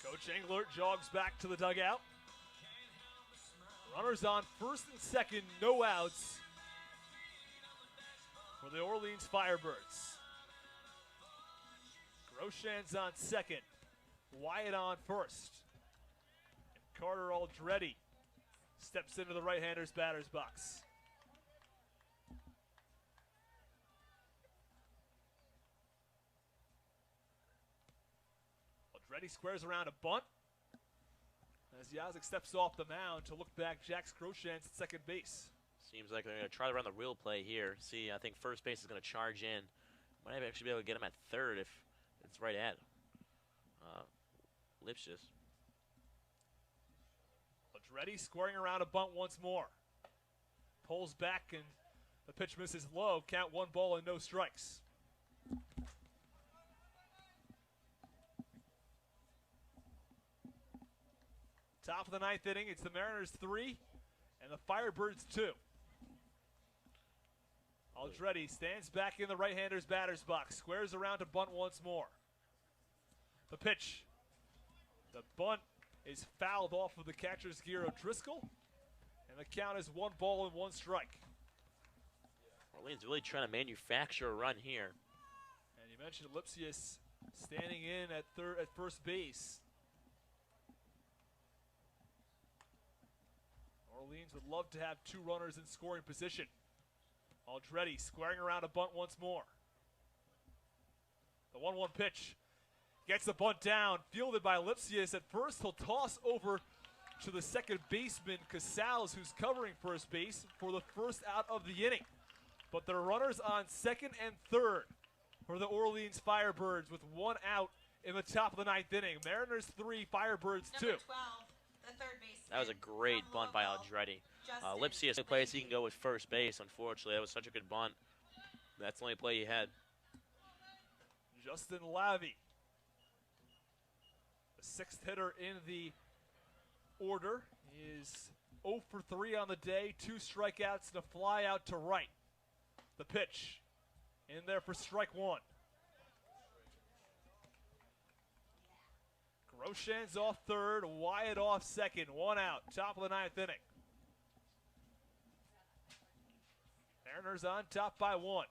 Coach Englert jogs back to the dugout. Runners on first and second, no outs for the Orleans Firebirds. Grosjean's on second, Wyatt on first, and Carter Aldrete steps into the right-hander's batter's box. Aldrete squares around a bunt as Yazik steps off the mound to look back. Jax Grosjean's at second base. seems like they're going to try to run the real play here. See, I think first base is going to charge in. Might actually be able to get him at third if it's right at Lipschitz. Aldrete squaring around a bunt once more. Pulls back and the pitch misses low. Count 1 ball and no strikes. Top of the 9th inning, it's the Mariners 3 and the Firebirds 2. Aldrete stands back in the right-hander's batter's box, squares around to bunt once more. The pitch. The bunt is fouled off of the catcher's gear of Driscoll, and the count is 1 ball and 1 strike. Orleans really trying to manufacture a run here. And you mentioned Lipschitz standing in at first base. Orleans would love to have 2 runners in scoring position. Aldrete squaring around a bunt once more. The 1-1 pitch gets the bunt down, fielded by Lipschitz. At first, he'll toss over to the second baseman, Casals, who's covering first base for the first out of the inning. But there are runners on second and third for the Orleans Firebirds with 1 out in the top of the 9th inning. Mariners 3, Firebirds 2. Number 12, the third baseman. That was a great bunt by Aldrete. Lipschitz, the place he can go with first base. Unfortunately, that was such a good bunt. That's the only play he had. Justin Lavey, the 6th hitter in the order, is 0 for 3 on the day, 2 strikeouts and a fly out to right. The pitch in there for strike 1. Grosjean's off third, Wyatt off second, 1 out, top of the 9th inning. Mariners on top by 1.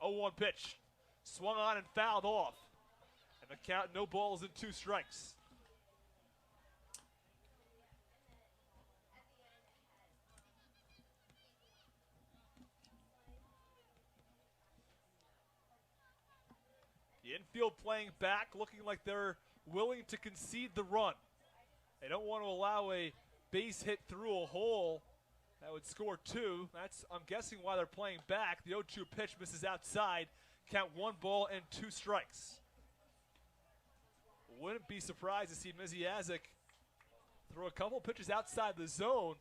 0-1 pitch, swung on and fouled off. And the count, no balls and 2 strikes. The infield playing back, looking like they're willing to concede the run. They don't want to allow a base hit through a hole that would score 2. That's, I'm guessing, why they're playing back. The 0-2 pitch misses outside. Count 1 ball and 2 strikes. Wouldn't be surprised to see Miziazik throw a couple pitches outside the zone,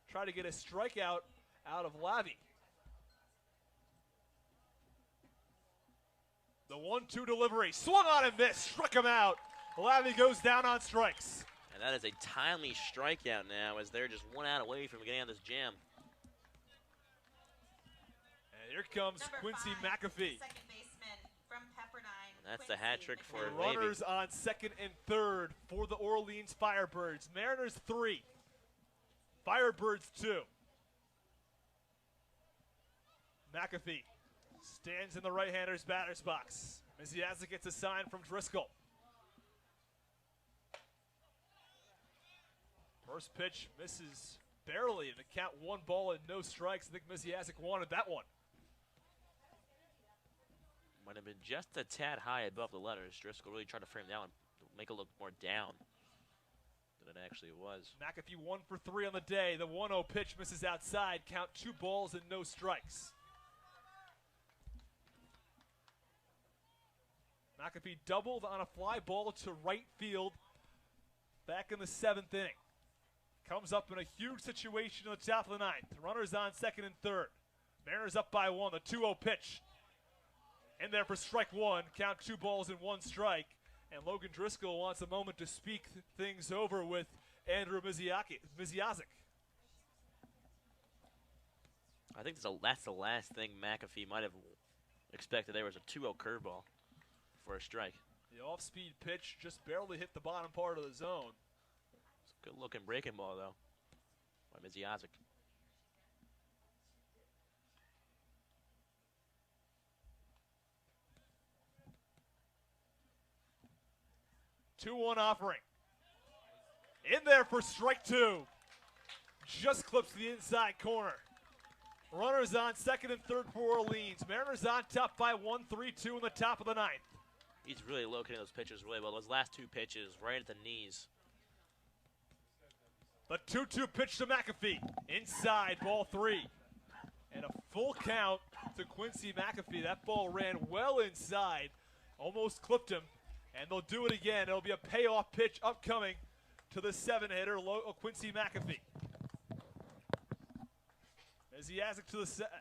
try to get a strikeout out of Lavey. The 1-2 delivery, swung on and missed, struck him out. Lavey goes down on strikes. And that is a timely strikeout now, as they're just 1 out away from getting on this jam. And here comes Number Quincy 5, McAfee. second baseman from Pepperdine. And that's the hat trick for The Levy. runners on second and third for the Orleans Firebirds. Mariners 3, Firebirds 2. McAfee stands in the right-hander's batter's box. Miziaza gets a sign from Driscoll. First pitch misses barely, and the count 1 ball and no strikes. I think Miziazic wanted that one. Might have been just a tad high above the letters. Driscoll really tried to frame that one, to make it look more down than it actually was. McAfee 1 for 3 on the day. The 1-0 pitch misses outside. Count 2 balls and no strikes. McAfee doubled on a fly ball to right field back in the 7th inning. Comes up in a huge situation in the top of the 9th. Runners on second and third. Mariners up by 1. The 2-0 pitch. In there for strike 1. Count 2 balls and 1 strike. And Logan Driscoll wants a moment to speak things over with Andrew Miziazic. I think that's the last thing McAfee might have expected. There was a 2-0 curveball for a strike. The off-speed pitch just barely hit the bottom part of the zone. It's a good-looking breaking ball, though, by Miziazic. Two-one offering. In there for strike 2. Just clips the inside corner. Runners on second and third for Orleans. Mariners on top by 1, 3-2 in the top of the 9th. He's really locating those pitches really well. Those last 2 pitches right at the knees. The 2-2 pitch to McAfee. Inside, ball 3. And a full count to Quincy McAfee. That ball ran well inside. Almost clipped him. And they'll do it again. It'll be a payoff pitch upcoming to the 7-hitter, Quincy McAfee. Miziazic to the set.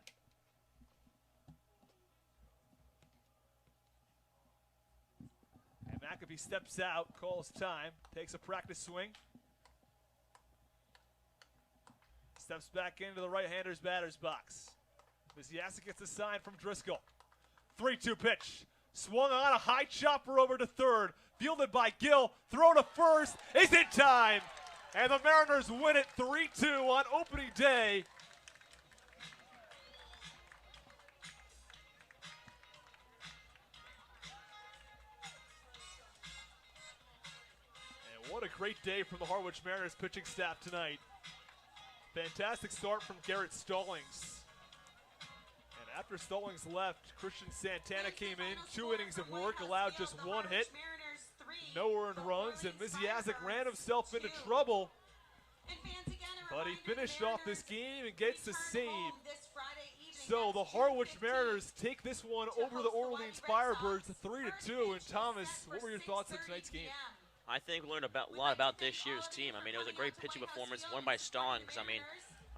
And McAfee steps out, calls time, takes a practice swing. Steps back into the right-hander's batter's box. Miziazic gets a sign from Driscoll. 3-2 pitch. Swung on, a high chopper over to third. Fielded by Gill. Throw to first. Is in time. And the Mariners win it 3-2 on opening day. And what a great day from the Harwich Mariners pitching staff tonight. Fantastic start from Garrett Stallings. And after Stallings left, Christian Santana came in. 2 innings of work, allowed just 1 hit. No earned runs, and Miziazic ran himself into trouble. But he finished off this game and gets the save. So the Harwich Mariners take this one over the Orleans Firebirds 3-2. And Thomas, what were your thoughts on tonight's game? I think we learned a lot about this year's team. I mean, it was a great pitching performance, won by Stallings. I mean,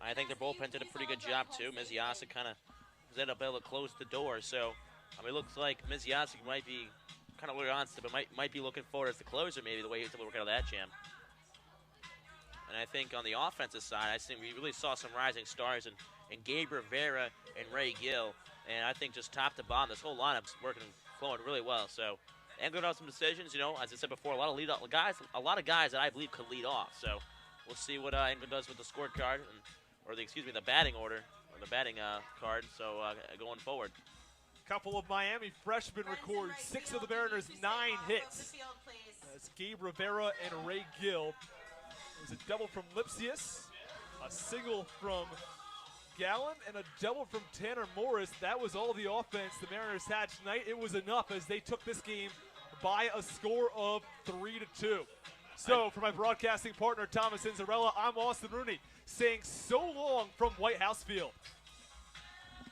I think their bullpen did a pretty good job, too. Miziazic kind of was able to close the door. So, I mean, it looks like Miziazic might be kind of what on to, but might be looking forward as the closer, maybe, the way he's able to work out of that jam. And I think on the offensive side, I think we really saw some rising stars in Gabe Rivera and Ray Gill. And I think just top to bottom, this whole lineup's flowing really well. So, England has some decisions, you know, as I said before, a lot of guys that I believe could lead off. So we'll see what England does with the scorecard, the batting order, or the batting card. So going forward. Couple of Miami freshmen record 6 of the Mariners' 9 hits. That's Gabe Rivera and Ray Gill. It was a double from Lipsius, a single from Gallen, and a double from Tanner Morris. That was all the offense the Mariners had tonight. It was enough as they took this game by a score of 3-2. So, for my broadcasting partner, Thomas Inzarella, I'm Austin Rooney, saying so long from White House Field.